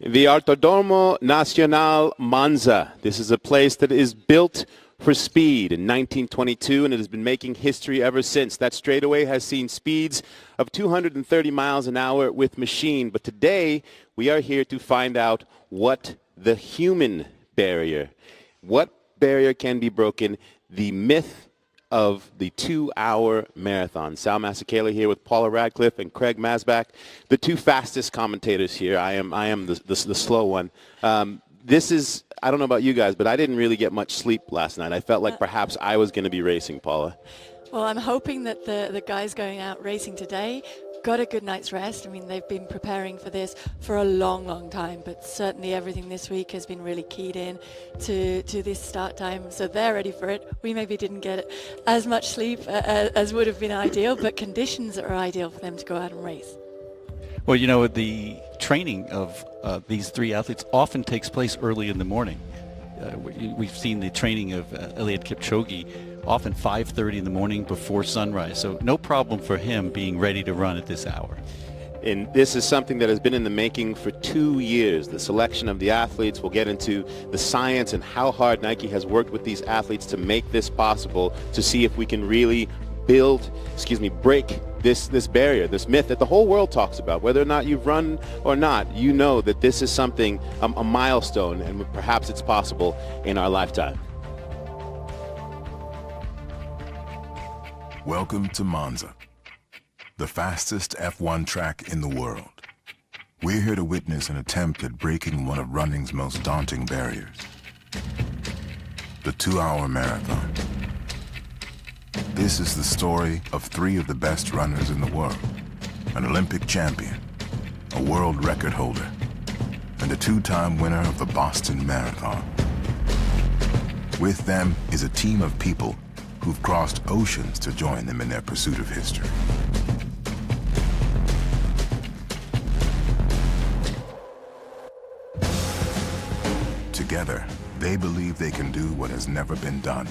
The Autodromo Nacional Monza. This is a place that is built for speed in 1922, and it has been making history ever since. That straightaway has seen speeds of 230 miles an hour with machine. But today, we are here to find out what the human barrier, what barrier can be broken, the myth of the 2-hour marathon. Sal Masekela here with Paula Radcliffe and Craig Masbach, the two fastest commentators here. I am the slow one. This is, I don't know about you guys, but I didn't really get much sleep last night. I felt like perhaps I was going to be racing, Paula. Well, I'm hoping that the guys going out racing today got a good night's rest. I mean, they've been preparing for this for a long, long time, but certainly everything this week has been really keyed in to this start time, so they're ready for it. We maybe didn't get as much sleep as would have been ideal, but conditions are ideal for them to go out and race. Well, you know, the training of these three athletes often takes place early in the morning. We've seen the training of Eliud Kipchoge often 5:30 in the morning before sunrise, so no problem for him being ready to run at this hour. And this is something that has been in the making for 2 years. The selection of the athletes, we'll get into the science and how hard Nike has worked with these athletes to make this possible, to see if we can really break this barrier, this myth that the whole world talks about. Whether or not you've run or not, you know that this is something, a milestone, and perhaps it's possible in our lifetime. Welcome to Monza, the fastest F1 track in the world. We're here to witness an attempt at breaking one of running's most daunting barriers, the 2-hour marathon. This is the story of three of the best runners in the world, an Olympic champion, a world record holder, and a 2-time winner of the Boston Marathon. With them is a team of people who've crossed oceans to join them in their pursuit of history. Together, they believe they can do what has never been done.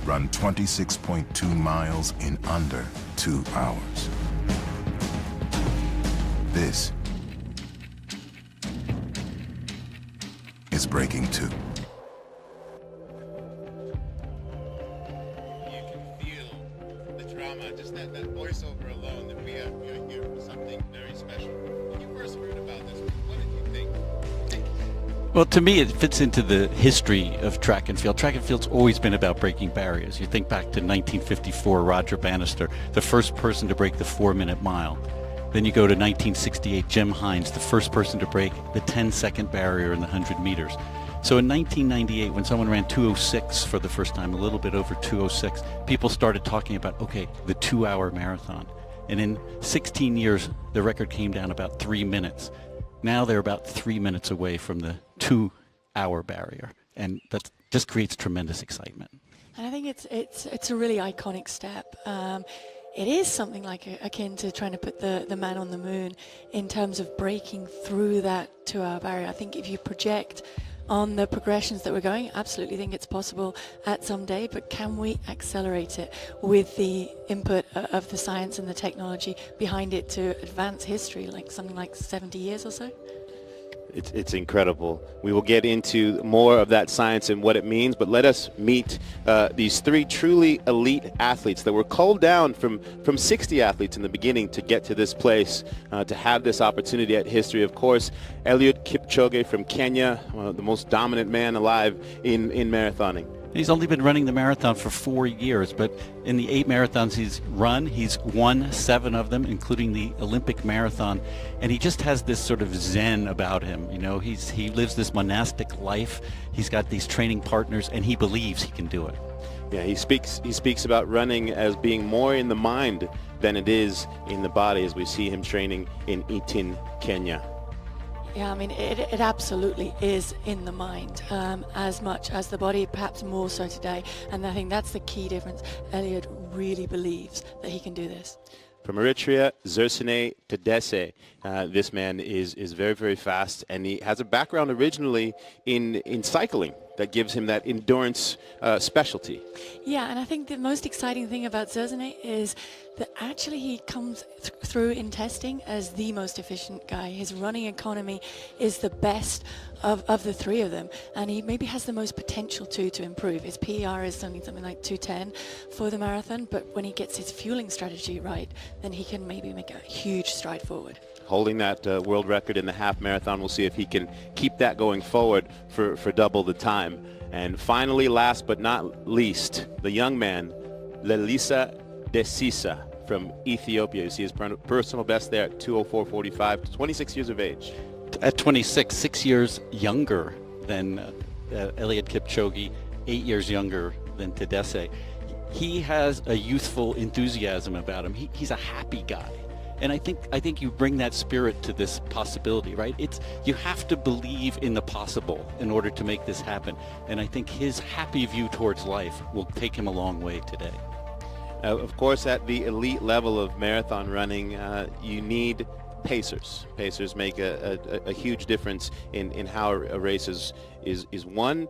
Run 26.2 miles in under 2 hours. This is Breaking 2. Just that voiceover alone, that we are here for something very special. When you first heard about this, what did you think? Well, to me, it fits into the history of track and field. Track and field's always been about breaking barriers. You think back to 1954, Roger Bannister, the first person to break the 4-minute mile. Then you go to 1968, Jim Hines, the first person to break the 10-second barrier in the 100 meters. So in 1998, when someone ran 2:06 for the first time, a little bit over 2:06, people started talking about, okay, the 2-hour marathon. And in 16 years, the record came down about 3 minutes. Now they're about 3 minutes away from the 2-hour barrier. And that just creates tremendous excitement. And I think it's a really iconic step. It is something like akin to trying to put the man on the moon in terms of breaking through that 2-hour barrier. I think if you project on the progressions that we're going, absolutely think it's possible at some day, but can we accelerate it with the input of the science and the technology behind it to advance history, like something like 70 years or so? It's incredible. We will get into more of that science and what it means, but let us meet these three truly elite athletes that were culled down from 60 athletes in the beginning to get to this place, to have this opportunity at history. Of course, Eliud Kipchoge from Kenya, the most dominant man alive in marathoning. He's only been running the marathon for 4 years, but in the 8 marathons he's run, he's won 7 of them, including the Olympic marathon. And he just has this sort of zen about him. You know, he lives this monastic life. He's got these training partners, and he believes he can do it. Yeah, he speaks about running as being more in the mind than it is in the body, as we see him training in Iten, Kenya. Yeah, I mean, it absolutely is in the mind as much as the body, perhaps more so today. And I think that's the key difference. Eliud really believes that he can do this. From Eritrea, Zersene Tedesse. This man is very, very fast, and he has a background originally in cycling. that gives him that endurance specialty. Yeah, and I think the most exciting thing about Zerzenet is that actually he comes through in testing as the most efficient guy. His running economy is the best of the three of them, and he maybe has the most potential to improve. His PER is something like 210 for the marathon, but when he gets his fueling strategy right, then he can maybe make a huge stride forward. Holding that world record in the half marathon. We'll see if he can keep that going forward for double the time. And finally, last but not least, the young man, Lelisa Desisa from Ethiopia. You see his personal best there at 2:04:45, 26 years of age. At 26, 6 years younger than Eliud Kipchoge, 8 years younger than Tadesse. He has a youthful enthusiasm about him. He's a happy guy. And I think you bring that spirit to this possibility, right? You have to believe in the possible in order to make this happen. And I think his happy view towards life will take him a long way today. Of course, at the elite level of marathon running, you need pacers. Pacers make a huge difference in how a race is won.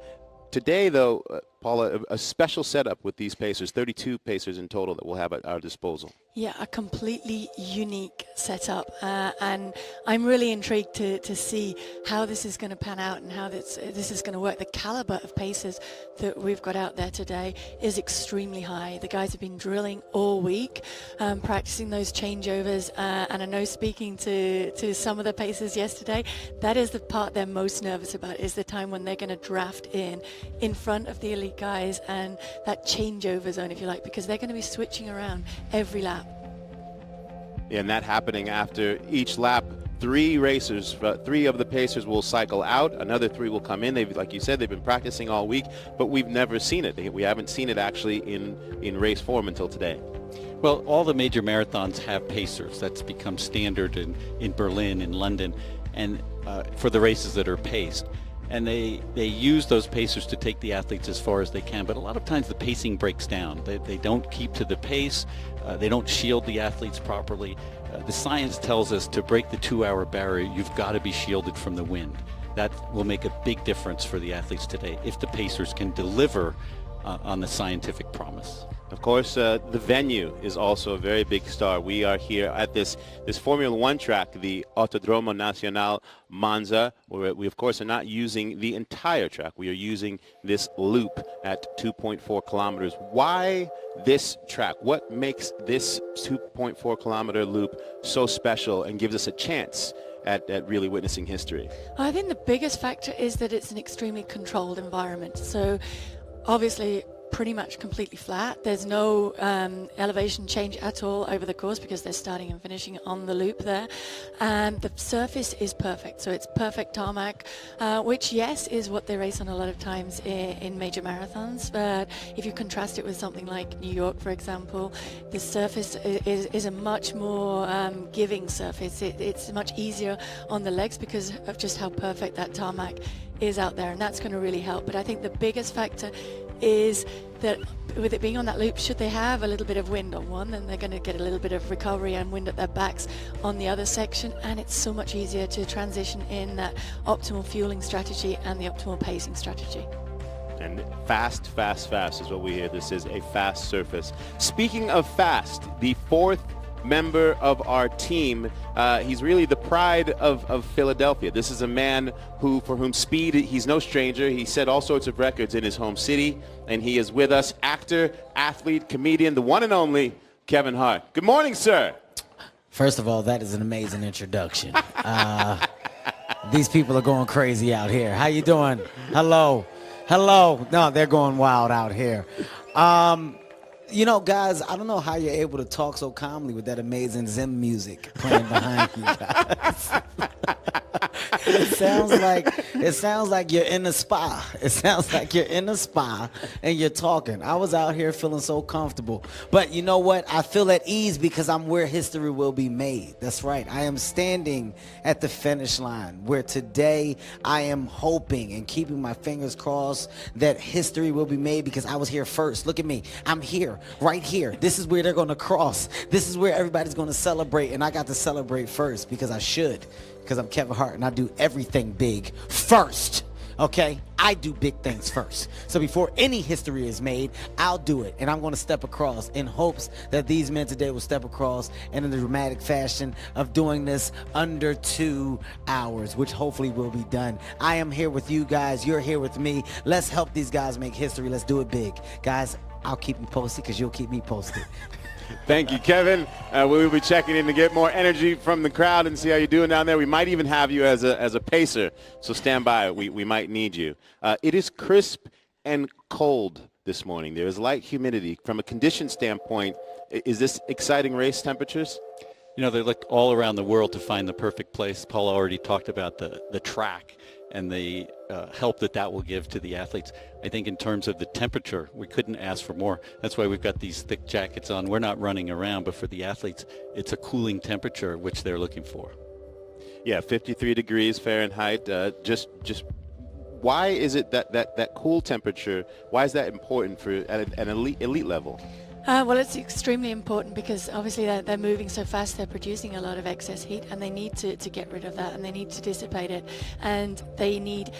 Today, though, Paula, a special setup with these pacers, 32 pacers in total that we'll have at our disposal. Yeah, a completely unique setup, and I'm really intrigued to see how this is going to pan out and how this is going to work. The caliber of pacers that we've got out there today is extremely high. The guys have been drilling all week, practicing those changeovers, and I know speaking to some of the pacers yesterday, that is the part they're most nervous about, is the time when they're going to draft in front of the elite guys and that changeover zone, if you like, because they're going to be switching around every lap. And that happening after each lap. Three of the pacers will cycle out. Another three will come in. Like you said, they've been practicing all week, but we've never seen it. We haven't seen it actually in race form until today. Well, all the major marathons have pacers. That's become standard in Berlin, in London, and for the races that are paced. And they use those pacers to take the athletes as far as they can. But a lot of times the pacing breaks down. They don't keep to the pace. They don't shield the athletes properly. The science tells us to break the 2-hour barrier, you've got to be shielded from the wind. That will make a big difference for the athletes today if the pacers can deliver on the scientific promise. Of course, the venue is also a very big star. We are here at this Formula One track, the Autodromo Nacional Monza, where we, of course, are not using the entire track. We are using this loop at 2.4 kilometers. Why this track? What makes this 2.4 kilometer loop so special and gives us a chance at really witnessing history? I think the biggest factor is that it's an extremely controlled environment. So obviously pretty much completely flat. There's no elevation change at all over the course because they're starting and finishing on the loop there. And the surface is perfect. So it's perfect tarmac, which, yes, is what they race on a lot of times in major marathons. But if you contrast it with something like New York, for example, the surface is a much more giving surface. It's much easier on the legs because of just how perfect that tarmac is out there, and that's going to really help. But I think the biggest factor is that with it being on that loop, should they have a little bit of wind on one, then they're going to get a little bit of recovery and wind at their backs on the other section, and it's so much easier to transition in that optimal fueling strategy and the optimal pacing strategy. And fast, fast, fast is what we hear. This is a fast surface. Speaking of fast, the fourth member of our team, he's really the pride of Philadelphia. This is a man for whom speed, he's no stranger. He set all sorts of records in his home city, and he is with us, actor, athlete, comedian, the one and only Kevin Hart. Good morning, sir. First of all, that is an amazing introduction. These people are going crazy out here. How you doing? Hello. Hello. No, they're going wild out here. You know, guys, I don't know how you're able to talk so calmly with that amazing Zen music playing behind you guys. It sounds like you're in a spa. It sounds like you're in a spa and you're talking. I was out here feeling so comfortable. But you know what? I feel at ease because I'm where history will be made. That's right. I am standing at the finish line where today I am hoping and keeping my fingers crossed that history will be made because I was here first. Look at me. I'm here, right here. This is where they're going to cross. This is where everybody's going to celebrate, and I got to celebrate first because I should. Because I'm Kevin Hart and I do everything big first. Okay, I do big things first. So before any history is made, I'll do it. And I'm going to step across in hopes that these men today will step across in the dramatic fashion of doing this under 2 hours, which hopefully will be done. I am here with you guys. You're here with me. Let's help these guys make history. Let's do it big. Guys, I'll keep you posted because you'll keep me posted. Thank you, Kevin. We will be checking in to get more energy from the crowd and see how you're doing down there. We might even have you as a pacer, so stand by. We might need you. It is crisp and cold this morning. There is light humidity. From a condition standpoint, is this exciting race temperatures? You know, they looked all around the world to find the perfect place. Paul already talked about the track and the help that will give to the athletes. I think in terms of the temperature, we couldn't ask for more. That's why we've got these thick jackets on. We're not running around, but for the athletes, it's a cooling temperature, which they're looking for. Yeah, 53 degrees Fahrenheit. Just why is it that cool temperature, why is that important for at an elite level? Well, it's extremely important because obviously they're moving so fast, they're producing a lot of excess heat, and they need to get rid of that, and they need to dissipate it, and they need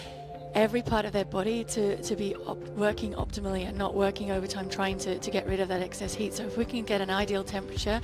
every part of their body to be working optimally and not working overtime trying to get rid of that excess heat. So if we can get an ideal temperature,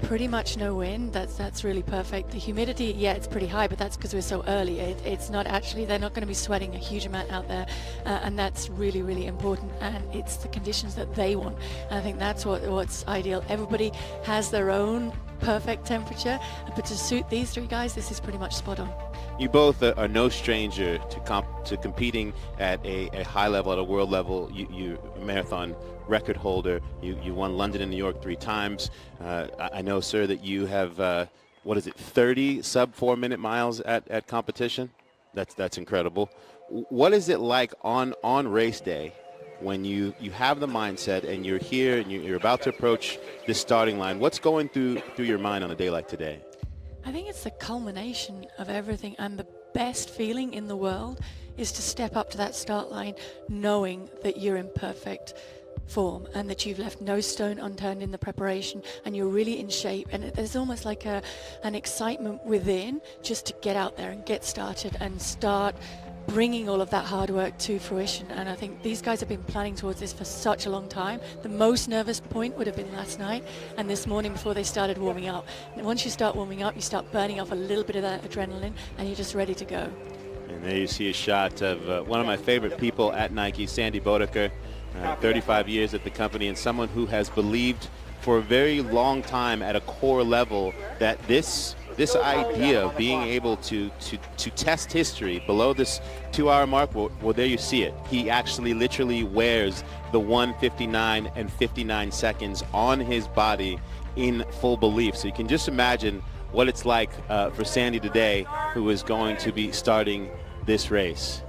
pretty much no wind, that's really perfect. The humidity, yeah, it's pretty high, but that's because we're so early. It's not actually, they're not going to be sweating a huge amount out there, and that's really, really important, and it's the conditions that they want. And I think that's what's ideal. Everybody has their own perfect temperature, but to suit these three guys, this is pretty much spot on. You both are no stranger to competing at a high level, at a world level. You're a marathon record holder. You won London and New York 3 times. I know, sir, that you have, 30 sub 4-minute miles at competition? That's incredible. What is it like on race day when you have the mindset and you're here and you're about to approach this starting line? What's going through your mind on a day like today? I think it's the culmination of everything, and the best feeling in the world is to step up to that start line knowing that you're in perfect form and that you've left no stone unturned in the preparation and you're really in shape, and there's almost like an excitement within just to get out there and get started and start bringing all of that hard work to fruition. And I think these guys have been planning towards this for such a long time. The most nervous point would have been last night and this morning before they started warming up. And once you start warming up, you start burning off a little bit of that adrenaline and you're just ready to go. And there you see a shot of one of my favorite people at Nike, Sandy Bodeker, 35 years at the company, and someone who has believed for a very long time at a core level that this idea of being able to test history below this 2-hour mark, well, there you see it. He actually literally wears the 1:59 and 59 seconds on his body in full belief. So you can just imagine what it's like for Sandy today, who is going to be starting this race.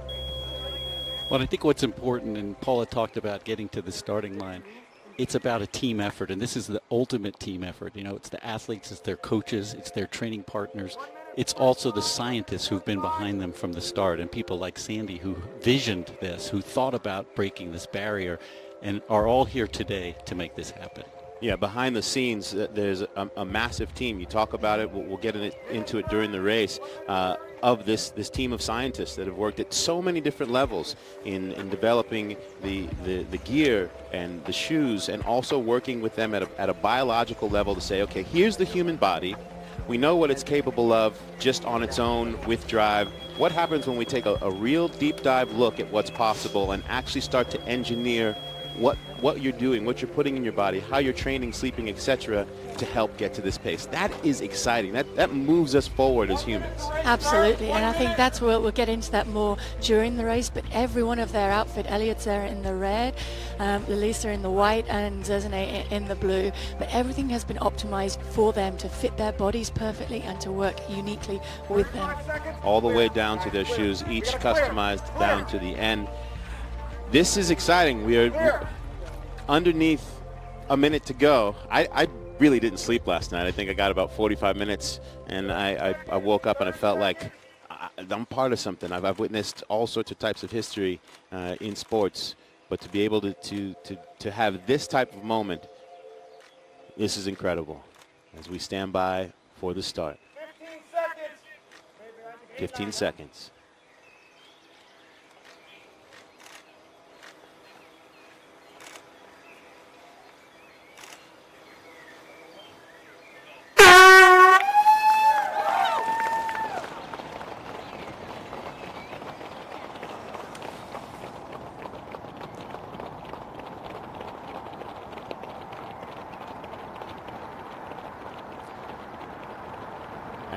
Well, I think what's important, and Paula talked about getting to the starting line, it's about a team effort, and this is the ultimate team effort. You know, it's the athletes, it's their coaches, it's their training partners. It's also the scientists who've been behind them from the start, and people like Sandy who visioned this, who thought about breaking this barrier, and are all here today to make this happen. Yeah, behind the scenes, there's a massive team. You talk about it, we'll get into it during the race, of this team of scientists that have worked at so many different levels in developing the gear and the shoes, and also working with them at a biological level to say, okay, here's the human body. We know what it's capable of just on its own with drive. What happens when we take a real deep dive look at what's possible and actually start to engineer what you're doing, what you're putting in your body, how you're training, sleeping, etc., to help get to this pace? That is exciting. That moves us forward as humans. Absolutely, and I think that's where we'll get into that more during the race, but every one of their outfit, Elliot's there in the red, Lisa in the white, and Zezane in the blue, but everything has been optimized for them to fit their bodies perfectly and to work uniquely with them. All the way down to their shoes, each customized down to the end. This is exciting. We're underneath a minute to go. I really didn't sleep last night. I think I got about 45 minutes, and I woke up and I felt like I'm part of something. I've witnessed all sorts of types of history in sports, but to be able to have this type of moment, this is incredible. As we stand by for the start. 15 seconds.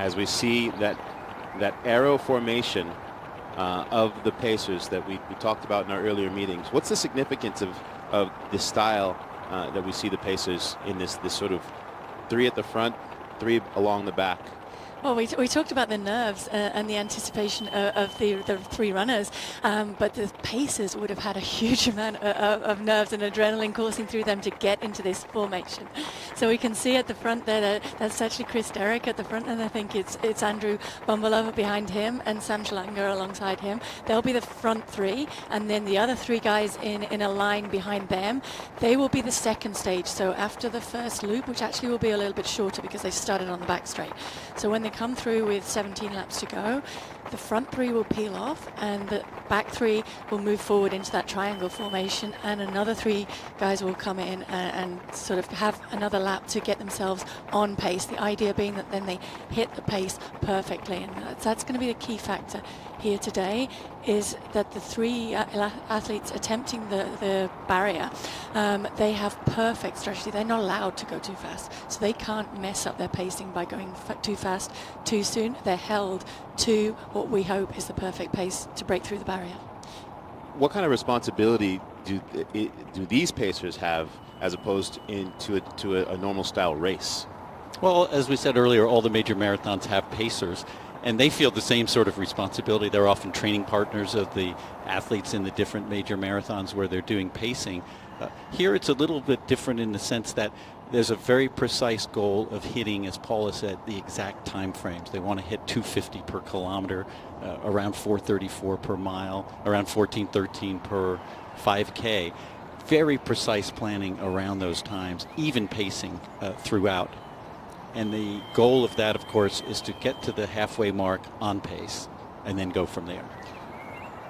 as we see that arrow formation of the pacers that we talked about in our earlier meetings. What's the significance of the style that we see the pacers in this sort of 3 at the front, 3 along the back? Well, we talked about the nerves and the anticipation of the 3 runners, but the pacers would have had a huge amount of nerves and adrenaline coursing through them to get into this formation. So we can see at the front there that's actually Chris Derrick at the front, and I think it's Andrew Bumbalova behind him and Sam Schlanger alongside him. They'll be the front 3, and then the other 3 guys in a line behind them, they will be the second stage. So after the first loop, which actually will be a little bit shorter because they started on the back straight. So when they come through with 17 laps to go, the front 3 will peel off and the back 3 will move forward into that triangle formation, and another 3 guys will come in and sort of have another lap to get themselves on pace. The idea being that then they hit the pace perfectly, and that's going to be the key factor here today, is that the 3 athletes attempting the barrier, they have perfect strategy. They're not allowed to go too fast, so they can't mess up their pacing by going too fast too soon. They're held to what we hope is the perfect pace to break through the barrier. What kind of responsibility do these pacers have as opposed to a normal style race? Well, as we said earlier, all the major marathons have pacers, and they feel the same sort of responsibility. They're often training partners of the athletes in the different major marathons where they're doing pacing. Here it's a little bit different in the sense that there's a very precise goal of hitting, as Paula said, the exact time frames. They want to hit 250 per kilometer, around 434 per mile, around 1413 per 5K. Very precise planning around those times, even pacing throughout. And the goal of that, of course, is to get to the halfway mark on pace and then go from there.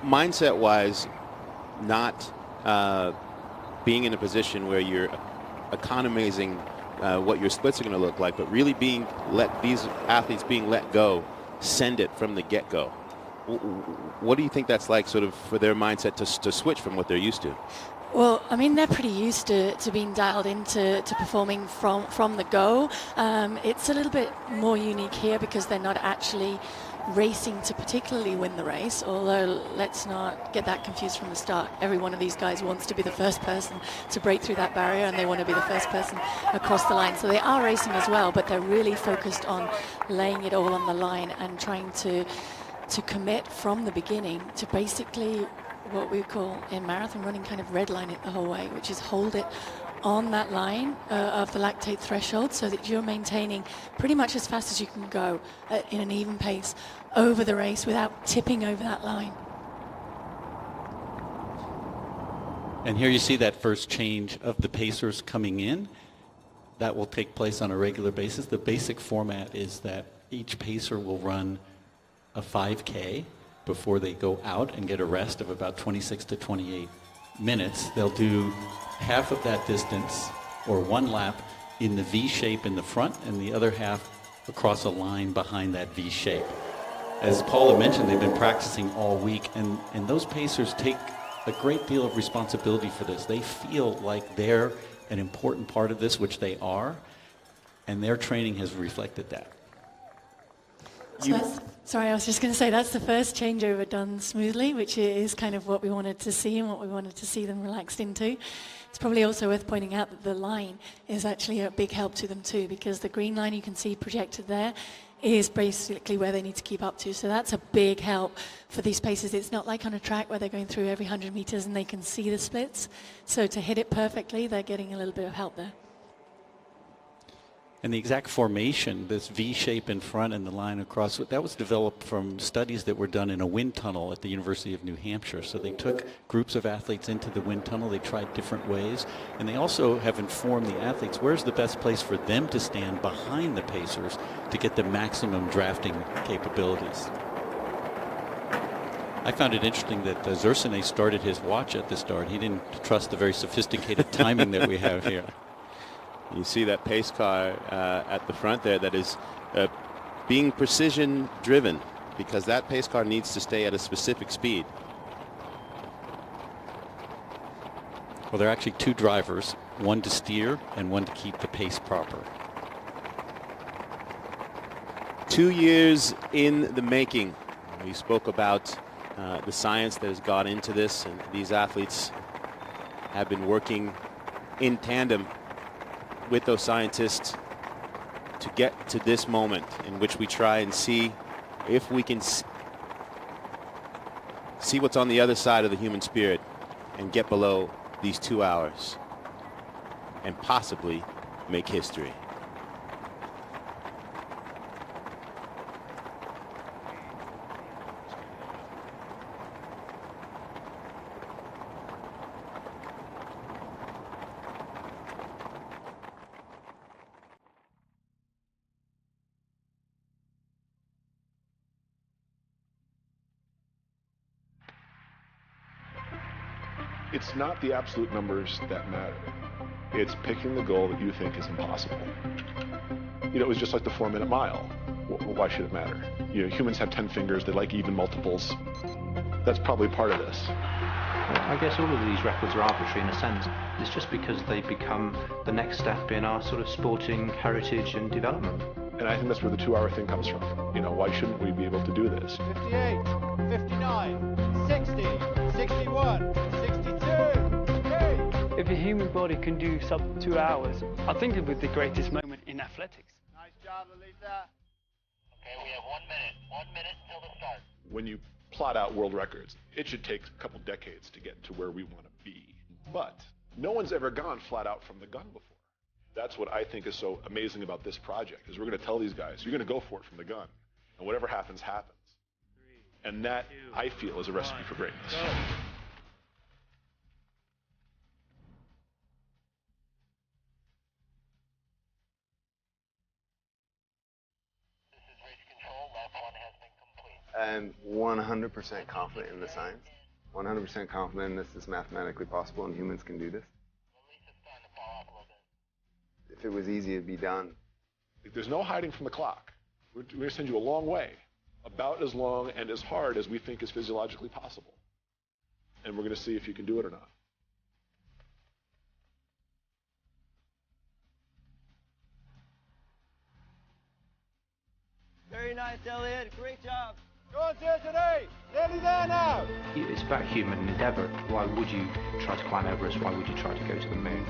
Mindset-wise, not being in a position where you're economizing what your splits are going to look like, but really these athletes being let go, send it from the get-go. What do you think that's like, sort of, for their mindset to switch from what they're used to? Well, I mean, they're pretty used to being dialed into performing from the go. It's a little bit more unique here because they're not actually racing to particularly win the race, although let's not get that confused from the start. Every one of these guys wants to be the first person to break through that barrier, and they want to be the first person across the line. So they are racing as well, but they're really focused on laying it all on the line and trying to commit from the beginning to basically what we call in marathon running kind of redline it the whole way, which is hold it on that line of the lactate threshold so that you're maintaining pretty much as fast as you can go in an even pace over the race without tipping over that line. And here you see that first change of the pacers coming in. That will take place on a regular basis. The basic format is that each pacer will run a 5K before they go out and get a rest of about 26 to 28 minutes. They'll do half of that distance, or one lap, in the V shape in the front, and the other half across a line behind that V shape. As Paula mentioned, they've been practicing all week, and those pacers take a great deal of responsibility for this. They feel like they're an important part of this, which they are, and their training has reflected that. Sorry, I was just going to say that's the first changeover done smoothly, which is kind of what we wanted to see and what we wanted to see them relaxed into. It's probably also worth pointing out that the line is actually a big help to them too, because the green line you can see projected there is basically where they need to keep up to. So that's a big help for these paces. It's not like on a track where they're going through every 100 meters and they can see the splits. So to hit it perfectly, they're getting a little bit of help there. And the exact formation, this V shape in front and the line across, that was developed from studies that were done in a wind tunnel at the University of New Hampshire. So they took groups of athletes into the wind tunnel, they tried different ways, and they also have informed the athletes where's the best place for them to stand behind the pacers to get the maximum drafting capabilities. I found it interesting that Zersenay started his watch at the start. He didn't trust the very sophisticated timing that we have here. You see that pace car at the front there that is being precision driven, because that pace car needs to stay at a specific speed. Well, there are actually two drivers, one to steer and one to keep the pace proper. 2 years in the making. We spoke about the science that has gone into this, and these athletes have been working in tandem with those scientists to get to this moment in which we try and see if we can see what's on the other side of the human spirit and get below these 2 hours and possibly make history. It's not the absolute numbers that matter. It's picking the goal that you think is impossible. You know, it was just like the 4-minute mile. Why should it matter? You know, humans have 10 fingers. They like even multiples. That's probably part of this. I guess all of these records are arbitrary in a sense. It's just because they become the next step in our sort of sporting heritage and development. And I think that's where the 2-hour thing comes from. You know, why shouldn't we be able to do this? 58, 59, 60, 61, 62. Hey. If a human body can do sub 2 hours, I think it would be the greatest moment in athletics. Nice job, Elisa. Okay, we have 1 minute. 1 minute till the start. When you plot out world records, it should take a couple decades to get to where we want to be. But no one's ever gone flat out from the gun before. That's what I think is so amazing about this project, is we're going to tell these guys, you're going to go for it from the gun. And whatever happens, happens. And that, I feel, is a recipe for greatness. I'm 100% confident in the science, 100% confident this is mathematically possible and humans can do this. If it was easy, it'd be done. There's no hiding from the clock. We're going to send you a long way, about as long and as hard as we think is physiologically possible. And we're going to see if you can do it or not. Very nice, Elliot. Great job. Go on, today. Nearly there now. It's about human endeavour. Why would you try to climb Everest? Why would you try to go to the moon?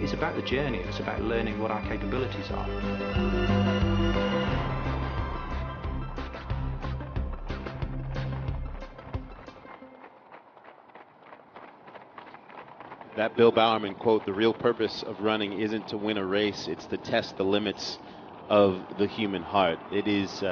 It's about the journey. It's about learning what our capabilities are. That Bill Bowerman quote, the real purpose of running isn't to win a race, it's to test the limits of the human heart. It is,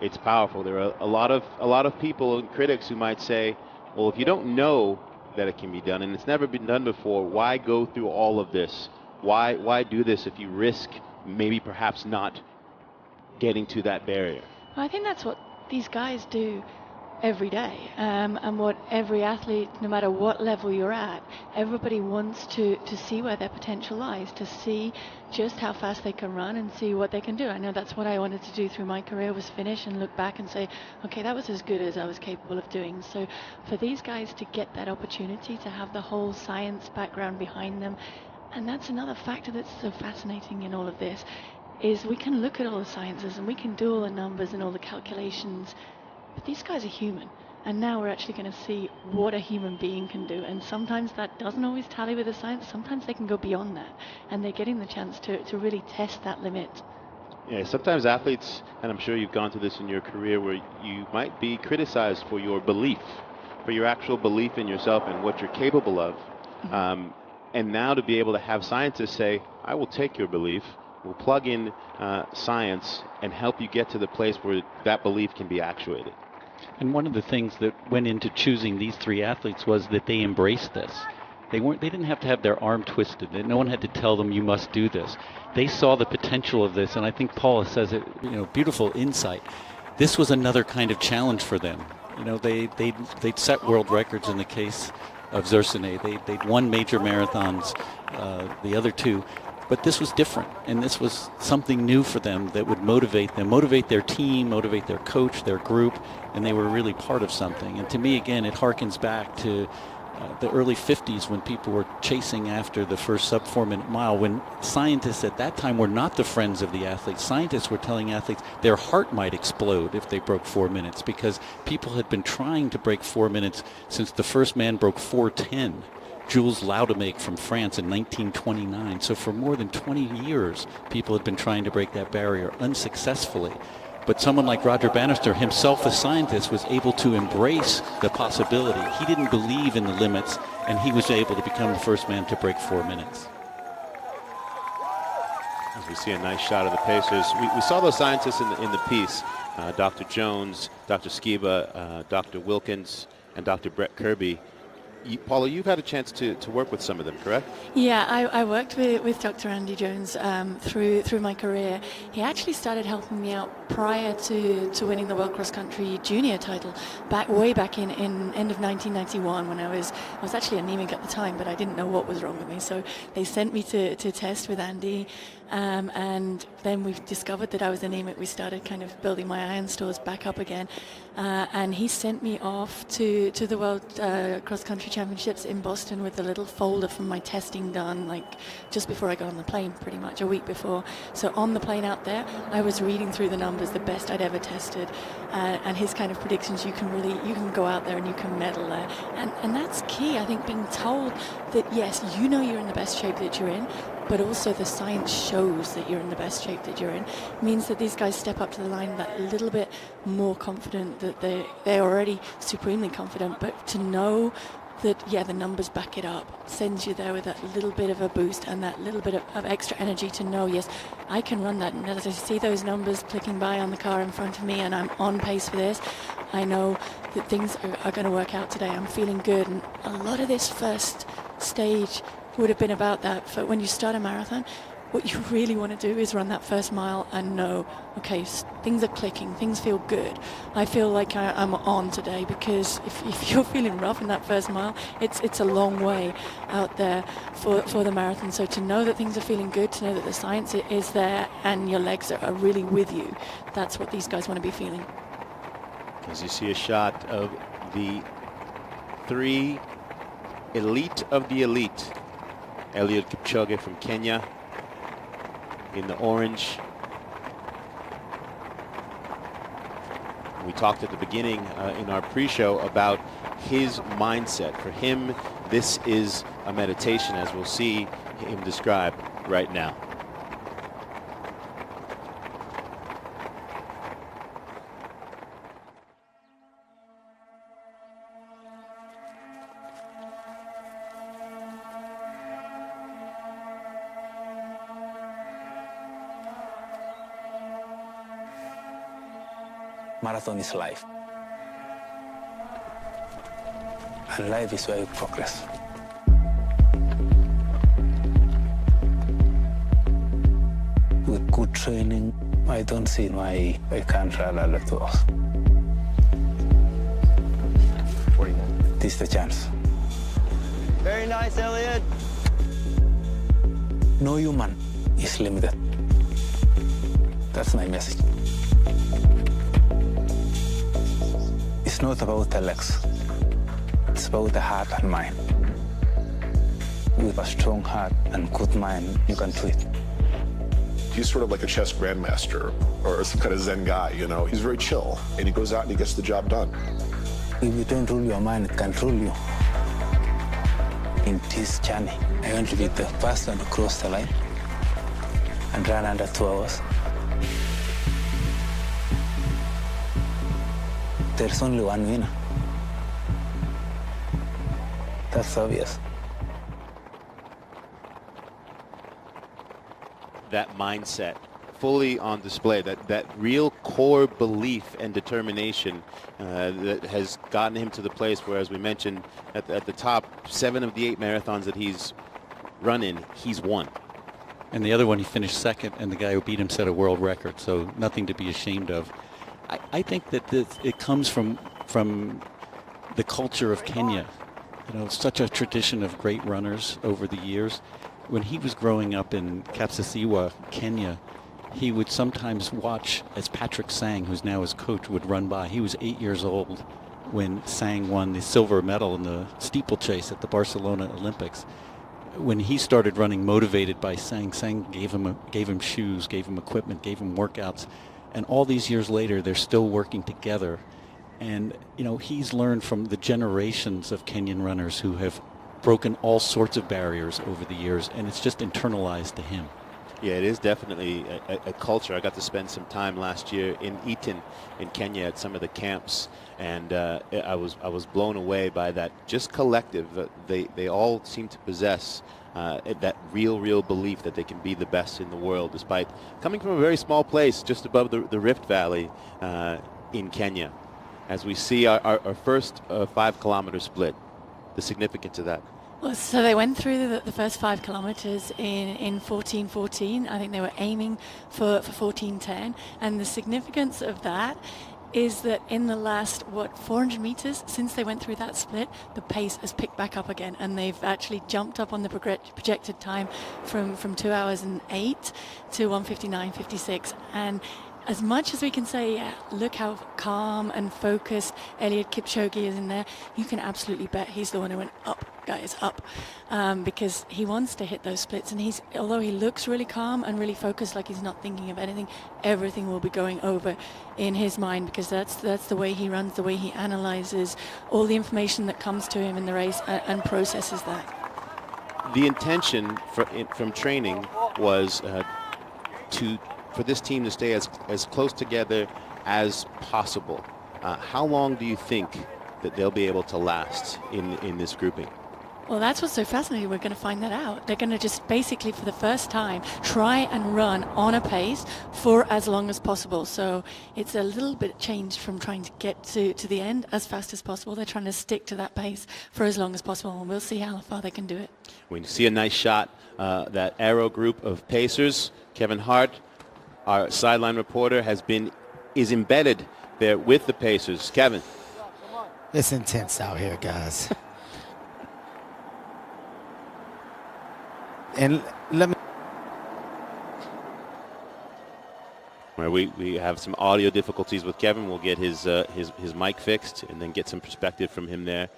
it's powerful. There are a lot of people and critics who might say, well, if you don't know that it can be done and it's never been done before, why go through all of this? Why do this if you risk maybe perhaps not getting to that barrier? I think that's what these guys do every day, and what every athlete, no matter what level you're at, everybody wants to see where their potential lies, to see just how fast they can run and see what they can do. I know that's what I wanted to do through my career, was finish and look back and say, okay, that was as good as I was capable of doing. So for these guys to get that opportunity to have the whole science background behind them, and that's another factor that's so fascinating in all of this, is we can look at all the sciences and we can do all the numbers and all the calculations, but these guys are human, and now we're actually going to see what a human being can do. And sometimes that doesn't always tally with the science. Sometimes they can go beyond that, and they're getting the chance to really test that limit. Yeah, sometimes athletes, and I'm sure you've gone through this in your career, where you might be criticized for your belief, for your actual belief in yourself and what you're capable of. And now to be able to have scientists say, I will take your belief, we'll plug in science and help you get to the place where that belief can be actuated. And one of the things that went into choosing these three athletes was that they embraced this. They didn't have to have their arm twisted. No one had to tell them you must do this. They saw the potential of this, and I think Paula says it, beautiful insight. This was another kind of challenge for them. They'd set world records in the case of Zersenay. They'd won major marathons, the other two. But this was different, and this was something new for them that would motivate them, motivate their team, motivate their coach, their group, and they were really part of something. And to me, again, it harkens back to the early 50s when people were chasing after the first sub-4-minute mile, when scientists at that time were not the friends of the athletes. Scientists were telling athletes their heart might explode if they broke 4 minutes, because people had been trying to break 4 minutes since the first man broke 4:10. Jules Laudemake from France in 1929. So for more than 20 years, people had been trying to break that barrier unsuccessfully. But someone like Roger Bannister, himself a scientist, was able to embrace the possibility. He didn't believe in the limits, and he was able to become the first man to break 4 minutes. As we see a nice shot of the Pacers. We saw those scientists in the piece, Dr. Jones, Dr. Skiba, Dr. Wilkins, and Dr. Brett Kirby. Paula, you've had a chance to work with some of them, correct? Yeah, I worked with Dr. Andy Jones through my career. He actually started helping me out prior to winning the World Cross Country Junior title, way back in end of 1991, when I was actually anemic at the time, but I didn't know what was wrong with me. So they sent me to test with Andy, and then we discovered that I was anemic. We started kind of building my iron stores back up again, and he sent me off to the World Cross Country Championships in Boston with a little folder from my testing done, like just before I got on the plane, pretty much a week before. So on the plane out there, I was reading through the numbers, the best I'd ever tested, and his kind of predictions. You can go out there and you can medal there, and that's key. I think being told that yes, you know you're in the best shape that you're in, but also the science shows that you're in the best shape that you're in, means that these guys step up to the line that little bit more confident, that they're already supremely confident, but to know that, yeah, the numbers back it up, sends you there with that little bit of a boost and that little bit of extra energy to know, yes, I can run that. And as I see those numbers clicking by on the car in front of me and I'm on pace for this, I know that things are going to work out today. I'm feeling good. And a lot of this first stage would have been about that. For when you start a marathon, what you really want to do is run that first mile and know, okay, things are clicking, things feel good. I feel like I'm on today, because if you're feeling rough in that first mile, it's a long way out there for the marathon. So to know that things are feeling good, to know that the science is there and your legs are really with you, that's what these guys want to be feeling. As you see a shot of the three elite of the elite. Eliud Kipchoge from Kenya in the orange. We talked at the beginning in our pre-show about his mindset. For him, this is a meditation, as we'll see him describe right now. Marathon is life. And life is where you progress. With good training, I don't see why I can't run a lot of us. This is the chance. Very nice, Eliud. No human is limited. That's my message. It's not about the legs. It's about the heart and mind. With a strong heart and good mind, you can do it. He's sort of like a chess grandmaster or some kind of Zen guy, you know. He's very chill, and he goes out and he gets the job done. If you don't rule your mind, it can rule you. In this journey, I want to be the first one to cross the line and run under 2 hours. There's only one winner. That's obvious. That mindset fully on display, that real core belief and determination that has gotten him to the place where, as we mentioned, at the top 7 of the 8 marathons that he's run in, he's won. And the other one, he finished second, and the guy who beat him set a world record, so nothing to be ashamed of. I think that it comes from the culture of Kenya. You know, such a tradition of great runners over the years. When he was growing up in Kapsasiwa, Kenya, he would sometimes watch as Patrick Sang, who's now his coach, would run by. He was 8 years old when Sang won the silver medal in the steeplechase at the Barcelona Olympics. When he started running motivated by Sang, Sang gave him shoes, gave him equipment, gave him workouts. And all these years later, they're still working together. And, you know, he's learned from the generations of Kenyan runners who have broken all sorts of barriers over the years, and it's just internalized to him. Yeah, it is definitely a culture. I got to spend some time last year in Eton in Kenya at some of the camps, and I was blown away by that just collective. They all seem to possess that real belief that they can be the best in the world, despite coming from a very small place just above the Rift Valley in Kenya. As we see our first 5 kilometer split, the significance of that. Well, so they went through the first 5 kilometers in 14:14. I think they were aiming for 14:10. And the significance of that is that in the last, 400 meters since they went through that split, the pace has picked back up again. And they've actually jumped up on the projected time from 2 hours and 8 to 1:59:56. And as much as we can say, yeah, look how calm and focused Eliud Kipchoge is in there, you can absolutely bet he's the one who went up, guys, up, because he wants to hit those splits. And although he looks really calm and really focused, like he's not thinking of anything, everything will be going over in his mind, because that's the way he runs, the way he analyzes all the information that comes to him in the race and processes that. The intention from training was for this team to stay as close together as possible. How long do you think that they'll be able to last in this grouping? Well, that's what's so fascinating. We're going to find that out. They're going to just basically, for the first time, try and run on a pace for as long as possible. So it's a little bit changed from trying to get to the end as fast as possible. They're trying to stick to that pace for as long as possible, and we'll see how far they can do it. We see a nice shot, that Aero group of pacers. Kevin Hart, our sideline reporter, is embedded there with the pacers. Kevin. It's intense out here, guys. And let me. We have some audio difficulties with Kevin. We'll get his mic fixed and then get some perspective from him there.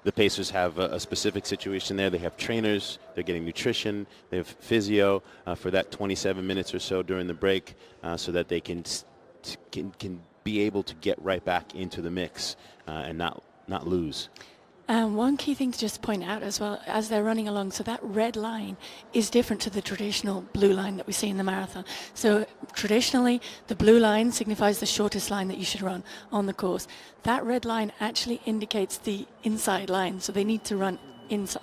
The Pacers have a specific situation there. They have trainers. They're getting nutrition. They have physio for that 27 minutes or so during the break, so that they can be able to get right back into the mix and not lose. One key thing to just point out as well, as they're running along, so that red line is different to the traditional blue line that we see in the marathon. So traditionally, the blue line signifies the shortest line that you should run on the course. That red line actually indicates the inside line, so they need to run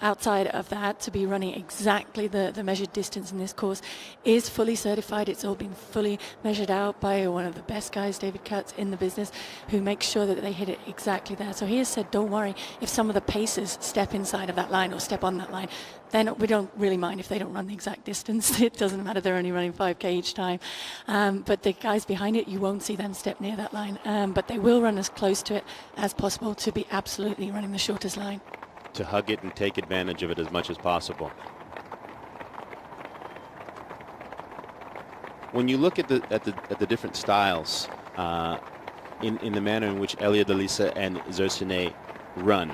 outside of that to be running exactly the measured distance in this course. Is fully certified. It's all been fully measured out by one of the best guys, David Kurtz, in the business, who makes sure that they hit it exactly there. So he has said, don't worry if some of the pacers step inside of that line or step on that line. Then we don't really mind if they don't run the exact distance. It doesn't matter. They're only running 5K each time. But the guys behind it, you won't see them step near that line. But they will run as close to it as possible to be absolutely running the shortest line. To hug it and take advantage of it as much as possible. When you look at the different styles in the manner in which Eliud Alisa and Zersenet run,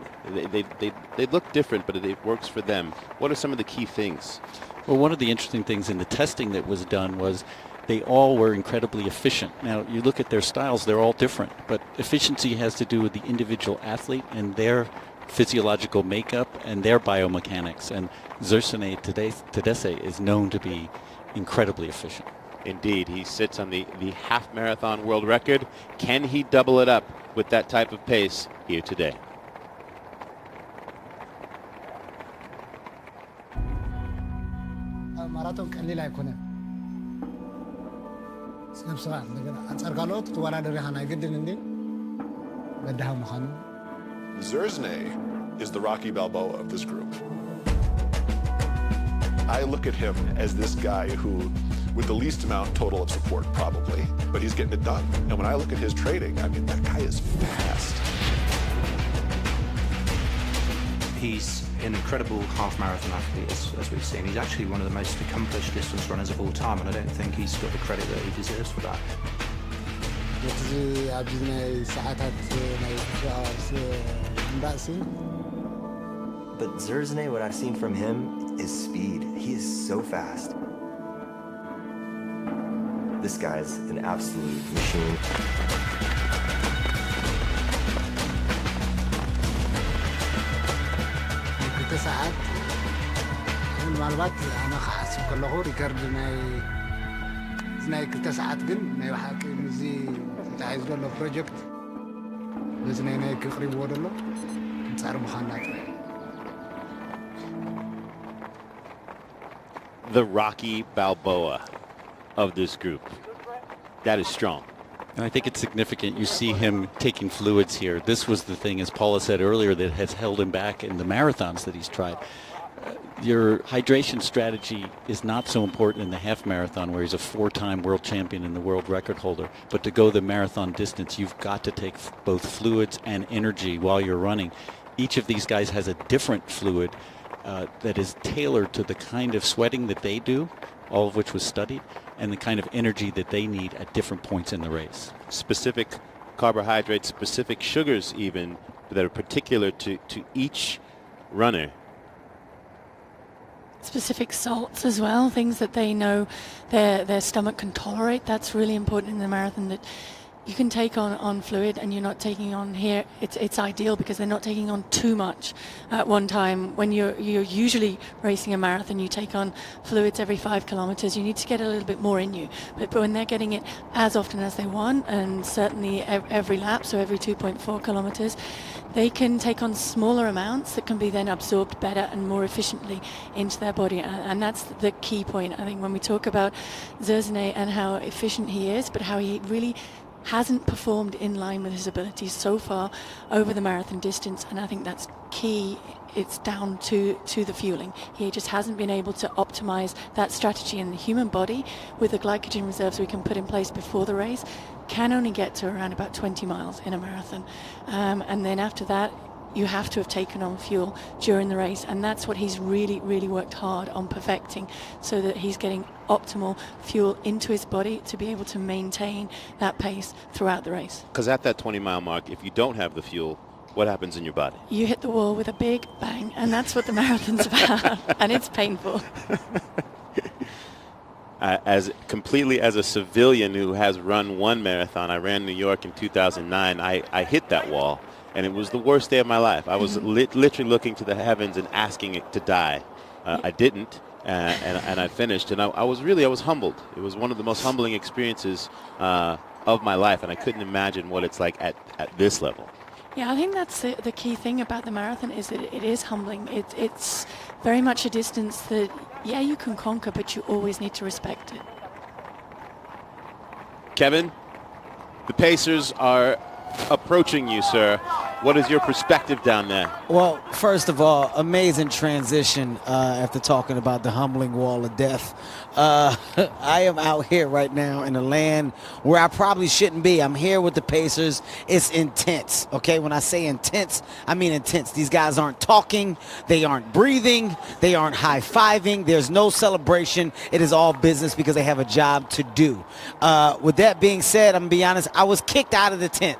they look different, but it works for them. What are some of the key things? Well, one of the interesting things in the testing that was done was they all were incredibly efficient. Now, you look at their styles, they're all different, but efficiency has to do with the individual athlete and their physiological makeup and their biomechanics. And Zersenet Tedesse is known to be incredibly efficient. Indeed, he sits on the half marathon world record. Can he double it up with that type of pace here today? ማራቶን ቀሊል አይኮነም ስንብስኻ እንደገና አንጻር ካልኦት ተወዳደሪ ሃና ይግድን እንዴ በዳህ መኻኑ Zersenet is the Rocky Balboa of this group. I look at him as this guy who, with the least amount total of support probably, but he's getting it done. And when I look at his trading, I mean, that guy is fast. He's an incredible half marathon athlete, as we've seen. He's actually one of the most accomplished distance runners of all time, and I don't think he's got the credit that he deserves for that. ነቲ ኣብዚ ናይ ሰዓታት ናይ እምባእሲ But Zerzne, what I've seen from him is speed. He is so fast. This guy's an absolute machine. ክልተ ሰዓት ምናልባት ኣነ ክሓስብ ከለኹ ሪከርድ ናይ ክልተ ሰዓት ግን ናይ ባሓቂ ምዚ ተታሒዙ ዘሎ ፕሮጀክት በዚ ናይ ክቕሪብዎ ደሎ ንፃር ምዃንና ጥራይ The Rocky Balboa of this group. That is strong. And I think it's significant. You see him taking fluids here. This was the thing, as Paula said earlier, that has held him back in the marathons that he's tried. Your hydration strategy is not so important in the half marathon, where he's a 4-time world champion and the world record holder. But to go the marathon distance, you've got to take both fluids and energy while you're running. Each of these guys has a different fluid that is tailored to the kind of sweating that they do, all of which was studied, and the kind of energy that they need at different points in the race. Specific carbohydrates, specific sugars even, that are particular to each runner. Specific salts as well, things that they know their stomach can tolerate. That's really important in the marathon, that you can take on fluid and you're not taking on here. It's ideal because they're not taking on too much at one time. When you're usually racing a marathon, you take on fluids every 5 kilometers. You need to get a little bit more in you. But when they're getting it as often as they want, and certainly every lap, so every 2.4 kilometers, they can take on smaller amounts that can be then absorbed better and more efficiently into their body. And that's the key point, I think, when we talk about Zerzne and how efficient he is, but how he really hasn't performed in line with his abilities so far over the marathon distance, and I think that's key. It's down to the fueling. He just hasn't been able to optimize that strategy in the human body with the glycogen reserves we can put in place before the race. Can only get to around about 20 miles in a marathon, and then after that you have to have taken on fuel during the race, and that's what he's really worked hard on perfecting, so that he's getting optimal fuel into his body to be able to maintain that pace throughout the race. Because at that 20-mile mark, if you don't have the fuel, what happens in your body? You hit the wall with a big bang, and that's what the marathon's about, and it's painful. As a civilian who has run one marathon, I ran New York in 2009, I hit that wall. And it was the worst day of my life. I was literally looking to the heavens and asking it to die. I didn't, and I finished. And I was humbled. It was one of the most humbling experiences of my life, and I couldn't imagine what it's like at this level. Yeah, I think that's the key thing about the marathon, is that it is humbling. It's very much a distance that, yeah, you can conquer, but you always need to respect it. Kevin, the Pacers are approaching you, sir. What is your perspective down there? Well, first of all, amazing transition after talking about the humbling wall of death. I am out here right now in a land where I probably shouldn't be. I'm here with the Pacers. It's intense, okay? When I say intense, I mean intense. These guys aren't talking. They aren't breathing. They aren't high-fiving. There's no celebration. It is all business because they have a job to do. With that being said, I'm going to be honest, I was kicked out of the tent.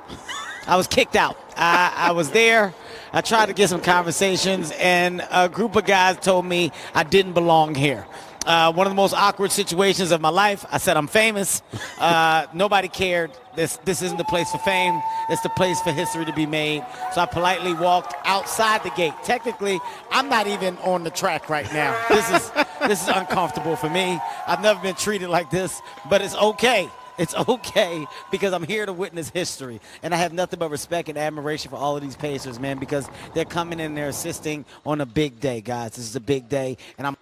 I was kicked out. I was there. I tried to get some conversations, and a group of guys told me I didn't belong here. One of the most awkward situations of my life. I said I'm famous. Nobody cared. This isn't the place for fame. It's the place for history to be made. So I politely walked outside the gate. Technically, I'm not even on the track right now. This is uncomfortable for me. I've never been treated like this, but it's okay. It's okay because I'm here to witness history. And I have nothing but respect and admiration for all of these Pacers, man, because they're coming in there assisting on a big day, guys. This is a big day, and I'm...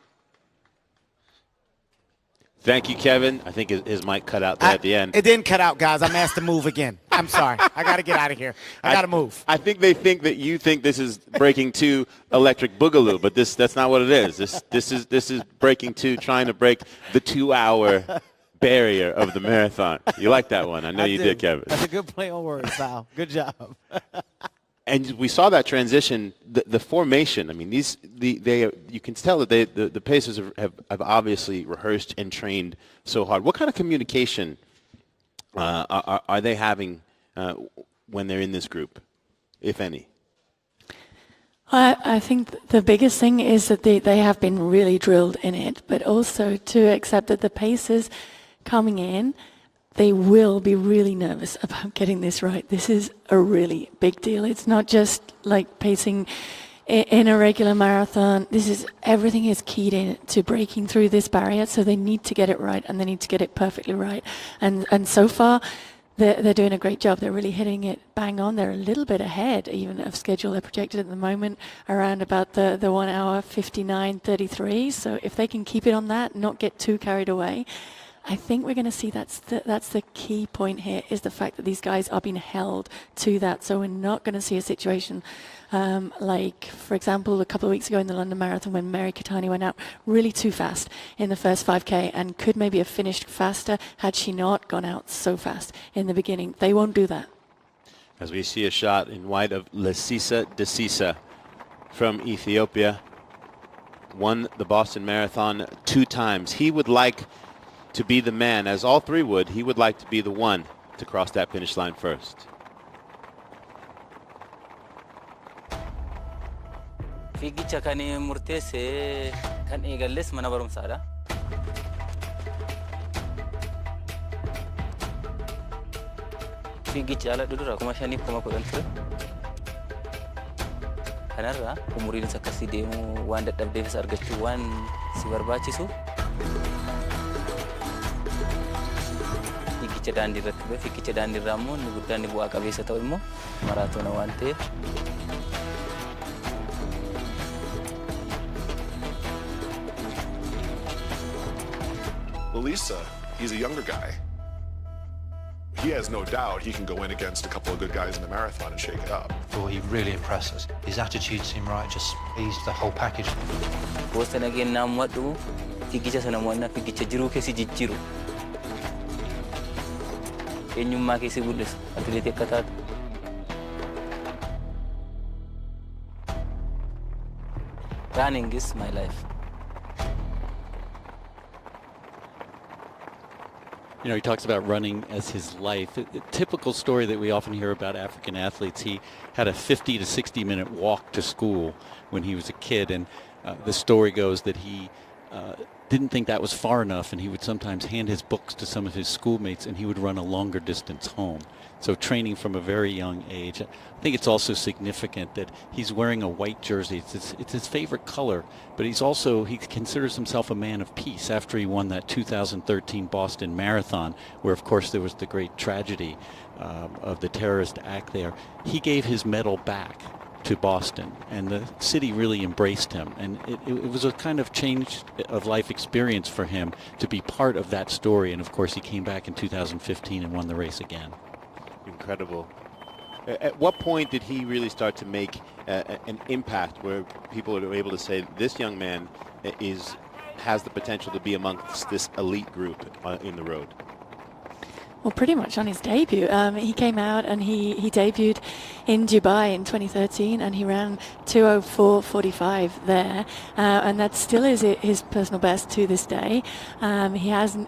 Thank you, Kevin. I think his mic cut out there at the end. It didn't cut out, guys. I'm asked to move again. I'm sorry. I got to get out of here. I got to move. I think they think that you think this is Breaking 2 Electric Boogaloo, but that's not what it is. This is Breaking 2 trying to break the 2-hour barrier of the marathon. You like that one? I know you did, Kevin. That's a good play on words, Sal. Good job. And we saw that transition, the formation. I mean, you can tell that the Pacers have obviously rehearsed and trained so hard. What kind of communication are they having when they're in this group, if any? I think the biggest thing is that they have been really drilled in it, but also to accept that the paces coming in, they will be really nervous about getting this right. This is a really big deal. It's not just like pacing in a regular marathon. Everything is keyed in to breaking through this barrier, so they need to get it right, and they need to get it perfectly right. And so far, they're doing a great job. They're really hitting it bang on. They're a little bit ahead even of schedule. They're projected at the moment around about the 1 hour 59:33. So if they can keep it on that, not get too carried away, I think we're going to see that's the key point here, is the fact that these guys are being held to that. So we're not going to see a situation like, for example, a couple of weeks ago in the London Marathon when Mary Keitany went out really too fast in the first 5K and could maybe have finished faster had she not gone out so fast in the beginning. They won't do that. As we see a shot in white of Lesisa Desisa from Ethiopia, won the Boston Marathon 2 times. He would like to be the man, as all 3 would. He would like to be the one to cross that finish line first. Fiigicha kan murteesse kan eegalles mana barumsaadha. Fiigicha ala dudura 5,10 ture. Kanarra umuriin akkasii deemu waan dadhabdeefis argachuu waan si barbaachisu. Fiigicha daandii irratti ba'e fiigicha daandii irraa immoo inni guddaan inni bu'aa qabeessa ta'u immoo maraatoona waan ta'eef. Lesisa, he's a younger guy. He has no doubt he can go in against a couple of good guys in the marathon and shake it up. Well, he really impressed us. His attitude seemed right, just he's the whole package. Boston again nam wadu fiigicha sana mo'annaa fiigicha jiruu keessi jijjiiru. Eenyummaa keessi guddisu atileetii akka taatu. Running is my life. You know, he talks about running as his life. A typical story that we often hear about African athletes, he had a 50 to 60 minute walk to school when he was a kid, and the story goes that he didn't think that was far enough, and he would sometimes hand his books to some of his schoolmates, and he would run a longer distance home. So training from a very young age. I think it's also significant that he's wearing a white jersey. It's his favorite color, but he considers himself a man of peace after he won that 2013 Boston Marathon, where of course there was the great tragedy of the terrorist act there. He gave his medal back to Boston, and the city really embraced him, and it was a kind of change of life experience for him to be part of that story. And of course he came back in 2015 and won the race again. Incredible. At what point did he really start to make an impact where people are able to say this young man has the potential to be amongst this elite group in the road? Well, pretty much on his debut. He came out and he debuted in Dubai in 2013, and he ran 2:04:45 there, and that still is his personal best to this day.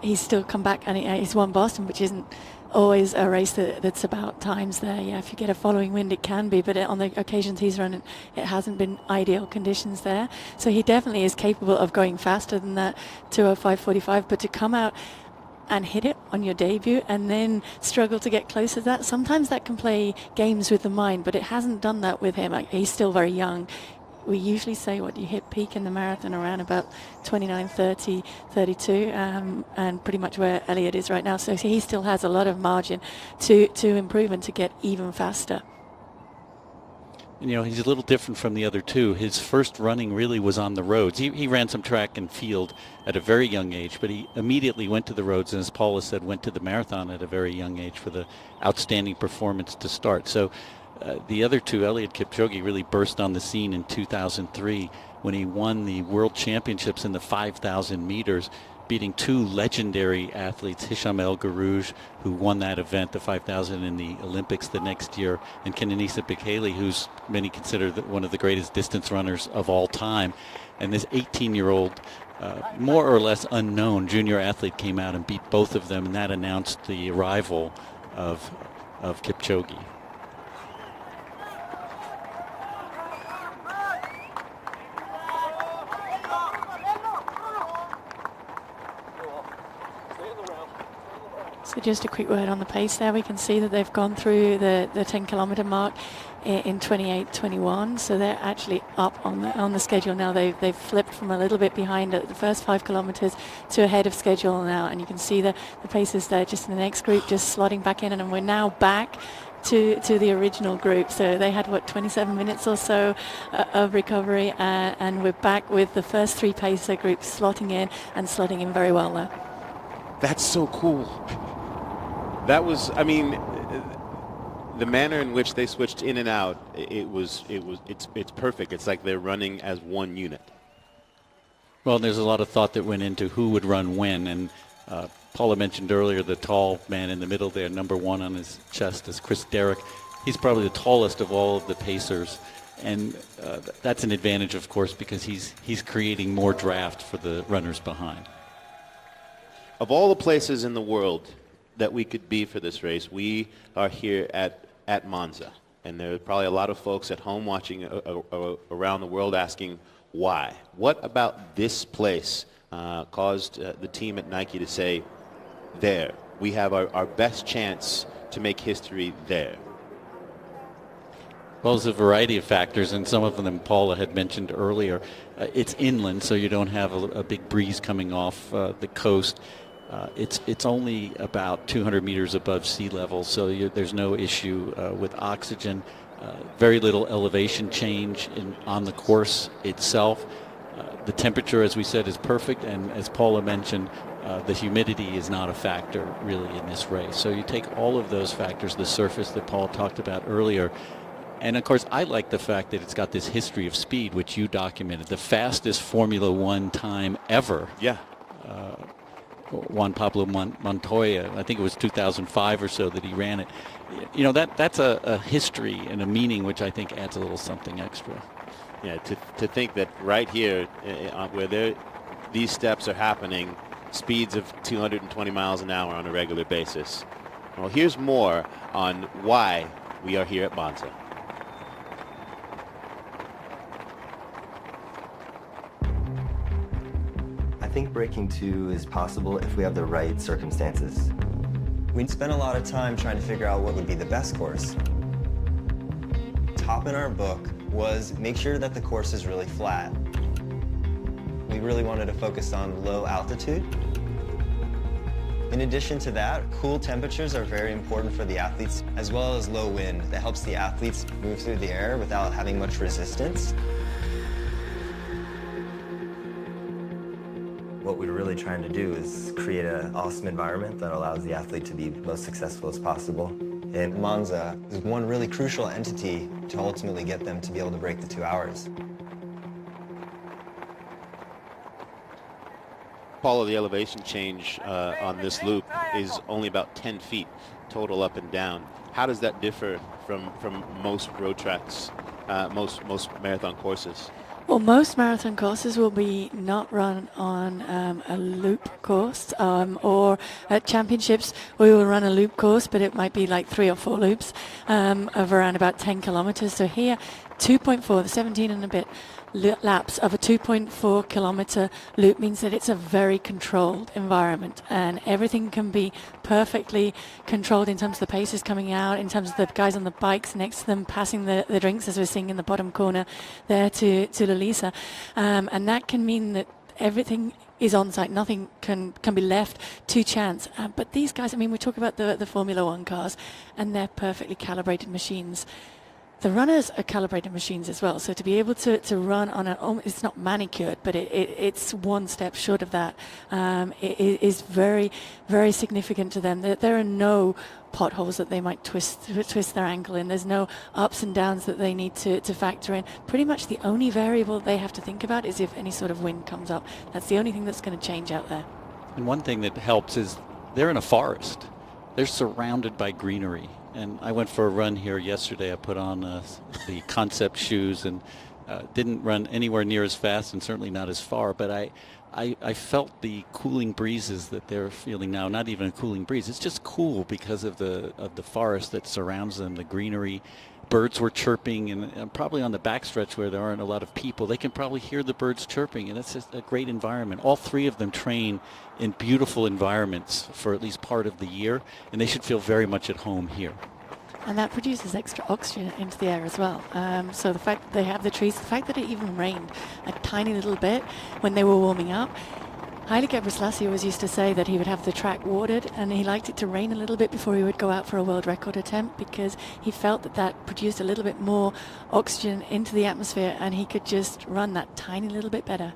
He's still come back and he's won Boston, which isn't always a race that's about times there. Yeah, if you get a following wind, it can be, but on the occasions he's run, it hasn't been ideal conditions there. So he definitely is capable of going faster than that 2:05:45, but to come out and hit it on your debut and then struggle to get close to that, sometimes that can play games with the mind, but it hasn't done that with him. He's still very young. We usually say you hit peak in the marathon around about 29:30, 32, and pretty much where Elliot is right now. So he still has a lot of margin to improve and to get even faster. You know, he's a little different from the other two. His first running really was on the roads. He ran some track and field at a very young age, but he immediately went to the roads, and as Paula said, went to the marathon at a very young age for the outstanding performance to start. So the other two, Eliud Kipchoge, really burst on the scene in 2003 when he won the World Championships in the 5,000 meters, beating 2 legendary athletes, Hisham El Guerrouj, who won that event, the 5,000 in the Olympics the next year, and Kenenisa Bekele, who's many consider one of the greatest distance runners of all time. And this 18-year-old, more or less unknown junior athlete came out and beat both of them, and that announced the arrival of Kipchoge. So just a quick word on the pace there. We can see that they've gone through the 10-kilometer mark in 28:21. So they're actually up on the schedule now. They've flipped from a little bit behind at the first 5 kilometers to ahead of schedule now. And you can see the paces there just in the next group just slotting back in. And we're now back to the original group. So they had, 27 minutes or so of recovery. And we're back with the first 3 pacer groups slotting in very well there. That's so cool. That was, I mean, the manner in which they switched in and out, it's perfect. It's like they're running as one unit. Well, there's a lot of thought that went into who would run when, and Paula mentioned earlier the tall man in the middle there, number 1 on his chest is Chris Derrick. He's probably the tallest of all of the pacers, and that's an advantage, of course, because he's creating more draft for the runners behind. Of all the places in the world that we could be for this race, we are here at Monza. And there are probably a lot of folks at home watching around the world asking why. What about this place caused the team at Nike to say, there, we have our best chance to make history there? Well, there's a variety of factors, and some of them Paula had mentioned earlier. It's inland, so you don't have a big breeze coming off the coast. It's only about 200 meters above sea level, so there's no issue with oxygen. Very little elevation change on the course itself. The temperature, as we said, is perfect, and as Paula mentioned, the humidity is not a factor really in this race. So you take all of those factors, the surface that Paul talked about earlier, and of course I like the fact that it's got this history of speed, which you documented. The fastest Formula One time ever. Yeah. Juan Pablo Montoya, I think it was 2005 or so that he ran it. You know, that's a history and a meaning which I think adds a little something extra. Yeah, to think that right here where these steps are happening, speeds of 220 miles an hour on a regular basis. Well, here's more on why we are here at Monza. I think breaking 2 is possible if we have the right circumstances. We'd spent a lot of time trying to figure out what would be the best course. Top in our book was make sure that the course is really flat. We really wanted to focus on low altitude. In addition to that, cool temperatures are very important for the athletes, as well as low wind that helps the athletes move through the air without having much resistance. What we're really trying to do is create an awesome environment that allows the athlete to be most successful as possible. And Monza is one really crucial entity to ultimately get them to be able to break the 2 hours. Paula, the elevation change on this loop is only about 10 feet total up and down. How does that differ from most road tracks, most marathon courses? Well, most marathon courses will be not run on a loop course, or at championships we will run a loop course, but it might be like 3 or 4 loops of around about 10 kilometers. So here, 2.4, the 17 and a bit laps of a 2.4 kilometer loop means that it's a very controlled environment, and everything can be perfectly controlled in terms of the paces coming out, in terms of the guys on the bikes next to them passing the drinks, as we're seeing in the bottom corner there to Lelisa, and that can mean that everything is on site. Nothing can be left to chance. But these guys, I mean, we talk about the Formula One cars, and they're perfectly calibrated machines. The runners are calibrated machines as well, so to be able to run on it's not manicured, but it's one step short of that. It is very, very significant to them. There are no potholes that they might twist their ankle in. There's no ups and downs that they need to factor in. Pretty much the only variable they have to think about is if any sort of wind comes up. That's the only thing that's going to change out there. And one thing that helps is they're in a forest. They're surrounded by greenery. And I went for a run here yesterday. I put on the Concept shoes, and Didn't run anywhere near as fast and certainly not as far, but I felt the cooling breezes that they're feeling now. Not even a cooling breeze. It's just cool because of the forest that surrounds them, the greenery. Birds were chirping, and probably on the backstretch where there aren't a lot of people, they can probably hear the birds chirping, and it's just a great environment. All three of them train in beautiful environments for at least part of the year, and they should feel very much at home here. And that produces extra oxygen into the air as well. So the fact that they have the trees, the fact that it even rained a tiny little bit when they were warming up. Haile Gebrselassie always used to say that he would have the track watered, and he liked it to rain a little bit before he would go out for a world record attempt, because he felt that that produced a little bit more oxygen into the atmosphere and he could just run that tiny little bit better.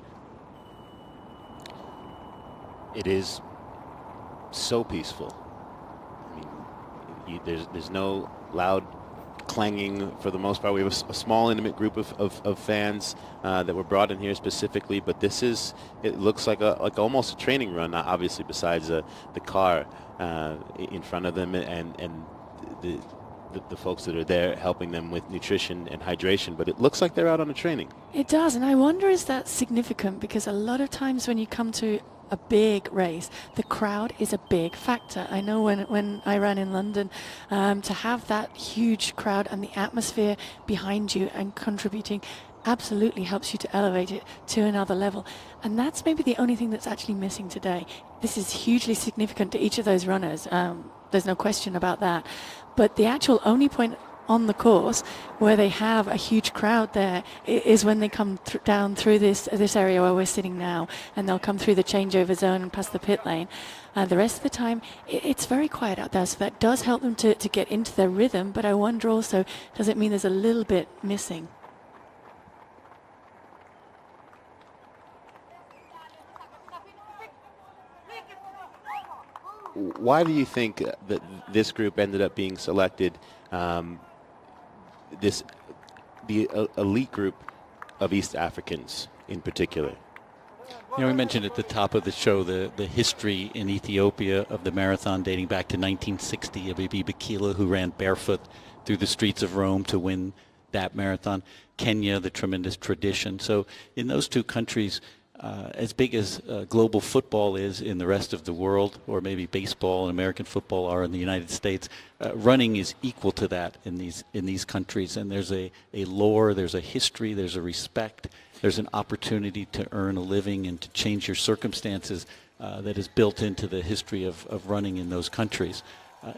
It is so peaceful. I mean, there's no loud clanging for the most part. We have a small, intimate group of fans that were brought in here specifically, but it looks like almost a training run, obviously, besides the car in front of them and the folks that are there helping them with nutrition and hydration, but it looks like they're out on a training. It does, and I wonder, is that significant? Because a lot of times when you come to a big race, the crowd is a big factor. I know when I ran in London, to have that huge crowd and the atmosphere behind you and contributing absolutely helps you to elevate it to another level. And that's maybe the only thing that's actually missing today. This is hugely significant to each of those runners. There's no question about that. But the actual only point on the course where they have a huge crowd there is when they come down through this area where we're sitting now, and they'll come through the changeover zone and past the pit lane. The rest of the time it's very quiet out there, so that does help them to get into their rhythm, but I wonder also, does it mean there's a little bit missing? Why do you think that this group ended up being selected? The elite group of East Africans in particular. You know, we mentioned at the top of the show the history in Ethiopia of the marathon dating back to 1960. Abiy Bikila, who ran barefoot through the streets of Rome to win that marathon. Kenya, the tremendous tradition. So in those two countries, as big as global football is in the rest of the world, or maybe baseball and American football are in the United States, running is equal to that in these countries. And there's a lore, there's a history, there's a respect, there's an opportunity to earn a living and to change your circumstances that is built into the history of running in those countries.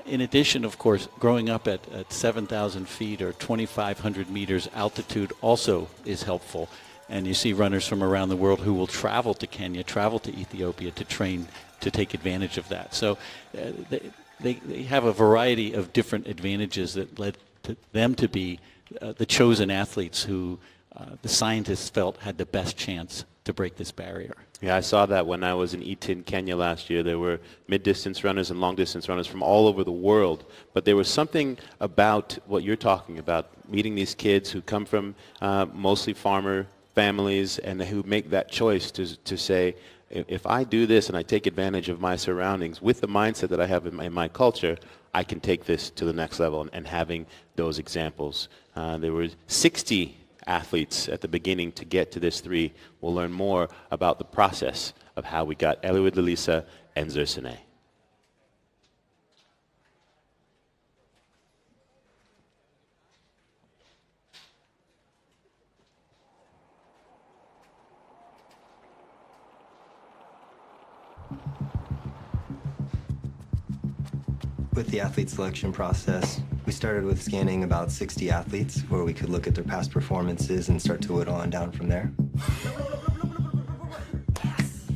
In addition, of course, growing up at 7,000 feet or 2,500 meters altitude also is helpful. And you see runners from around the world who will travel to Kenya, travel to Ethiopia to train to take advantage of that. So they have a variety of different advantages that led to them to be the chosen athletes who the scientists felt had the best chance to break this barrier. Yeah, I saw that when I was in Eton, Kenya last year. There were mid-distance runners and long-distance runners from all over the world. But there was something about what you're talking about, meeting these kids who come from mostly farmer families and who make that choice to say, if I do this and I take advantage of my surroundings with the mindset that I have in my culture, I can take this to the next level. And having those examples. There were 60 athletes at the beginning to get to this 3. We'll learn more about the process of how we got Eliud Lelisa and Zerzurene. With the athlete selection process, we started with scanning about 60 athletes where we could look at their past performances and start to whittle on down from there.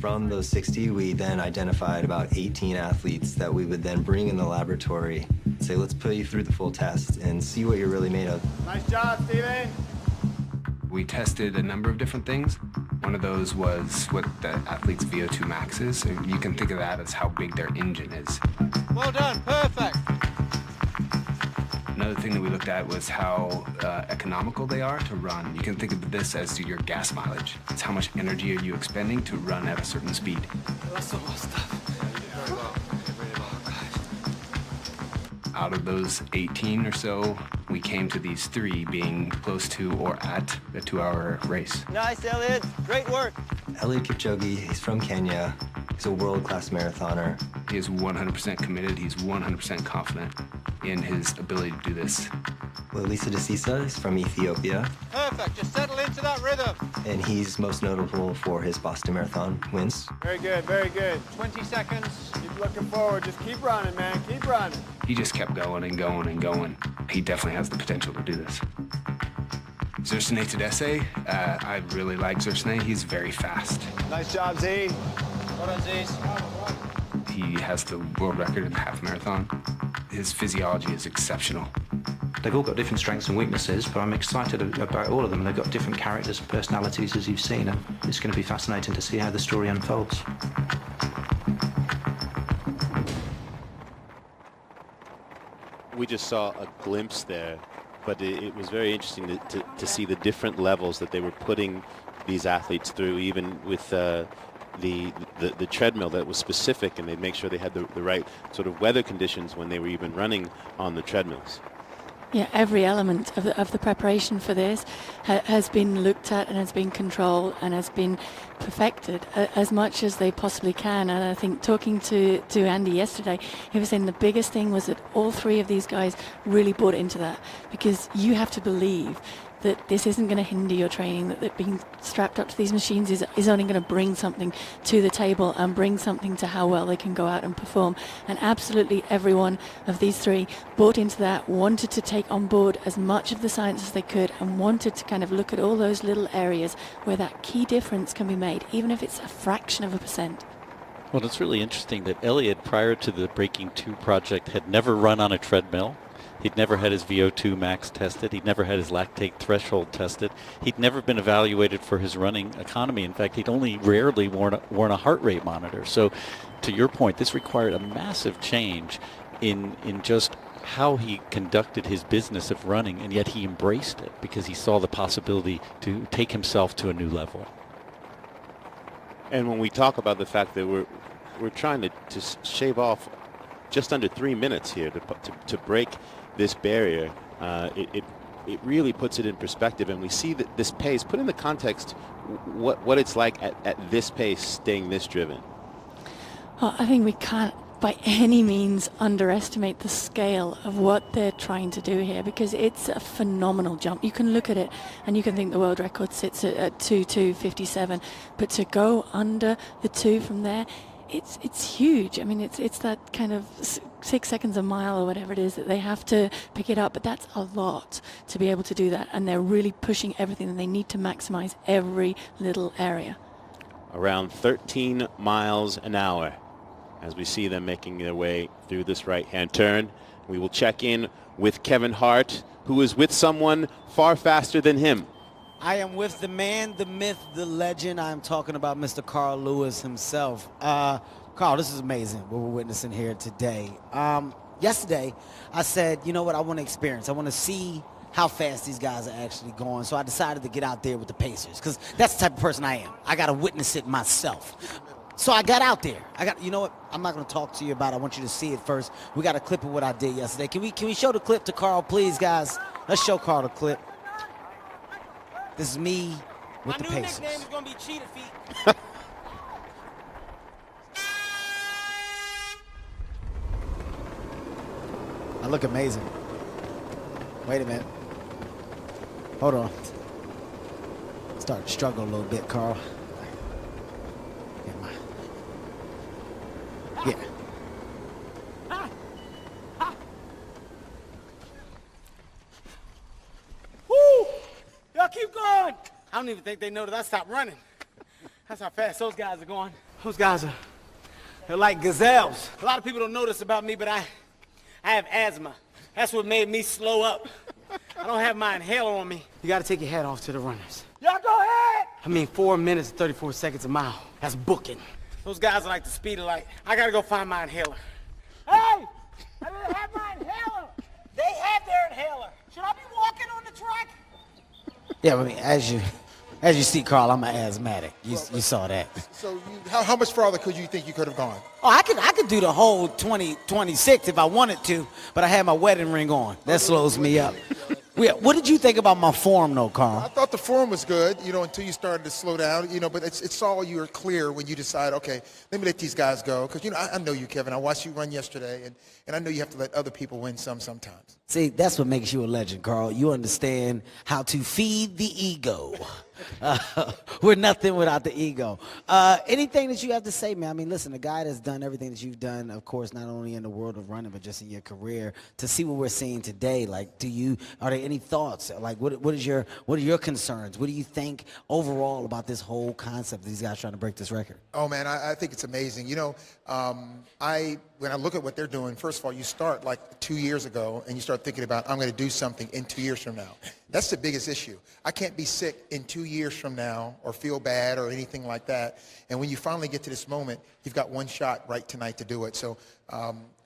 From those 60, we then identified about 18 athletes that we would then bring in the laboratory, say, let's put you through the full test and see what you're really made of. Nice job, Steven. We tested a number of different things. One of those was what the athlete's VO2 max is. So you can think of that as how big their engine is. Well done, perfect. Another thing that we looked at was how economical they are to run. You can think of this as your gas mileage. It's how much energy are you expending to run at a certain speed. out of those 18 or so, we came to these 3 being close to or at a 2-hour race. Nice, Elliot. Great work. Eliud Kipchoge, he's from Kenya. He's a world-class marathoner. He is 100% committed. He's 100% confident in his ability to do this. Lisa DeSisa is from Ethiopia, Perfect. Just settle into that rhythm. and he's most notable for his Boston Marathon wins. Very good, very good. 20 seconds. Keep looking forward. Just keep running, man. Keep running. He just kept going and going and going. He definitely has the potential to do this. Zersenay Tedesse, I really like Zersenay. He's very fast. Nice job, Z. Well done, Z. He has the world record in the half marathon. His physiology is exceptional. They've all got different strengths and weaknesses, but I'm excited about all of them. They've got different characters and personalities, as you've seen, and it's going to be fascinating to see how the story unfolds. We just saw a glimpse there, but it was very interesting to see the different levels that they were putting these athletes through, even with the treadmill that was specific, and they'd make sure they had the right sort of weather conditions when they were even running on the treadmills. Yeah, every element of the preparation for this has been looked at and has been controlled and has been perfected as much as they possibly can. And I think talking to Andy yesterday, he was saying the biggest thing was that all 3 of these guys really bought into that, because you have to believe that this isn't going to hinder your training, that being strapped up to these machines is only going to bring something to the table and bring something to how well they can go out and perform. And absolutely every one of these 3 bought into that, wanted to take on board as much of the science as they could, and wanted to kind of look at all those little areas where that key difference can be made, even if it's a fraction of a percent. Well, it's really interesting that Eliud, prior to the Breaking 2 project, had never run on a treadmill. He'd never had his VO2 max tested. He'd never had his lactate threshold tested. He'd never been evaluated for his running economy. In fact, he'd only rarely worn a heart rate monitor. So to your point, this required a massive change in just how he conducted his business of running, and yet he embraced it because he saw the possibility to take himself to a new level. And when we talk about the fact that we're trying to shave off just under 3 minutes here to break this barrier, it really puts it in perspective, and we see that this pace, put in the context what it's like at this pace, staying this driven. Well, I think we can't by any means underestimate the scale of what they're trying to do here, because it's a phenomenal jump. You can look at it and you can think the world record sits at 2:2:57, but to go under the 2 from there, it's huge. I mean, it's that kind of 6 seconds a mile or whatever it is that they have to pick it up, but that's a lot to be able to do that, and they're really pushing everything, and they need to maximize every little area. Around 13 miles an hour as we see them making their way through this right-hand turn. We will check in with Kevin Hart, who is with someone far faster than him. I am with the man, the myth, the legend. I'm talking about Mr. Carl Lewis himself. Carl, this is amazing what we're witnessing here today. Yesterday, I said, you know what, I want to experience. I want to see how fast these guys are actually going. So I decided to get out there with the Pacers, because that's the type of person I am. I got to witness it myself. So I got out there. You know what? I'm not going to talk to you about it. I want you to see it first. We got a clip of what I did yesterday. Can we show the clip to Carl, please, guys? Let's show Carl the clip. This is me with the Pacers. My new nickname is going to be Cheetah Feet. I look amazing. Wait a minute. Hold on. Starting to struggle a little bit, Carl. Yeah. Woo! Y'all keep going. I don't even think they know that I stopped running. That's how fast those guys are going. Those guys they're like gazelles. A lot of people don't know this about me, but I have asthma. That's what made me slow up. I don't have my inhaler on me. You got to take your hat off to the runners. Y'all go ahead. I mean, 4 minutes and 34 seconds a mile. That's booking. Those guys are like the speed of light. I got to go find my inhaler. Hey! I didn't have my inhaler. They have their inhaler. Should I be walking on the track? Yeah, I mean, as you As you see, Carl, I'm an asthmatic. You saw that. So how much farther could you think you could have gone? Oh, I could do the whole 26 if I wanted to, but I had my wedding ring on. That slows me up. What did you think about my form, though, Carl? I thought the form was good, until you started to slow down, but it's all you were clear when you decide, okay, let me let these guys go. Because, I know you, Kevin. I watched you run yesterday, and I know you have to let other people win sometimes. See, that's what makes you a legend, Carl. You understand how to feed the ego. We're nothing without the ego. Anything that you have to say, man? I mean, listen, the guy that's done everything that you've done, of course, not only in the world of running, but just in your career, to see what we're seeing today, like, are there any thoughts? Like, what are your concerns? What do you think overall about this whole concept of these guys trying to break this record? Oh, man, I think it's amazing. When I look at what they're doing, first of all, you start like 2 years ago, and you start thinking about, I'm going to do something in 2 years from now. That's the biggest issue. I can't be sick in 2 years from now or feel bad or anything like that. And when you finally get to this moment, you've got one shot right tonight to do it. So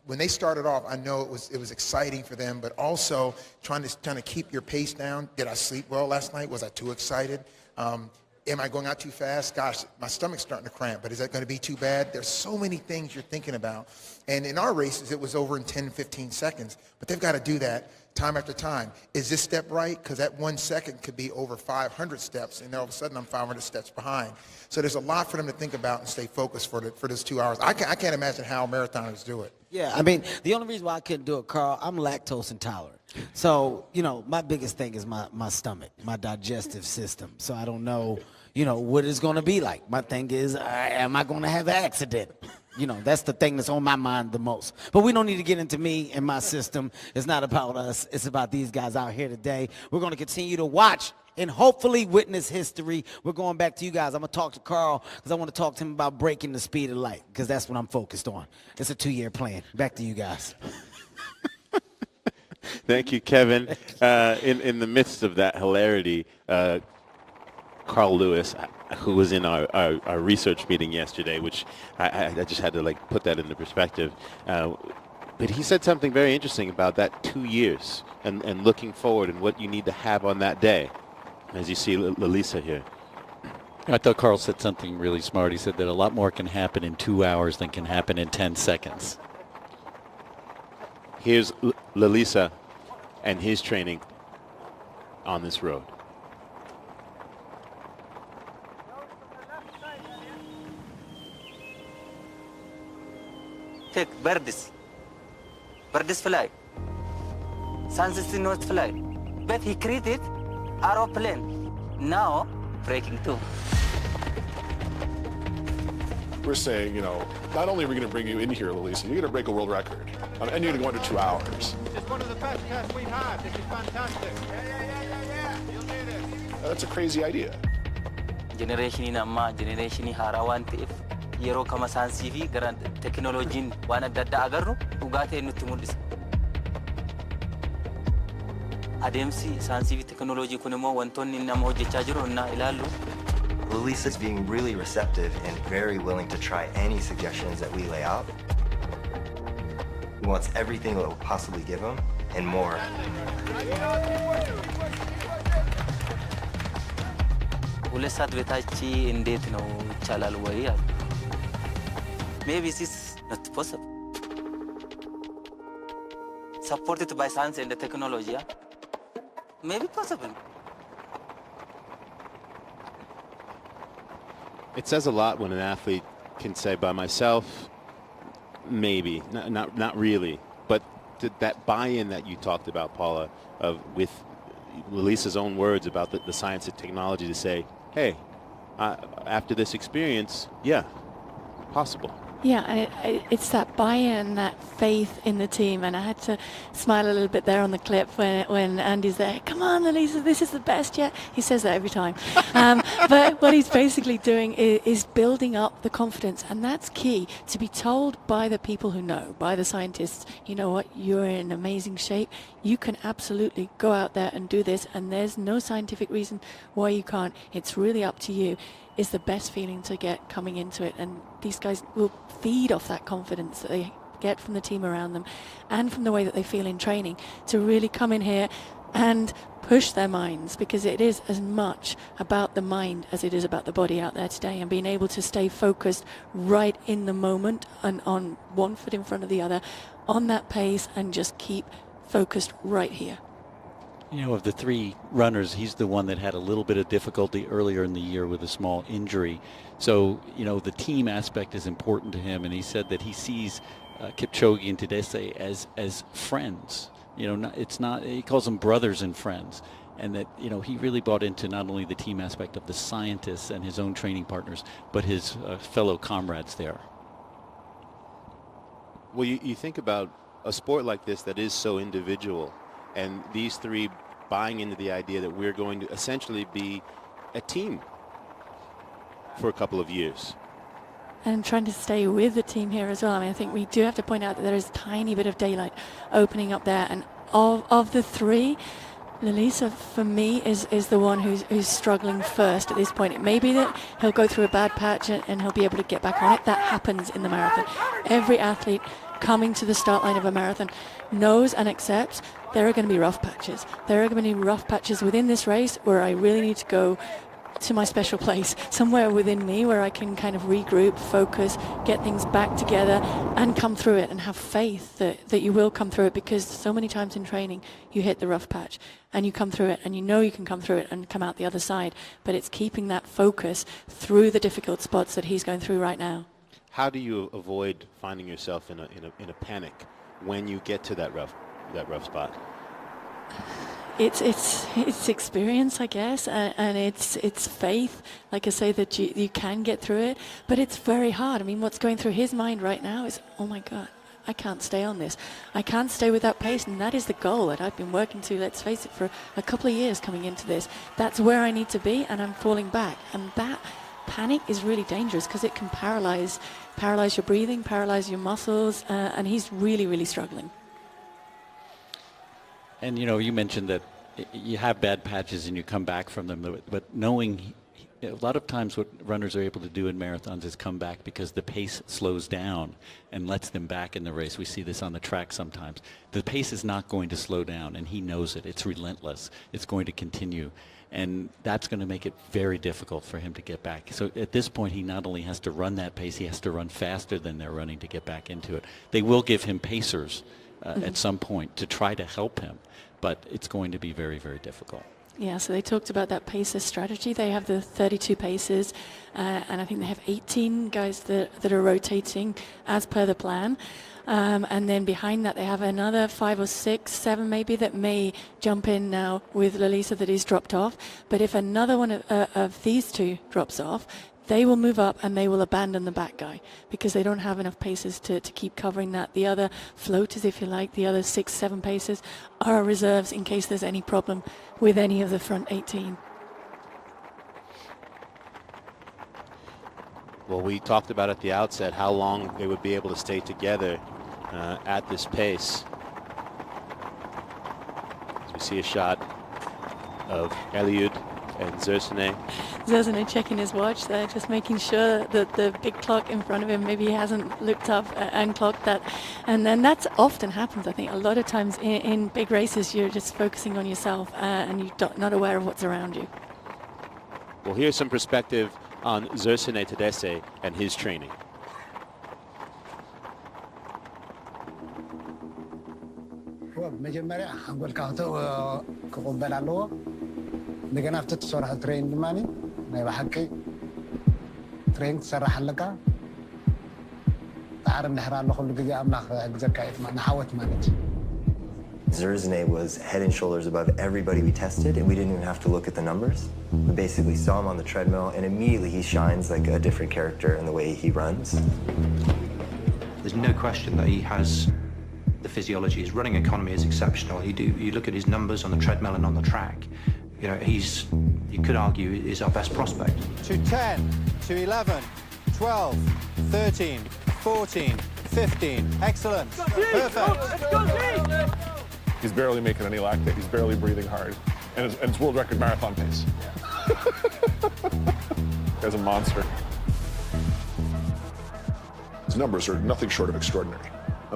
when they started off, I know it was exciting for them, but also trying to keep your pace down. Did I sleep well last night? Was I too excited? Am I going out too fast? Gosh, my stomach's starting to cramp, but is that going to be too bad? There's so many things you're thinking about. And in our races, it was over in 10, 15 seconds, but they've got to do that time after time. Is this step right? Because that 1 second could be over 500 steps, and then all of a sudden I'm 500 steps behind. So there's a lot for them to think about and stay focused for those 2 hours. I can't imagine how marathoners do it. Yeah, I mean, the only reason why I couldn't do it, Carl, I'm lactose intolerant. So, my biggest thing is my stomach, my digestive system. So I don't know, what it's going to be like. My thing is, am I going to have an accident? That's the thing that's on my mind the most. But we don't need to get into me and my system. It's not about us. It's about these guys out here today. We're going to continue to watch and hopefully witness history. We're going back to you guys. I'm going to talk to Carl because I want to talk to him about breaking the speed of light because that's what I'm focused on. It's a 2-year plan. Back to you guys. Thank you, Kevin. In the midst of that hilarity, Carl Lewis, who was in our research meeting yesterday, which I just had to put that into perspective. But he said something very interesting about that 2 years and looking forward and what you need to have on that day. As you see Lalisa here. I thought Carl said something really smart. He said that a lot more can happen in 2 hours than can happen in 10 seconds. Here's Lalisa and his training on this road. Take Birdis fly. Sunset not fly. But he created aeroplane. Now breaking too. We're saying, not only are we going to bring you in here, Lalisa, you're going to break a world record. And you're going to go under 2 hours. It's one of the best tests we've had. This is fantastic. Yeah. You'll do this. That's a crazy idea. Generation amma generation harawan ta'ef yeroo kama saansii fi gara teknooloojiin waan adda addaa agarru dhugaa ta'e nutti mul'isa. Adeemsi saansii fi teknooloojii kun immoo wantoonni nama hojjechaa jiru na ilaallu. Lalisa is being really receptive and very willing to try any suggestions that we lay out. He wants everything that we'll possibly give him and more. ሁለት ሰዓት በታች እንዴት ነው ይቻላል ወይ? Maybe this is not possible. Supported by science and technology, maybe possible. It says a lot when an athlete can say, by myself, maybe, not really. But that buy-in that you talked about, Paula, with Lalisa's own words about the science and technology to say, hey, after this experience, yeah, possible. Yeah, and it's that buy-in, that faith in the team, and I had to smile a little bit there on the clip when Andy's there. Come on, Lalisa, this is the best yet. He says that every time. But what he's basically doing is building up the confidence, and that's key, to be told by the people who know, by the scientists, you know what, you're in amazing shape. You can absolutely go out there and do this, and there's no scientific reason why you can't. It's really up to you. Is the best feeling to get coming into it, and these guys will feed off that confidence that they get from the team around them and from the way that they feel in training to really come in here and push their minds, because it is as much about the mind as it is about the body out there today, and being able to stay focused right in the moment and on one foot in front of the other on that pace and just keep focused right here. You know, of the three runners, he's the one that had a little bit of difficulty earlier in the year with a small injury. So, you know, the team aspect is important to him, and he said that he sees Kipchoge and Tadesse as friends. You know, it's not, he calls them brothers and friends, and that, you know, he really bought into not only the team aspect of the scientists and his own training partners, but his fellow comrades there. Well, you think about a sport like this that is so individual, and these three buying into the idea that we're going to essentially be a team for a couple of years. And trying to stay with the team here as well. I mean, I think we do have to point out that there is a tiny bit of daylight opening up there. And of the three, Lalisa, for me, is the one who's struggling first at this point. It may be that he'll go through a bad patch and he'll be able to get back on it. That happens in the marathon. Every athlete coming to the start line of a marathon knows and accepts there are going to be rough patches. There are going to be rough patches within this race where I really need to go to my special place, somewhere within me where I can kind of regroup, focus, get things back together and come through it, and have faith that you will come through it, because so many times in training you hit the rough patch and you come through it and you know you can come through it and come out the other side, but it's keeping that focus through the difficult spots that he's going through right now. How do you avoid finding yourself in a panic when you get to that rough spot? It's experience, I guess, and it's faith, like I say, that you can get through it, but it's very hard. I mean, what's going through his mind right now is, oh my God, I can't stay on this. I can't stay with that pace, and that is the goal that I've been working to, let's face it, for a couple of years coming into this. That's where I need to be, and I'm falling back, and that panic is really dangerous because it can paralyze your breathing, paralyze your muscles, and he's really, really struggling. And, you know, you mentioned that you have bad patches and you come back from them, but knowing a lot of times what runners are able to do in marathons is come back because the pace slows down and lets them back in the race. We see this on the track sometimes. The pace is not going to slow down, and he knows it. It's relentless. It's going to continue. And that's going to make it very difficult for him to get back. So at this point, he not only has to run that pace, he has to run faster than they're running to get back into it. They will give him pacers at some point to try to help him, but it's going to be very, very difficult. Yeah, so they talked about that pacer strategy. They have the 32 pacers, and I think they have 18 guys that are rotating as per the plan. And then behind that, they have another 5 or 6, 7 maybe that may jump in now with Lalisa that is dropped off. But if another one of these two drops off, they will move up and they will abandon the back guy because they don't have enough paces to keep covering that. The other floaters, if you like, the other 6, 7 paces are reserves in case there's any problem with any of the front 18. Well, we talked about at the outset how long they would be able to stay together at this pace. As we see a shot of Eliud and Zerzene. Zerzene checking his watch there, just making sure that the big clock in front of him, maybe he hasn't looked up and clocked that. And then that often happens, I think. A lot of times in big races, you're just focusing on yourself and you're not aware of what's around you. Well, here's some perspective on Zerzene Tadesse and his training. መጀመሪያ አንጎልካ ክቕበል ኣለዎ እንደገና ኣብቲ ትሰርሖ ትሬን ድማኒ ናይ ባሕቂ ትሬን ትሰርሕ ኣለካ ጣዕሪ እንድሕር ኣሎ ኩሉ ግዜ ኣምላኽ ግዘካ ንሓወት ማለት እዩ Zerzene was head and shoulders above everybody we tested, and we didn't even have to look at the numbers. We basically saw him on the treadmill, and immediately he shines like a different character in the way he runs. There's no question that he has the physiology. His running economy is exceptional. You look at his numbers on the treadmill and on the track. You know, you could argue, is our best prospect. 2:10, 2:11, 12, 13, 14, 15. Excellent. Perfect. He's barely making any lactate. He's barely breathing hard. And it's world record marathon pace. Guy's a monster. His numbers are nothing short of extraordinary.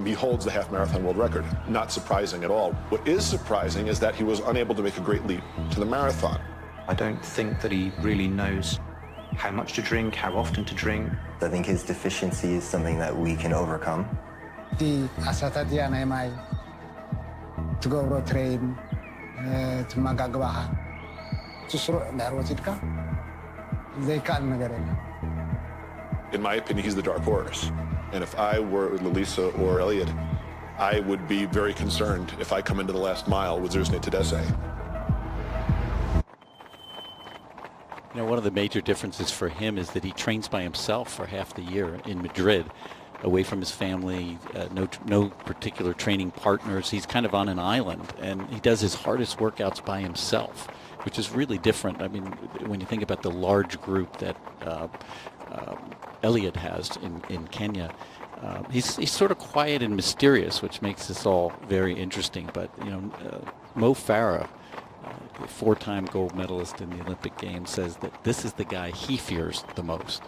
He holds the half marathon world record. Not surprising at all. What is surprising is that he was unable to make a great leap to the marathon. I don't think that he really knows how much to drink, how often to drink. I think his deficiency is something that we can overcome. The asatadia na mai to go road train to magagawa to sro narwatika they can nagare. In my opinion, he's the dark horse. And if I were Lalisa or Elliot, I would be very concerned if I come into the last mile with Zerzhnay Tadesse. You know, one of the major differences for him is that he trains by himself for half the year in Madrid, away from his family, no particular training partners. He's kind of on an island, and he does his hardest workouts by himself, which is really different. I mean, when you think about the large group that Elliot has in Kenya, he's sort of quiet and mysterious, which makes this all very interesting. But, you know, Mo Farah, the four-time gold medalist in the Olympic Games, says that this is the guy he fears the most.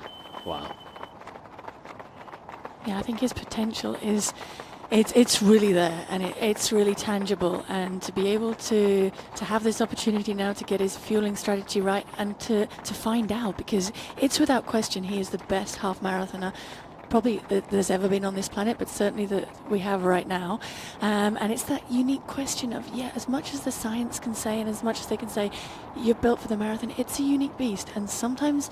Wow. Yeah, I think his potential is, it's really there, and it's really tangible. And to be able to have this opportunity now to get his fueling strategy right and to find out, because it's without question he is the best half marathoner probably that there's ever been on this planet, but certainly that we have right now. And it's that unique question of, yeah, as much as the science can say and as much as they can say you're built for the marathon, it's a unique beast, and sometimes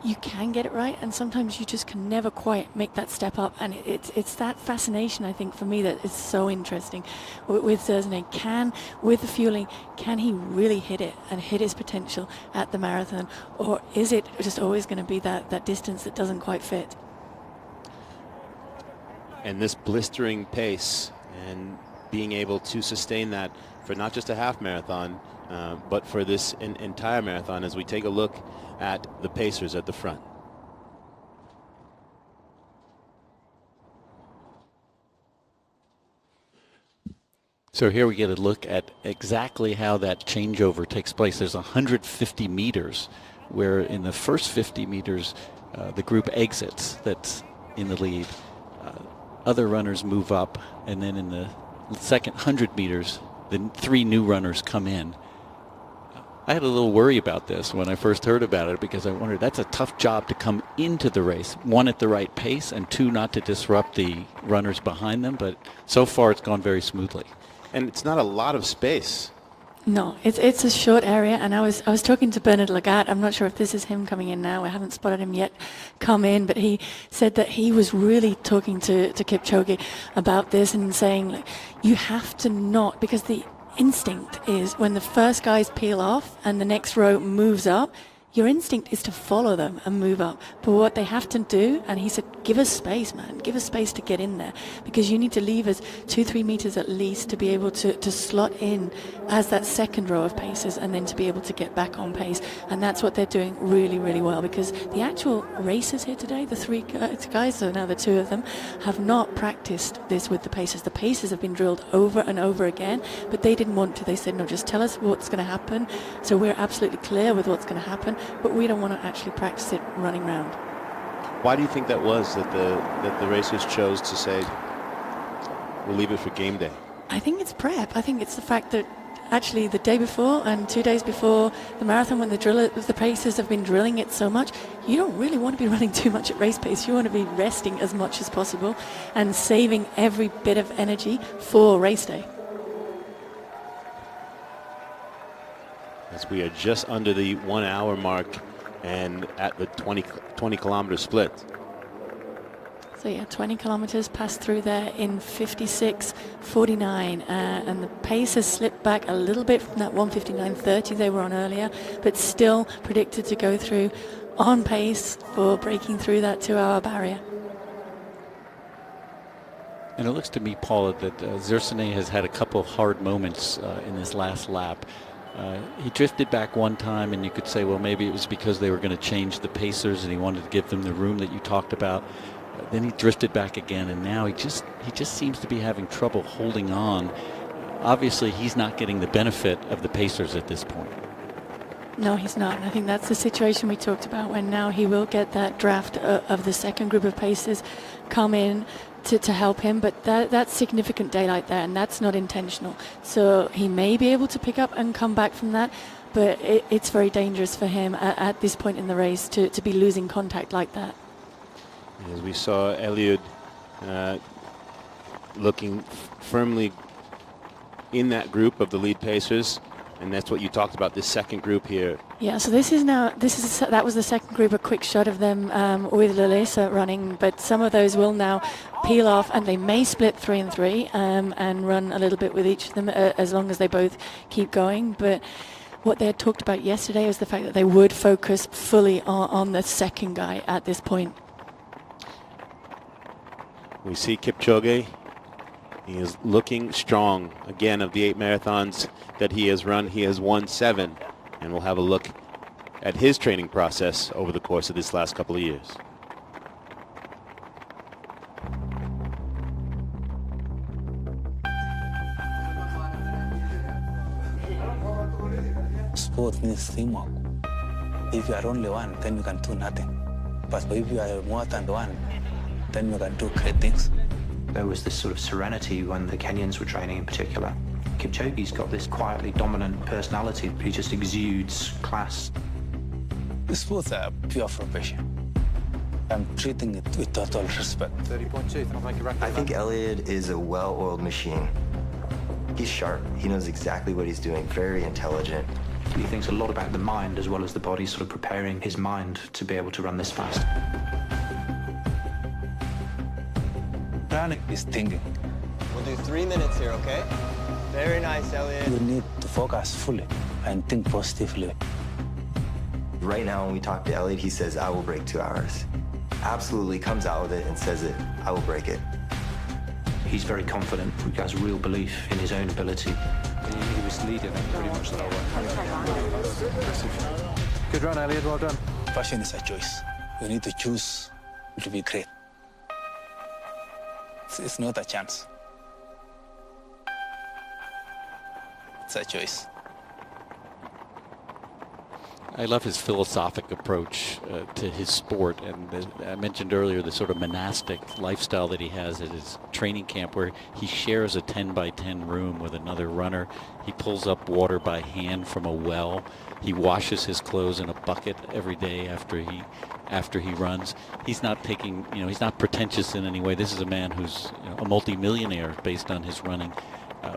you can get it right, and sometimes you just can never quite make that step up. And it's that fascination, I think, for me, that is so interesting with Zerzhnay. With the fueling, can he really hit it and hit his potential at the marathon, or is it just always going to be that distance that doesn't quite fit? And this blistering pace and being able to sustain that for not just a half marathon, but for this entire marathon, as we take a look at the pacers at the front. So here we get a look at exactly how that changeover takes place. There's 150 meters where in the first 50 meters the group exits that's in the lead. Other runners move up, and then in the second 100 meters, the three new runners come in. I had a little worry about this when I first heard about it, because I wondered, that's a tough job to come into the race. One, at the right pace, and two, not to disrupt the runners behind them. But so far, it's gone very smoothly. And it's not a lot of space. No, it's a short area, and I was talking to Bernard Lagat. I'm not sure if this is him coming in now. I haven't spotted him yet come in, but he said that he was really talking to Kipchoge about this and saying, like, you have to not, because the instinct is when the first guys peel off and the next row moves up, your instinct is to follow them and move up. But what they have to do, and he said, give us space, man. Give us space to get in there, because you need to leave us 2-3 meters at least to be able to slot in as that second row of pacers, and then to be able to get back on pace. And that's what they're doing really, really well, because the actual racers here today, the three guys, so now the two of them, have not practiced this with the pacers. The pacers have been drilled over and over again, but they didn't want to. They said, no, just tell us what's going to happen, so we're absolutely clear with what's going to happen, but we don't want to actually practice it running round. Why do you think that was, that the racers chose to say, we'll leave it for game day? I think it's prep. I think it's the fact that actually the day before and 2 days before the marathon, when the pacers have been drilling it so much, you don't really want to be running too much at race pace. You want to be resting as much as possible and saving every bit of energy for race day. As we are just under the 1 hour mark and at the 20 kilometer split. So yeah, 20 kilometers passed through there in 56:49, and the pace has slipped back a little bit from that 1:59.30 they were on earlier, but still predicted to go through on pace for breaking through that 2 hour barrier. And it looks to me, Paula, that Zerzhnay has had a couple of hard moments in this last lap. He drifted back one time, and you could say, well, maybe it was because they were going to change the pacers and he wanted to give them the room that you talked about. Then he drifted back again, and now he just seems to be having trouble holding on. Obviously, he's not getting the benefit of the pacers at this point. No, he's not. And I think that's the situation we talked about, when now he will get that draft of the second group of pacers come in to help him, but that's significant daylight there, and that's not intentional. So he may be able to pick up and come back from that, but it's very dangerous for him at this point in the race to be losing contact like that. As we saw Eliud looking firmly in that group of the lead pacers, and that's what you talked about, this second group here. Yeah, so that was the second group, a quick shot of them with Lalesa running, but some of those will now peel off, and they may split 3 and 3 and run a little bit with each of them as long as they both keep going. But what they had talked about yesterday was the fact that they would focus fully on the second guy at this point. We see Kipchoge. He is looking strong. Again, of the 8 marathons that he has run, he has won 7. And we'll have a look at his training process over the course of this last couple of years. Sport needs teamwork. If you are only one, then you can do nothing. But if you are more than one, then you can do great things. There was this sort of serenity when the Kenyans were training in particular. Kipchoge's got this quietly dominant personality. He just exudes class. Sports are pure profession. I'm treating it with total respect. 30.2, I think Eliud is a well-oiled machine. He's sharp. He knows exactly what he's doing. Very intelligent. He thinks a lot about the mind as well as the body, sort of preparing his mind to be able to run this fast. Running is thinking. We'll do 3 minutes here, okay? Very nice, Eliud. You need to focus fully and think positively. Right now, when we talk to Eliud, he says, I will break 2 hours. Absolutely comes out with it and says it, I will break it. He's very confident. He has real belief in his own ability. He was leading pretty much the whole way. Good run, Eliud. Well done. Passion is a choice. You need to choose to be great. It's not a chance. It's a choice. I love his philosophic approach to his sport, and I mentioned earlier the sort of monastic lifestyle that he has at his training camp, where he shares a 10-by-10 room with another runner. He pulls up water by hand from a well. He washes his clothes in a bucket every day after he runs. He's not taking, he's not pretentious in any way. This is a man who's a multimillionaire based on his running,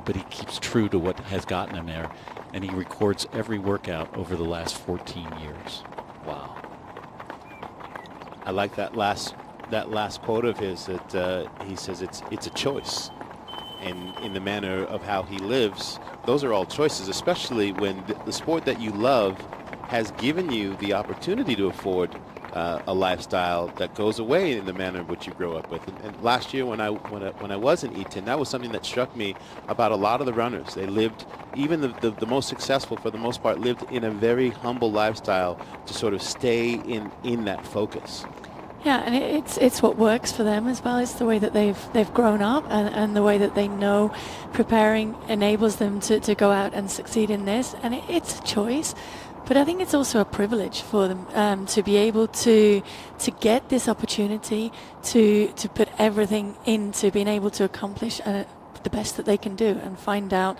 but he keeps true to what has gotten him there. And he records every workout over the last 14 years. Wow. I like that last quote of his, that he says it's a choice. And in the manner of how he lives, those are all choices, especially when the sport that you love has given you the opportunity to afford a lifestyle that goes away in the manner in which you grow up with. And last year when I was in Eton, that was something that struck me about a lot of the runners. They lived, even the most successful for the most part, lived in a very humble lifestyle to sort of stay in that focus. Yeah, and it's what works for them as well. It's the way that they've grown up, and the way that they know preparing enables them to go out and succeed in this. And it's a choice. But I think it's also a privilege for them to be able to get this opportunity to put everything into being able to accomplish the best that they can do and find out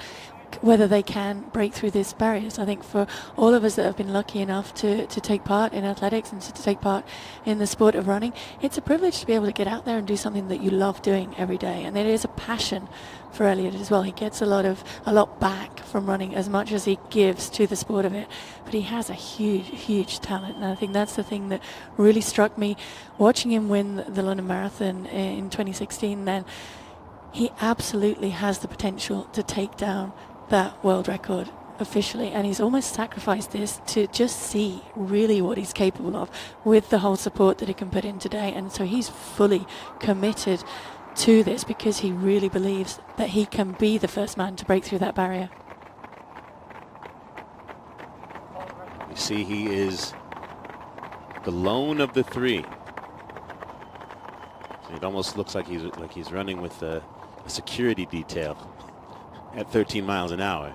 whether they can break through these barriers. I think for all of us that have been lucky enough to take part in athletics and to take part in the sport of running, it's a privilege to be able to get out there and do something that you love doing every day. And it is a passion for Eliud as well. He gets a lot back from running as much as he gives to the sport of it. But he has a huge talent. And I think that's the thing that really struck me watching him win the London Marathon in 2016 then. He absolutely has the potential to take down that world record officially, and he's almost sacrificed this to just see really what he's capable of with the whole support that he can put in today. And so he's fully committed to this because he really believes that he can be the first man to break through that barrier. You see, he is the lone of the three. It almost looks like he's running with a security detail at 13 miles an hour.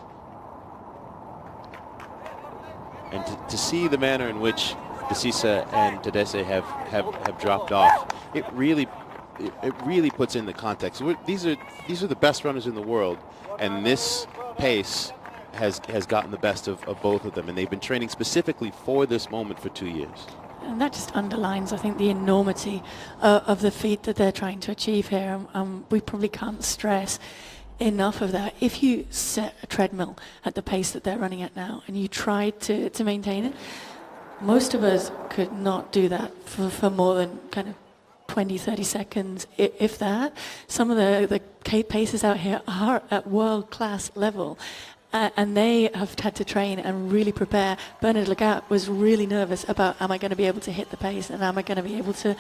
And to see the manner in which Desisa and Tadesse have dropped off, it really it really puts in the context. These are the best runners in the world, and this pace has gotten the best of both of them, and they've been training specifically for this moment for 2 years. And that just underlines, I think, the enormity of the feat that they're trying to achieve here. We probably can't stress enough of that. If you set a treadmill at the pace that they're running at now and you try to maintain it, most of us could not do that for more than kind of 20, 30 seconds, if that. Some of the paces out here are at world-class level. And they have had to train and really prepare. Bernard Lagat was really nervous about, am I going to be able to hit the pace, and am I going to be able to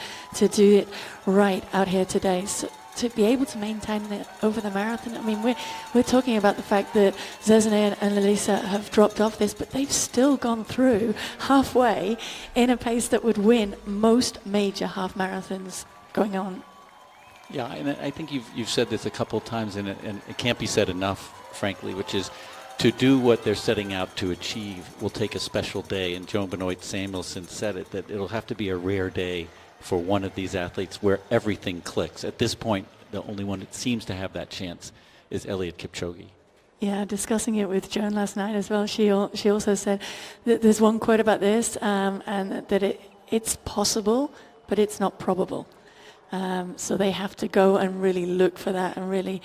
do it right out here today? So to be able to maintain it over the marathon, I mean, we're talking about the fact that Zezene and Elisa have dropped off this, but they've still gone through halfway in a pace that would win most major half marathons going on. Yeah, and I think you've said this a couple of times, and it can't be said enough, frankly, which is to do what they're setting out to achieve will take a special day. And Joan Benoit Samuelson said it, that it'll have to be a rare day for one of these athletes where everything clicks. At this point, the only one that seems to have that chance is Eliud Kipchoge. Yeah, discussing it with Joan last night as well, she also said that there's one quote about this, and that it's possible, but it's not probable. So they have to go and really look for that and really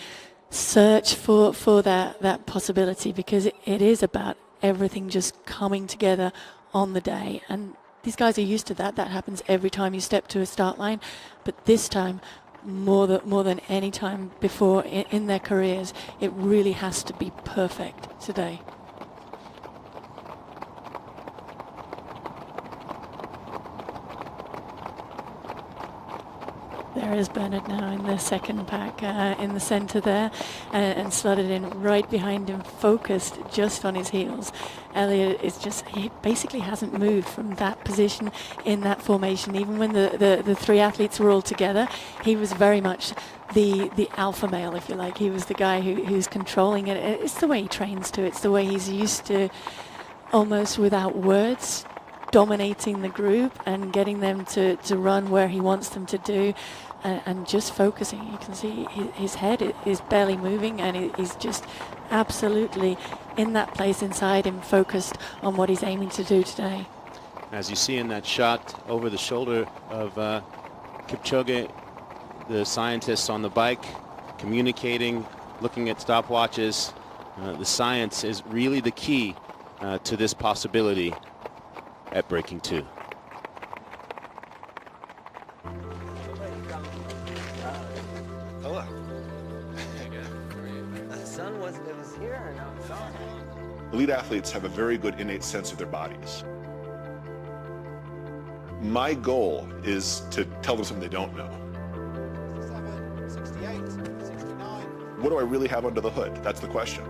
search for that possibility, because it is about everything just coming together on the day. And these guys are used to that. That happens every time you step to a start line. But this time, more than any time before in their careers, it really has to be perfect today. There is Bernard now in the second pack in the center there, and slotted in right behind him, focused just on his heels. Eliud is he basically hasn't moved from that position in that formation. Even when the three athletes were all together, he was very much the alpha male, if you like. He was the guy who's controlling it. It's the way he trains to. It's the way he's used to, almost without words, dominating the group and getting them to run where he wants them to do, and just focusing. You can see his head is barely moving, and he's just absolutely in that place inside him, focused on what he's aiming to do today. As you see in that shot over the shoulder of Kipchoge, the scientists on the bike communicating, looking at stopwatches. The science is really the key to this possibility at breaking 2. Hello. The sun was here and now it's gone. Elite athletes have a very good innate sense of their bodies. My goal is to tell them something they don't know. 67, 68, 69. What do I really have under the hood? That's the question.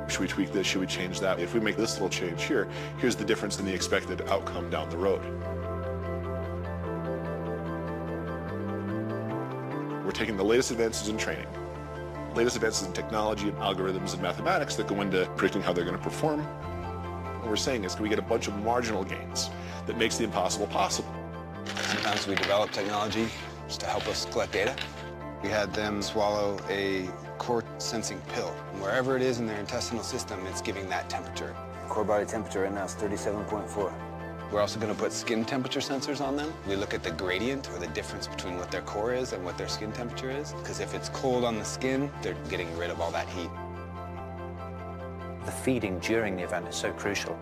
Should we tweak this? Should we change that? If we make this little change here, here's the difference in the expected outcome down the road. We're taking the latest advances in training, latest advances in technology and algorithms and mathematics that go into predicting how they're going to perform. What we're saying is, can we get a bunch of marginal gains that makes the impossible possible? Sometimes we develop technology just to help us collect data. We had them swallow a core sensing pill. And wherever it is in their intestinal system, it's giving that temperature. Core body temperature right now is 37.4. We're also going to put skin temperature sensors on them. We look at the gradient, or the difference between what their core is and what their skin temperature is. Because if it's cold on the skin, they're getting rid of all that heat. The feeding during the event is so crucial.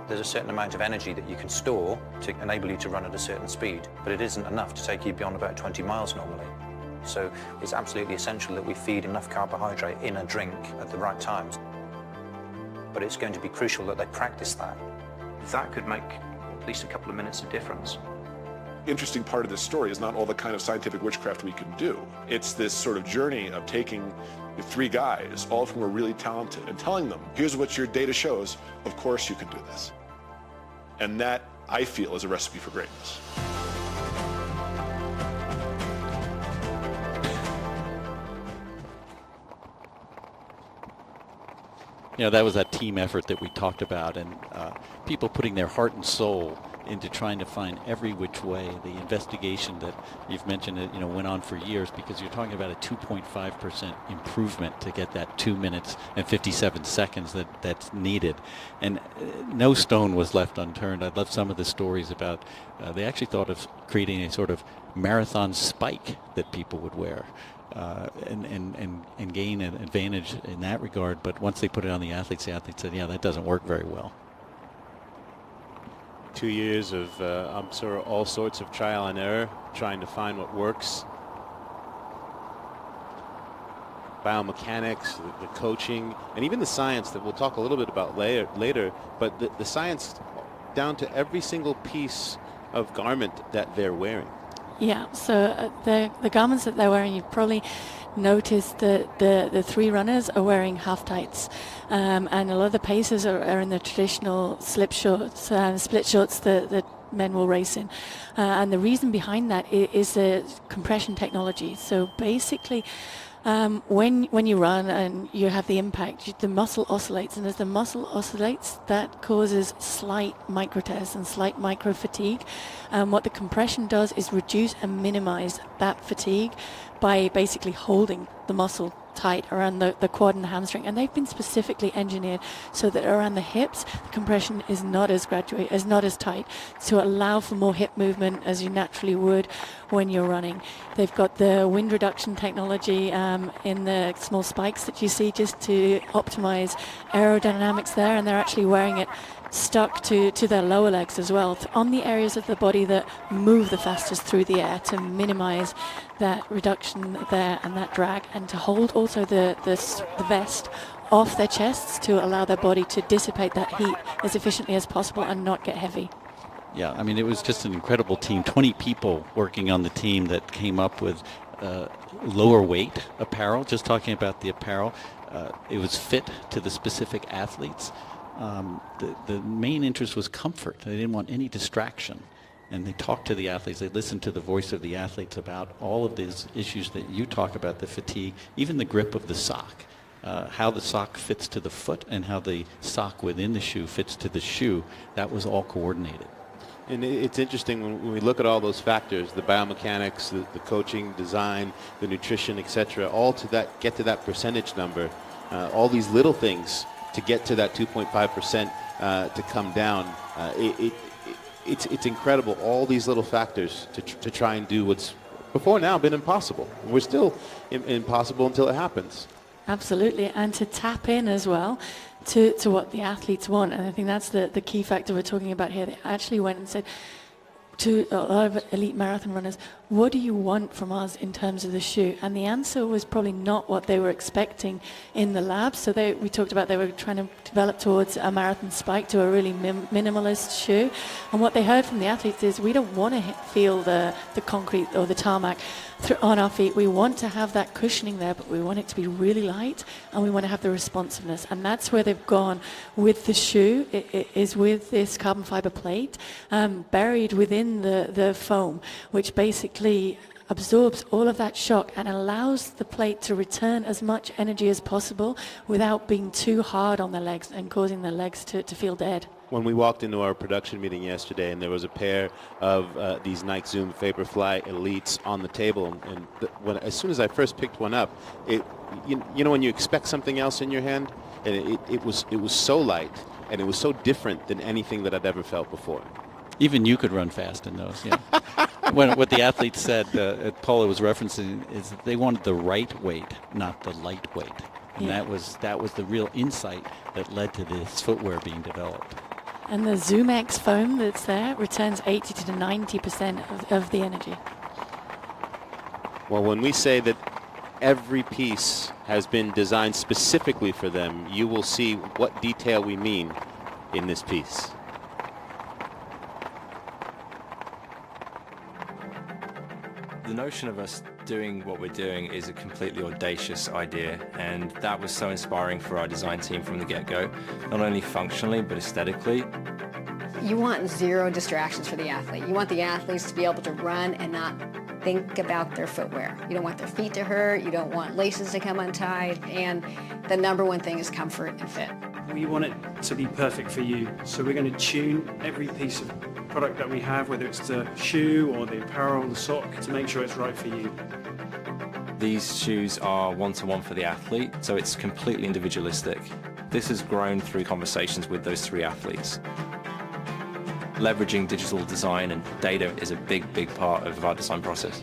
There's a certain amount of energy that you can store to enable you to run at a certain speed, but it isn't enough to take you beyond about 20 miles normally. So it's absolutely essential that we feed enough carbohydrate in a drink at the right times. But it's going to be crucial that they practice that. That could make at least a couple of minutes of difference. Interesting part of this story is not all the kind of scientific witchcraft we can do. It's this sort of journey of taking the three guys, all of whom are really talented, and telling them, here's what your data shows, of course you can do this. And that, I feel, is a recipe for greatness. You know, that was that team effort that we talked about, and people putting their heart and soul into trying to find every which way. The investigation that you've mentioned, went on for years, because you're talking about a 2.5% improvement to get that 2 minutes and 57 seconds that's needed. And no stone was left unturned. I love some of the stories about, they actually thought of creating a sort of marathon spike that people would wear. And gain an advantage in that regard, but once they put it on the athletes said, yeah, that doesn't work very well. 2 years of, I'm sure, all sorts of trial and error, trying to find what works. Biomechanics, the coaching, and even the science that we'll talk a little bit about later, but the science down to every single piece of garment that they're wearing. Yeah, so the garments that they're wearing, you've probably noticed that the three runners are wearing half tights, and a lot of the pacers are in the traditional slip shorts, split shorts that men will race in. And the reason behind that is the compression technology. So basically, when you run and you have the impact, the muscle oscillates, and as the muscle oscillates, that causes slight micro tears and slight micro fatigue. What the compression does is reduce and minimize that fatigue by basically holding the muscle tight around the quad and the hamstring, and they've been specifically engineered so that around the hips the compression is not as tight, to allow for more hip movement as you naturally would when you're running. They've got the wind reduction technology in the small spikes that you see, just to optimize aerodynamics there, and they're actually wearing it stuck to their lower legs as well, on the areas of the body that move the fastest through the air, to minimize that reduction there and that drag, and to hold also the vest off their chests to allow their body to dissipate that heat as efficiently as possible and not get heavy. Yeah, I mean, it was just an incredible team. 20 people working on the team that came up with lower weight apparel. Just talking about the apparel, it was fit to the specific athletes. The main interest was comfort. They didn't want any distraction. And they talked to the athletes. They listened to the voice of the athletes about all of these issues that you talk about, the fatigue, even the grip of the sock, how the sock fits to the foot and how the sock within the shoe fits to the shoe. That was all coordinated. And it's interesting when we look at all those factors, the biomechanics, the coaching, design, the nutrition, etc., all to get to that percentage number, all these little things to get to that 2.5% to come down. It's incredible, all these little factors to try and do what's before now been impossible. We're still impossible until it happens. Absolutely, and to tap in as well to what the athletes want. And I think that's the key factor we're talking about here. They actually went and said to a lot of elite marathon runners, what do you want from us in terms of the shoe? And the answer was probably not what they were expecting in the lab. So we talked about they were trying to develop towards a marathon spike, to a really minimalist shoe. And what they heard from the athletes is, we don't want to feel the concrete or the tarmac on our feet. We want to have that cushioning there, but we want it to be really light, and we want to have the responsiveness. And that's where they've gone with the shoe. It is with this carbon fiber plate buried within the foam, which basically absorbs all of that shock and allows the plate to return as much energy as possible without being too hard on the legs and causing the legs to feel dead. When we walked into our production meeting yesterday, and there was a pair of these Nike Zoom Vaporfly Elites on the table, and as soon as I first picked one up, you know when you expect something else in your hand, and it was so light, and it was so different than anything that I'd ever felt before. Even you could run fast in those. Yeah. What the athletes said, Paula was referencing, is that they wanted the right weight, not the light weight, and that was the real insight that led to this footwear being developed. And the ZoomX foam that's there returns 80 to 90% of the energy. Well, when we say that every piece has been designed specifically for them, you will see what detail we mean in this piece. The notion of us doing what we're doing is a completely audacious idea, and that was so inspiring for our design team from the get-go, not only functionally but aesthetically. You want zero distractions for the athlete. You want the athletes to be able to run and not think about their footwear. You don't want their feet to hurt, you don't want laces to come untied, and the number one thing is comfort and fit. We want it to be perfect for you, so we're going to tune every piece of product that we have, whether it's the shoe or the apparel, the sock, to make sure it's right for you. These shoes are one-to-one for the athlete, so it's completely individualistic. This has grown through conversations with those 3 athletes. Leveraging digital design and data is a big, big part of our design process.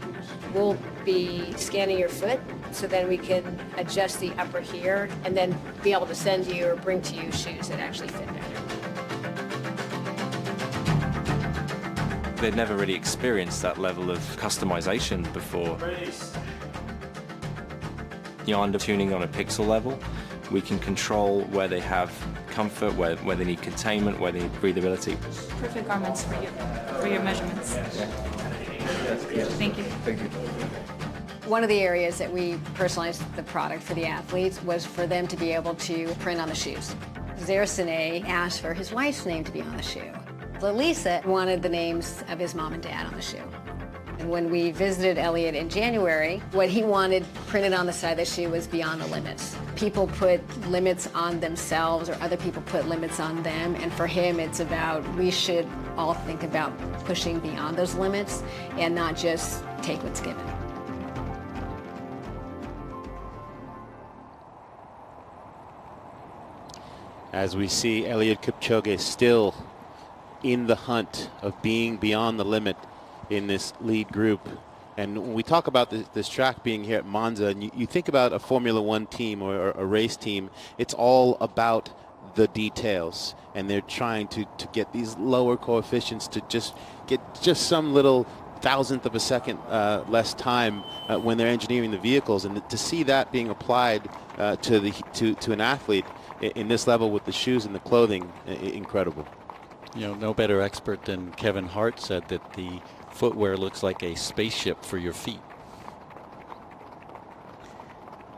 We'll be scanning your foot, so then we can adjust the upper here and then be able to send you or bring to you shoes that actually fit better. They'd never really experienced that level of customization before. Under tuning on a pixel level, we can control where they have comfort, where they need containment, where they need breathability. Perfect garments for you, for your measurements. Thank you. Thank you. One of the areas that we personalized the product for the athletes was for them to be able to print on the shoes. Zersane asked for his wife's name to be on the shoe. Lisa wanted the names of his mom and dad on the shoe. And when we visited Elliot in January, what he wanted printed on the side of the shoe was beyond the limits. People put limits on themselves, or other people put limits on them, and for him it's about we should all think about pushing beyond those limits and not just take what's given. As we see Eliud Kipchoge still in the hunt of being beyond the limit in this lead group. And when we talk about this track being here at Monza, and you think about a Formula One team or a race team, it's all about the details. And they're trying to get these lower coefficients to just get just some little thousandth of a second less time when they're engineering the vehicles. And to see that being applied to an athlete in this level with the shoes and the clothing, incredible. You know, no better expert than Kevin Hart said that the footwear looks like a spaceship for your feet.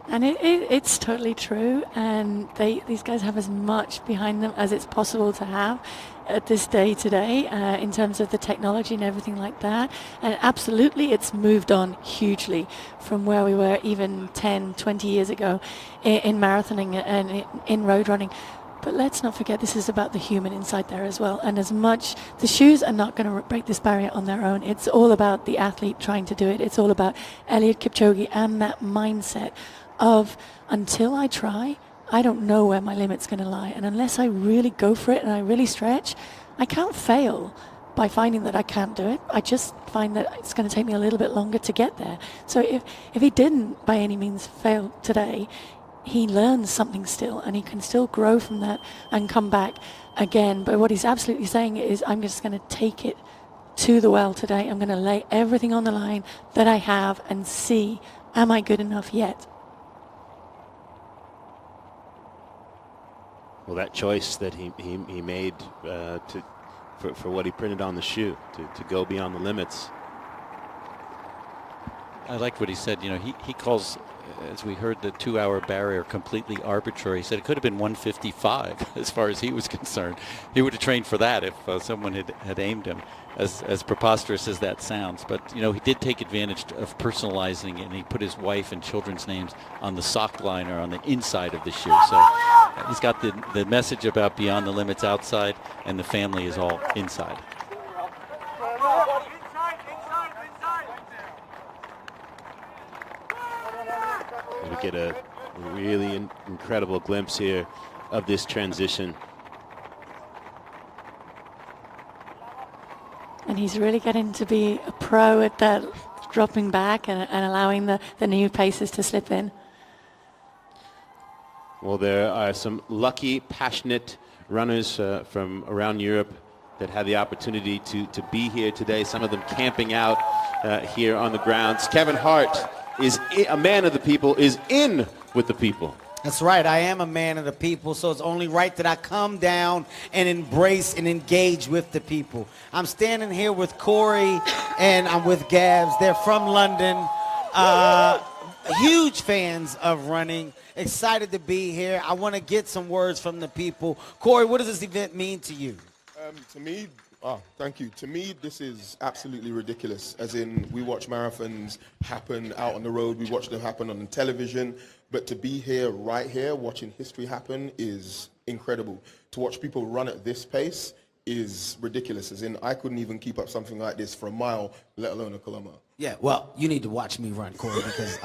And it's totally true, and these guys have as much behind them as it's possible to have at this day today in terms of the technology and everything like that. And absolutely, it's moved on hugely from where we were even 10, 20 years ago in marathoning and in road running. But let's not forget, this is about the human inside there as well. And as much, the shoes are not going to break this barrier on their own. It's all about the athlete trying to do it. It's all about Eliud Kipchoge and that mindset of, until I try, I don't know where my limit's going to lie. And unless I really go for it and I really stretch, I can't fail by finding that I can't do it. I just find that it's going to take me a little bit longer to get there. So if he didn't by any means fail today, he learns something still, and he can still grow from that and come back again. But what he's absolutely saying is, I'm just going to take it to the well today. I'm going to lay everything on the line that I have and see, am I good enough yet? Well, that choice that he made for what he printed on the shoe, to go beyond the limits. I liked what he said. You know, he calls, as we heard, the 2-hour barrier completely arbitrary. He said it could have been 1:55 as far as he was concerned. He would have trained for that if someone had aimed him, as preposterous as that sounds. But, you know, he did take advantage of personalizing it, and he put his wife and children's names on the sock liner on the inside of the shoe. So he's got the message about beyond the limits outside, and the family is all inside. We get a really incredible glimpse here of this transition. And he's really getting to be a pro at that, dropping back and allowing the new paces to slip in. Well, there are some lucky, passionate runners from around Europe that had the opportunity to be here today, some of them camping out here on the grounds. Kevin Hart is a man of the people, is in with the people. That's right. I am a man of the people, so it's only right that I come down and embrace and engage with the people. I'm standing here with Corey and I'm with Gabs. They're from London. Huge fans of running. Excited to be here. I want to get some words from the people. Corey, what does this event mean to you? To me, thank you. To me, this is absolutely ridiculous. As in, we watch marathons happen out on the road. We watch them happen on the television. But to be here, right here, watching history happen is incredible. To watch people run at this pace is ridiculous. As in, I couldn't even keep up something like this for a mile, let alone a kilometer. Yeah, well, you need to watch me run, Corey, because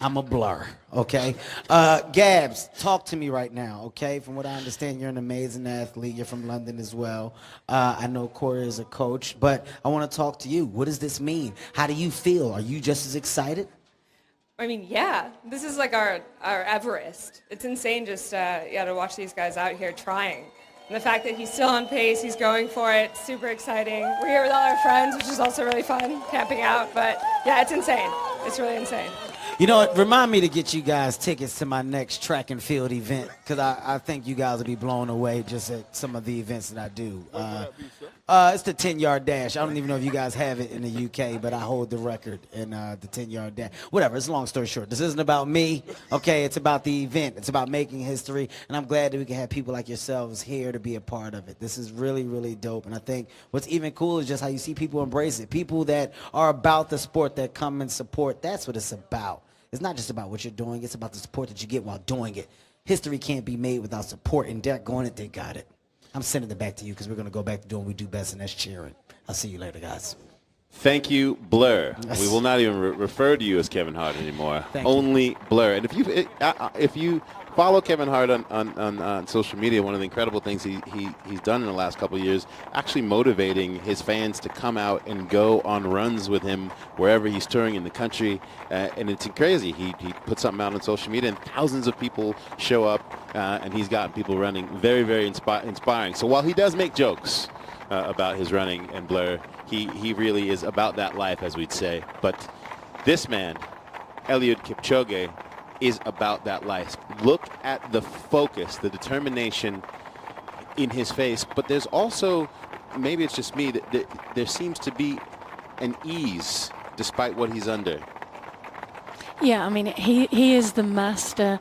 I'm a blur, okay? Gabs, talk to me right now, okay? From what I understand, you're an amazing athlete. You're from London as well. I know Corey is a coach, but I want to talk to you. What does this mean? How do you feel? Are you just as excited? I mean, yeah, this is like our Everest. It's insane just to watch these guys out here trying. And the fact that he's still on pace, he's going for it, super exciting. We're here with all our friends, which is also really fun, camping out. But yeah, it's insane. It's really insane. You know what? Remind me to get you guys tickets to my next track and field event, because I think you guys will be blown away just at some of the events that I do. It's the 10-yard dash. I don't even know if you guys have it in the UK, but I hold the record in the 10-yard dash. Whatever, it's a long story short. This isn't about me, okay? It's about the event. It's about making history, and I'm glad that we can have people like yourselves here to be a part of it. This is really, really dope, and I think what's even cool is just how you see people embrace it. People that are about the sport that come and support, that's what it's about. It's not just about what you're doing. It's about the support that you get while doing it. History can't be made without support, and they're going it. They got it. I'm sending it back to you because we're going to go back to doing what we do best, and that's cheering. I'll see you later, guys. Thank you, Blur. Yes. We will not even refer to you as Kevin Hart anymore. Only Blur. And if you follow Kevin Hart on social media, one of the incredible things he's done in the last couple of years, actually motivating his fans to come out and go on runs with him wherever he's touring in the country. And it's crazy. He puts something out on social media, and thousands of people show up, and he's gotten people running. Very, very inspiring. So while he does make jokes about his running and Blur, he really is about that life, as we'd say. But this man, Eliud Kipchoge, is about that life. Look at the focus, the determination in his face. But there's also, maybe it's just me, that there seems to be an ease despite what he's under. Yeah, I mean, he is the master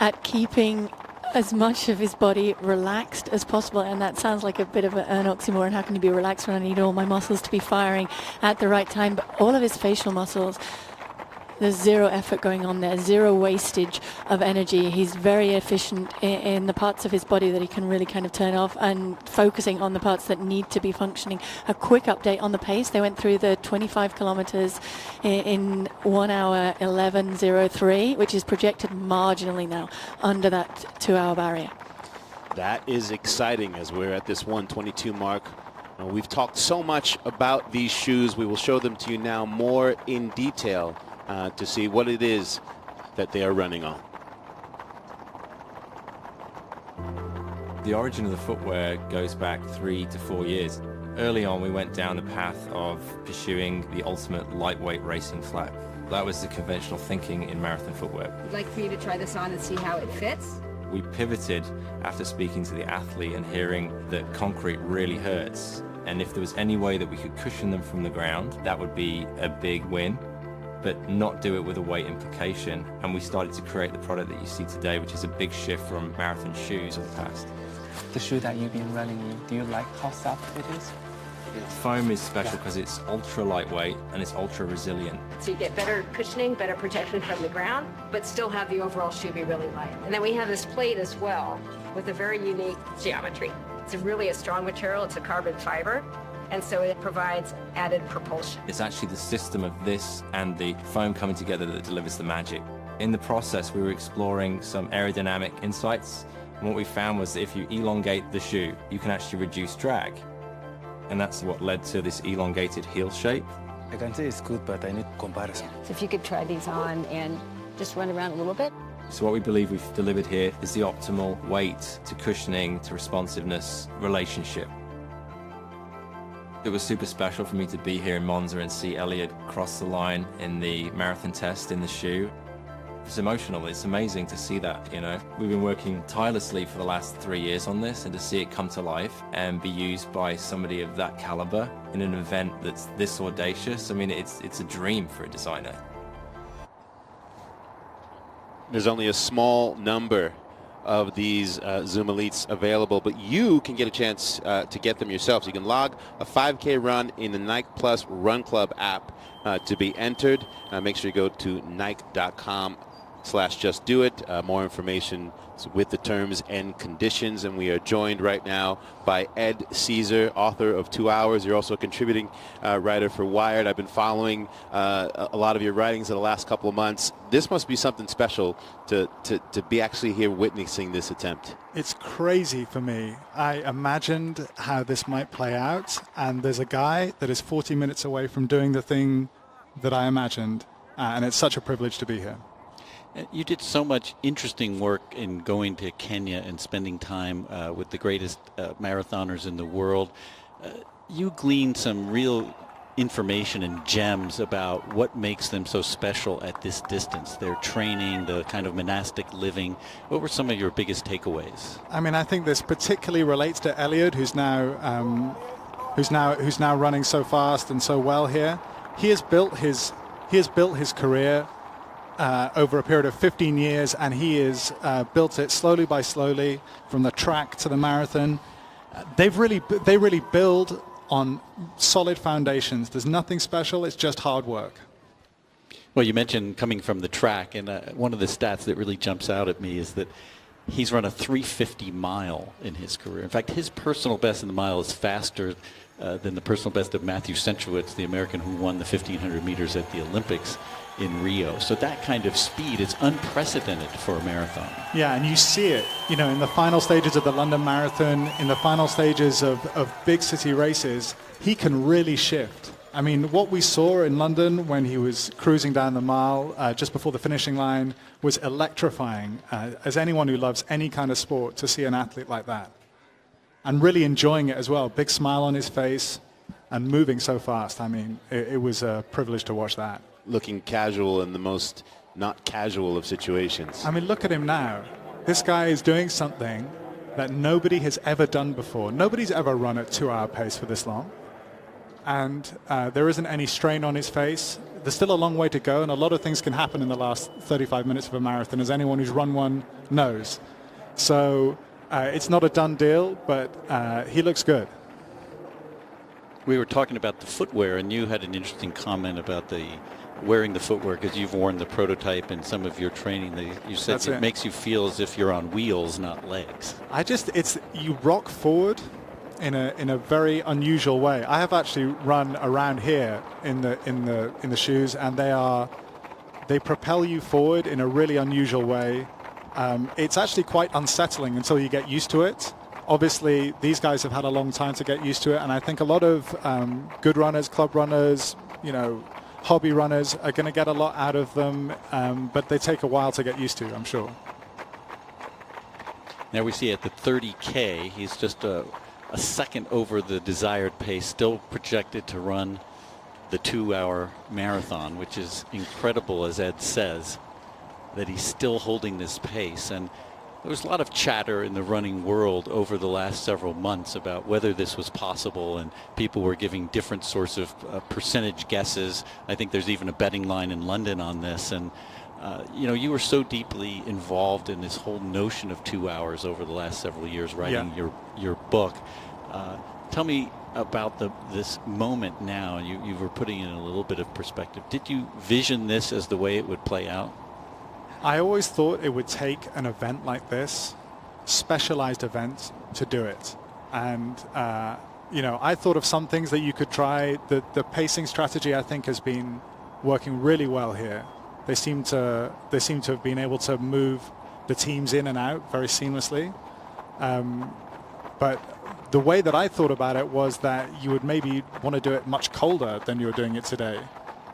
at keeping as much of his body relaxed as possible, and that sounds like a bit of an oxymoron. How can you be relaxed when I need all my muscles to be firing at the right time? But all of his facial muscles, there's zero effort going on there, zero wastage of energy. He's very efficient in the parts of his body that he can really kind of turn off, and focusing on the parts that need to be functioning. A quick update on the pace. They went through the 25 kilometers in 1 hour 11:03, which is projected marginally now under that 2-hour barrier. That is exciting as we're at this 1:22 mark. We've talked so much about these shoes. We will show them to you now more in detail to see what it is that they are running on. The origin of the footwear goes back 3 to 4 years. Early on, we went down the path of pursuing the ultimate lightweight racing flat. That was the conventional thinking in marathon footwear. I'd like for you to try this on and see how it fits. We pivoted after speaking to the athlete and hearing that concrete really hurts. And if there was any way that we could cushion them from the ground, that would be a big win, but not do it with a weight implication. And we started to create the product that you see today, which is a big shift from marathon shoes of the past. The shoe that you've been running in, do you like how soft it is? Foam is special because it's ultra lightweight and it's ultra resilient. So you get better cushioning, better protection from the ground, but still have the overall shoe be really light. And then we have this plate as well with a very unique geometry. It's really a strong material, it's a carbon fiber, and so it provides added propulsion. It's actually the system of this and the foam coming together that delivers the magic. In the process, we were exploring some aerodynamic insights, and what we found was that if you elongate the shoe, you can actually reduce drag. And that's what led to this elongated heel shape. I can say it's good, but I need comparison. So if you could try these on and just run around a little bit. So what we believe we've delivered here is the optimal weight to cushioning to responsiveness relationship. It was super special for me to be here in Monza and see Eliud cross the line in the marathon test in the shoe. It's emotional. It's amazing to see that, you know. We've been working tirelessly for the last 3 years on this, and to see it come to life and be used by somebody of that caliber in an event that's this audacious, I mean, it's a dream for a designer. There's only a small number of these Zoom Elites available, but you can get a chance to get them yourself. So you can log a 5K run in the Nike Plus Run Club app to be entered. Make sure you go to Nike.com facebook.com/justdoit. More information with the terms and conditions. And we are joined right now by Ed Caesar, author of 2 Hours. You're also a contributing writer for Wired. I've been following a lot of your writings in the last couple of months. This must be something special to be actually here witnessing this attempt. It's crazy for me. I imagined how this might play out, and there's a guy that is 40 minutes away from doing the thing that I imagined, and it's such a privilege to be here. You did so much interesting work in going to Kenya and spending time with the greatest marathoners in the world. You gleaned some real information and gems about what makes them so special at this distance, their training, the kind of monastic living. What were some of your biggest takeaways? I mean, I think this particularly relates to Eliud, who's now running so fast and so well here. He has built his career over a period of 15 years, and he has built it slowly by slowly from the track to the marathon. They really build on solid foundations. There's nothing special. It's just hard work. Well, you mentioned coming from the track, and one of the stats that really jumps out at me is that he's run a 350 mile in his career. In fact, his personal best in the mile is faster than the personal best of Matthew Centrowitz, the American who won the 1,500 meters at the Olympics in Rio. So that kind of speed is unprecedented for a marathon. Yeah, and you see it, in the final stages of the London Marathon, in the final stages of big city races, he can really shift. I mean, what we saw in London when he was cruising down the mile just before the finishing line was electrifying, as anyone who loves any kind of sport, to see an athlete like that. And really enjoying it as well. Big smile on his face and moving so fast. I mean, it was a privilege to watch that. Looking casual in the most not casual of situations. I mean, look at him now. This guy is doing something that nobody has ever done before. Nobody's ever run at 2 hour pace for this long. And there isn't any strain on his face. There's still a long way to go, and a lot of things can happen in the last 35 minutes of a marathon, as anyone who's run one knows. So it's not a done deal, but he looks good. We were talking about the footwear, and you had an interesting comment about wearing the footwear, because you've worn the prototype in some of your training. You said it makes you feel as if you're on wheels, not legs. You rock forward in a very unusual way. I have actually run around here in the shoes, and they propel you forward in a really unusual way. It's actually quite unsettling until you get used to it. Obviously, these guys have had a long time to get used to it, and I think a lot of good runners, club runners, hobby runners are going to get a lot out of them, but they take a while to get used to, I'm sure. Now we see at the 30K, he's just a second over the desired pace, still projected to run the 2 hour marathon, which is incredible, as Ed says, that he's still holding this pace. And there was a lot of chatter in the running world over the last several months about whether this was possible, and people were giving different sorts of percentage guesses. I think there's even a betting line in London on this. And you were so deeply involved in this whole notion of 2 hours over the last several years, writing your book. Tell me about this moment now. You were putting it in a little bit of perspective. Did you vision this as the way it would play out? I always thought it would take an event like this, specialized event, to do it. And, I thought of some things that you could try. The pacing strategy, I think, has been working really well here. They seem to have been able to move the teams in and out very seamlessly. But the way that I thought about it was that you would maybe want to do it much colder than you're doing it today.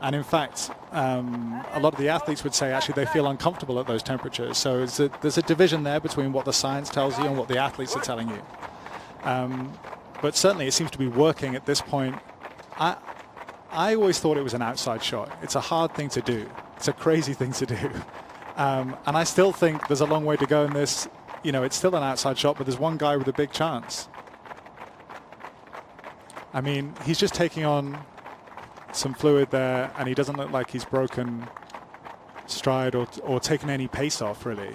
And in fact, a lot of the athletes would say actually they feel uncomfortable at those temperatures. So there's a division there between what the science tells you and what the athletes are telling you. But certainly it seems to be working at this point. I always thought it was an outside shot. It's a hard thing to do. It's a crazy thing to do. And I still think there's a long way to go in this. It's still an outside shot, but there's one guy with a big chance. I mean, he's just taking on some fluid there, and he doesn't look like he's broken stride or taken any pace off, really.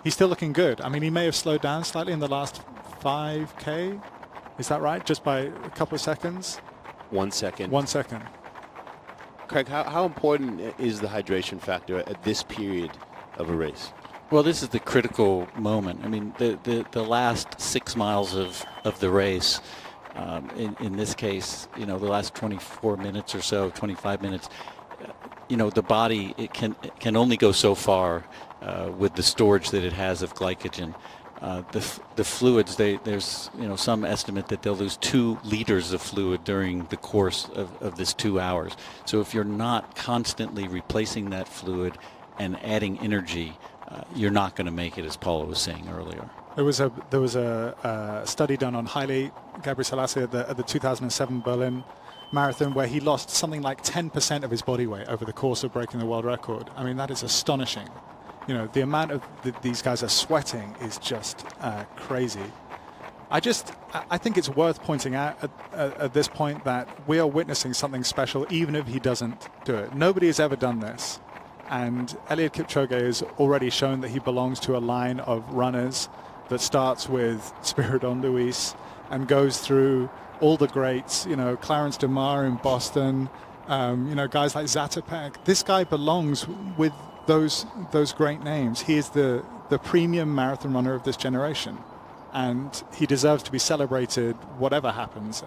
He's still looking good. I mean, he may have slowed down slightly in the last 5K. Is that right? Just by a couple of seconds? 1 second. 1 second. Craig, how important is the hydration factor at this period of a race? Well, this is the critical moment. I mean, the last 6 miles of the race, in this case, the last 24 minutes or so, 25 minutes, the body, it can only go so far with the storage that it has of glycogen. The fluids, there's some estimate that they'll lose 2 liters of fluid during the course of this 2 hours. So if you're not constantly replacing that fluid and adding energy, you're not going to make it, as Paula was saying earlier. There was a study done on Haile Gebrselassie at the 2007 Berlin Marathon where he lost something like 10% of his body weight over the course of breaking the world record. I mean, that is astonishing. The amount of these guys are sweating is just crazy. I think it's worth pointing out at this point that we are witnessing something special even if he doesn't do it. Nobody has ever done this. And Eliud Kipchoge has already shown that he belongs to a line of runners that starts with Spiridon Luis and goes through all the greats, Clarence DeMar in Boston, guys like Zatopek. This guy belongs with those great names. He is the premium marathon runner of this generation, and he deserves to be celebrated whatever happens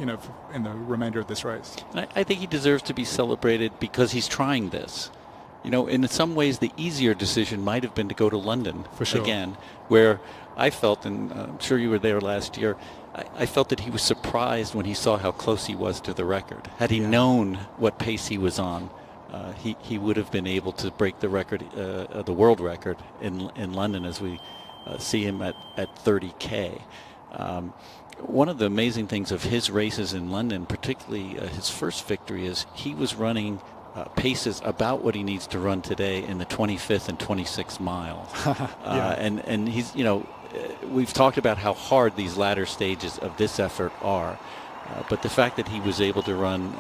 in the remainder of this race. I think he deserves to be celebrated because he's trying this. In some ways, the easier decision might have been to go to London for sure. Again, where I felt, and I'm sure you were there last year, I felt that he was surprised when he saw how close he was to the record. Had he known what pace he was on, he would have been able to break the record, the world record in London, as we see him at 30K. One of the amazing things of his races in London, particularly his first victory, is he was running paces about what he needs to run today in the 25th and 26th miles. And he's, we've talked about how hard these latter stages of this effort are. But the fact that he was able to run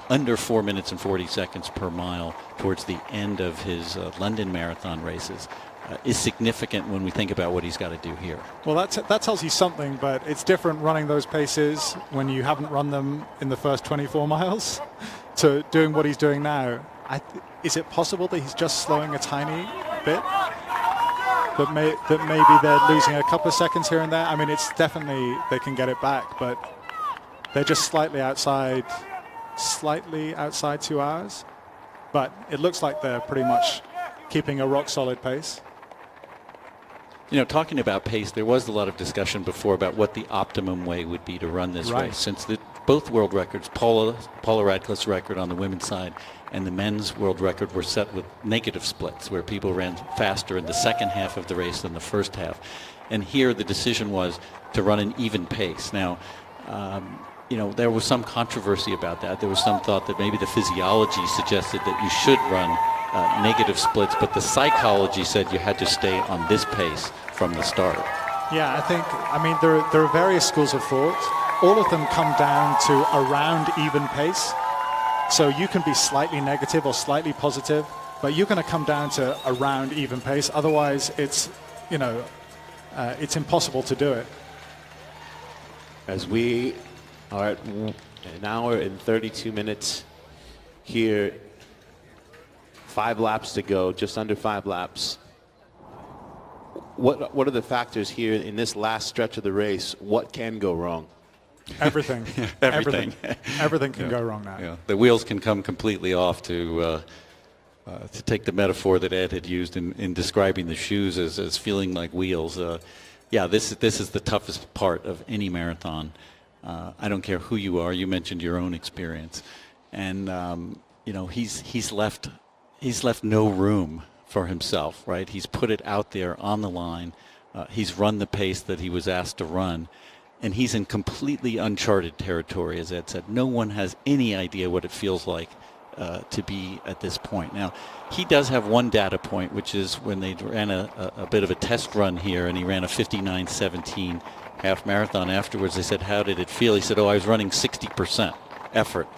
under 4 minutes and 40 seconds per mile towards the end of his London marathon races is significant when we think about what he's got to do here. Well, that tells you something, but it's different running those paces when you haven't run them in the first 24 miles to doing what he's doing now. Is it possible that he's just slowing a tiny bit? That maybe they're losing a couple of seconds here and there? I mean, it's definitely they can get it back, but they're just slightly outside 2 hours. But it looks like they're pretty much keeping a rock-solid pace. Talking about pace, there was a lot of discussion before about what the optimum way would be to run this race. Since both world records, Paula Radcliffe's record on the women's side and the men's world record, were set with negative splits, where people ran faster in the second half of the race than the first half. And here the decision was to run an even pace. Now, there was some controversy about that. There was some thought that maybe the physiology suggested that you should run negative splits, but the psychology said you had to stay on this pace from the start. Yeah, I mean, there are various schools of thought. All of them come down to around even pace. So you can be slightly negative or slightly positive, but you're going to come down to around even pace. Otherwise, it's impossible to do it. As we are at an hour and 32 minutes here, 5 laps to go, just under 5 laps. What are the factors here in this last stretch of the race? What can go wrong? Everything. Everything. Everything can go wrong now. Yeah. The wheels can come completely off, to take the metaphor that Ed had used in describing the shoes as feeling like wheels. This is the toughest part of any marathon. I don't care who you are. You mentioned your own experience, and he's left no room for himself. Right? He's put it out there on the line. He's run the pace that he was asked to run. And he's in completely uncharted territory, as Ed said. No one has any idea what it feels like to be at this point. Now, he does have one data point, which is when they ran a bit of a test run here, and he ran a 59:17 half marathon. Afterwards, they said, how did it feel? He said, I was running 60% effort.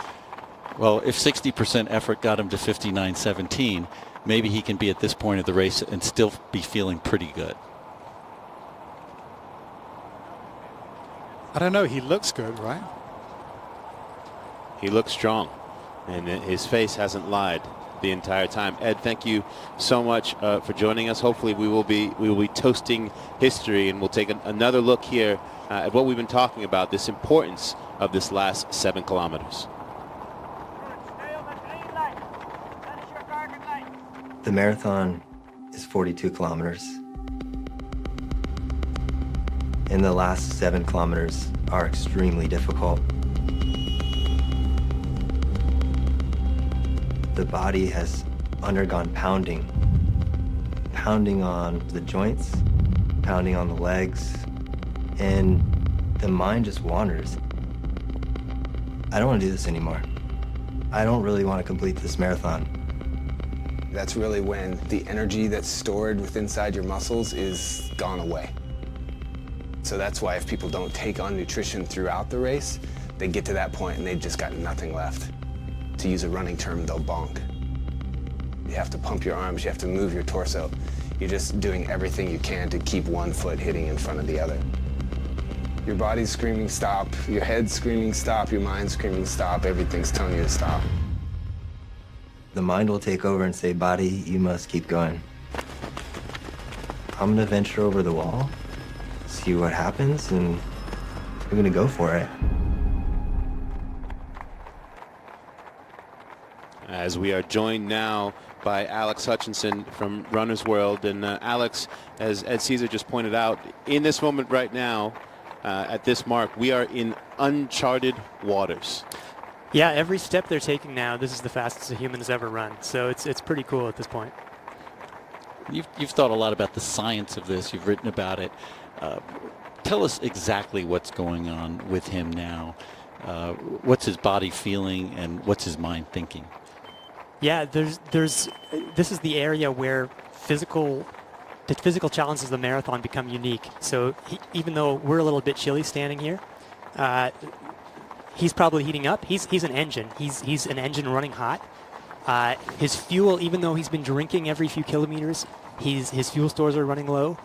Well, if 60% effort got him to 59:17, maybe he can be at this point of the race and still be feeling pretty good. I don't know. He looks good, right? He looks strong. And his face hasn't lied the entire time. Ed, thank you so much for joining us. Hopefully we will be toasting history, and we'll take another look here at what we've been talking about, this importance of this last 7 kilometers. The marathon is 42 kilometers. And the last 7 kilometers are extremely difficult. The body has undergone pounding on the joints, pounding on the legs, and the mind just wanders. I don't want to do this anymore. I don't really want to complete this marathon. That's really when the energy that's stored within inside your muscles is gone away. So that's why if people don't take on nutrition throughout the race, they get to that point and they've just got nothing left. To use a running term, they'll bonk. You have to pump your arms, you have to move your torso. You're just doing everything you can to keep one foot hitting in front of the other. Your body's screaming stop, your head's screaming stop, your mind's screaming stop, everything's telling you to stop. The mind will take over and say, body, you must keep going. I'm gonna venture over the wall, see what happens, and I'm gonna go for it. As we are joined now by Alex Hutchinson from Runner's World. And Alex, as Ed Caesar just pointed out, in this moment right now, at this mark, we are in uncharted waters. Yeah, every step they're taking now, this is the fastest a human has ever run. So it's pretty cool at this point. You've thought a lot about the science of this. You've written about it. Tell us exactly what's going on with him now. What's his body feeling and what's his mind thinking? Yeah, this is the area where the physical challenges of the marathon become unique. So even though we're a little bit chilly standing here, he's probably heating up. He's an engine. He's an engine running hot. His fuel, even though he's been drinking every few kilometers, his fuel stores are running low,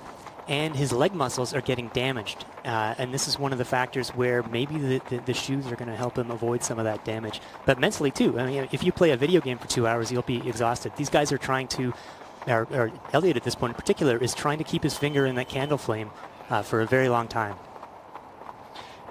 and his leg muscles are getting damaged. And this is one of the factors where maybe the shoes are going to help him avoid some of that damage. But mentally too. I mean, if you play a video game for 2 hours, you'll be exhausted. These guys are trying to, or Elliot at this point in particular, is trying to keep his finger in that candle flame for a very long time.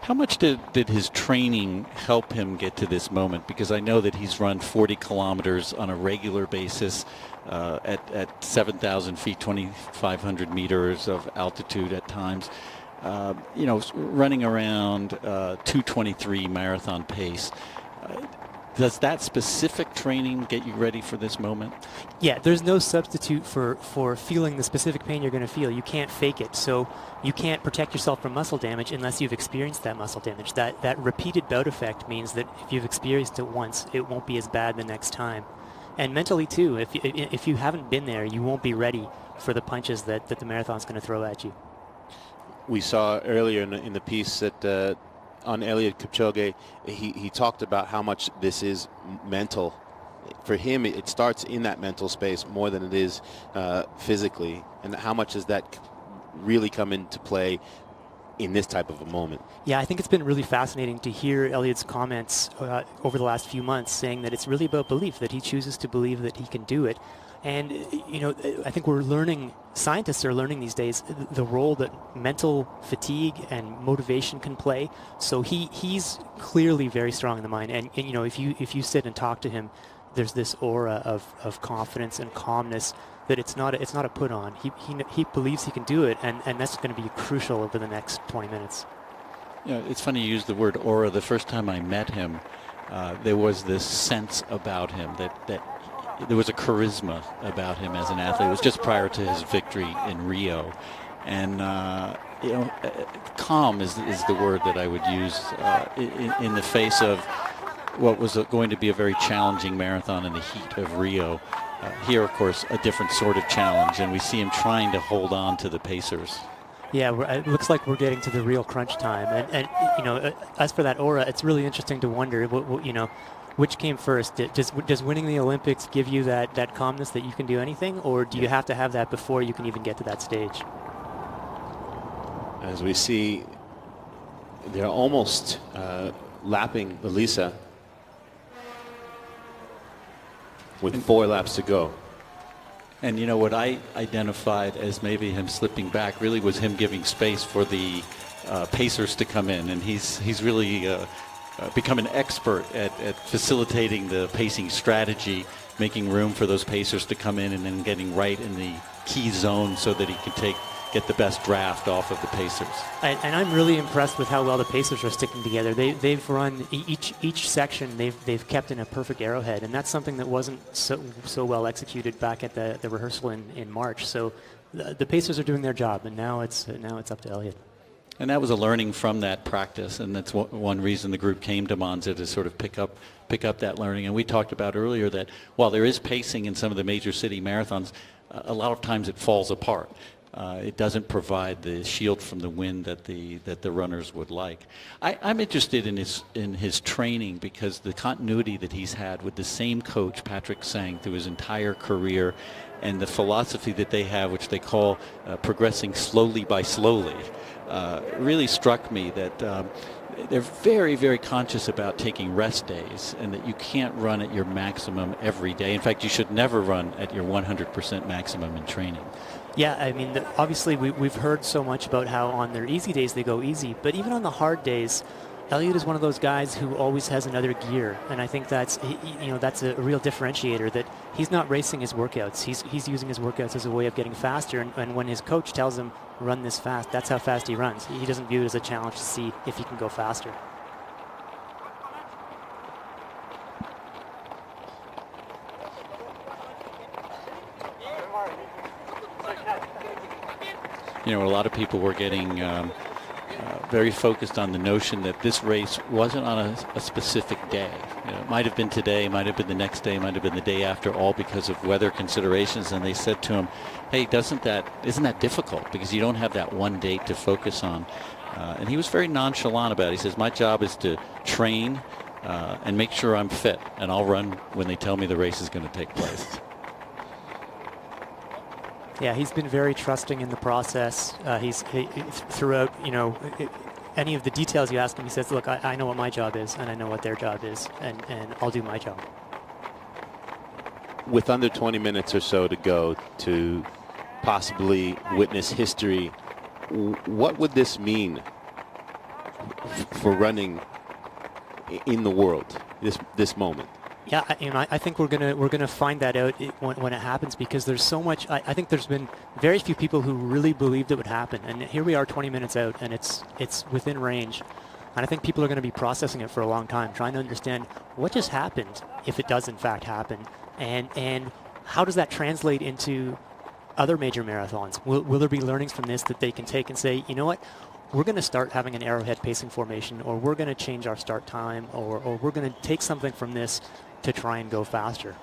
How much did his training help him get to this moment? Because I know that he's run 40 kilometers on a regular basis at 7,000 feet, 2,500 meters of altitude at times. Running around 2:23 marathon pace. Does that specific training get you ready for this moment? Yeah, there's no substitute for feeling the specific pain you're going to feel. You can't fake it. So you can't protect yourself from muscle damage unless you've experienced that muscle damage. That repeated bout effect means that if you've experienced it once, it won't be as bad the next time. And mentally too, if you haven't been there, you won't be ready for the punches that the marathon's going to throw at you. We saw earlier in the piece that on Eliud Kipchoge, he talked about how much this is mental. For him, it starts in that mental space more than it is physically. And how much does that really come into play in this type of a moment? Yeah, I think it's been really fascinating to hear Eliud's comments over the last few months saying that it's really about belief, that he chooses to believe that he can do it. And, I think scientists are learning these days the role that mental fatigue and motivation can play. So he's clearly very strong in the mind. And if you sit and talk to him, there's this aura of confidence and calmness that it's not a put on. He believes he can do it, and that's going to be crucial over the next 20 minutes. It's funny you use the word aura. The first time I met him, there was this sense about him that there was a charisma about him as an athlete. It was just prior to his victory in Rio. And, calm is the word that I would use in the face of what was going to be a very challenging marathon in the heat of Rio. Here, of course, a different sort of challenge, and we see him trying to hold on to the pacers. Yeah, it looks like we're getting to the real crunch time. And as for that aura, it's really interesting to wonder, which came first? Does winning the Olympics give you that calmness that you can do anything, or do you have to have that before you can even get to that stage? As we see, they're almost lapping Elisa. with 4 laps to go. And you know what I identified as maybe him slipping back really was him giving space for the pacers to come in, and he's really become an expert at facilitating the pacing strategy, making room for those pacers to come in and then getting right in the key zone so that he can get the best draft off of the pacers. And I'm really impressed with how well the pacers are sticking together. They've run each section. They've kept in a perfect arrowhead, and that's something that wasn't so well executed back at the rehearsal in March. So the pacers are doing their job, and now it's up to Elliott. And that was a learning from that practice, and that's one reason the group came to Monza, to sort of pick up that learning. And we talked about earlier that while there is pacing in some of the major city marathons, a lot of times it falls apart. It doesn't provide the shield from the wind that the runners would like. I'm interested in his training, because the continuity that he's had with the same coach, Patrick Sang, through his entire career, and the philosophy that they have, which they call progressing slowly by slowly, really struck me that they're very, very conscious about taking rest days, and that you can't run at your maximum every day. In fact, you should never run at your 100% maximum in training. Yeah, I mean, obviously we've heard so much about how on their easy days they go easy, but even on the hard days, Elliott is one of those guys who always has another gear, and I think that's a real differentiator, that he's not racing his workouts. He's using his workouts as a way of getting faster, and when his coach tells him run this fast, that's how fast he runs. He doesn't view it as a challenge to see if he can go faster. You know, a lot of people were getting very focused on the notion that this race wasn't on a specific day. You know, it might have been today, might have been the next day, might have been the day after, all because of weather considerations. And they said to him, hey, isn't that difficult? Because you don't have that one date to focus on. And he was very nonchalant about it. He says, my job is to train and make sure I'm fit, and I'll run when they tell me the race is going to take place. Yeah, he's been very trusting in the process. Throughout, any of the details you ask him, he says, look, I know what my job is, and I know what their job is, and I'll do my job. With under 20 minutes or so to go to possibly witness history, what would this mean for running in the world, this moment? Yeah, I think we're gonna find that out when it happens, because there's so much. I think there's been very few people who really believed it would happen, and here we are 20 minutes out, and it's within range, and I think people are going to be processing it for a long time, trying to understand what just happened, if it does in fact happen, and how does that translate into other major marathons? Will there be learnings from this that they can take and say, you know what? We're going to start having an arrowhead pacing formation, or we're going to change our start time, or we're going to take something from this to try and go faster.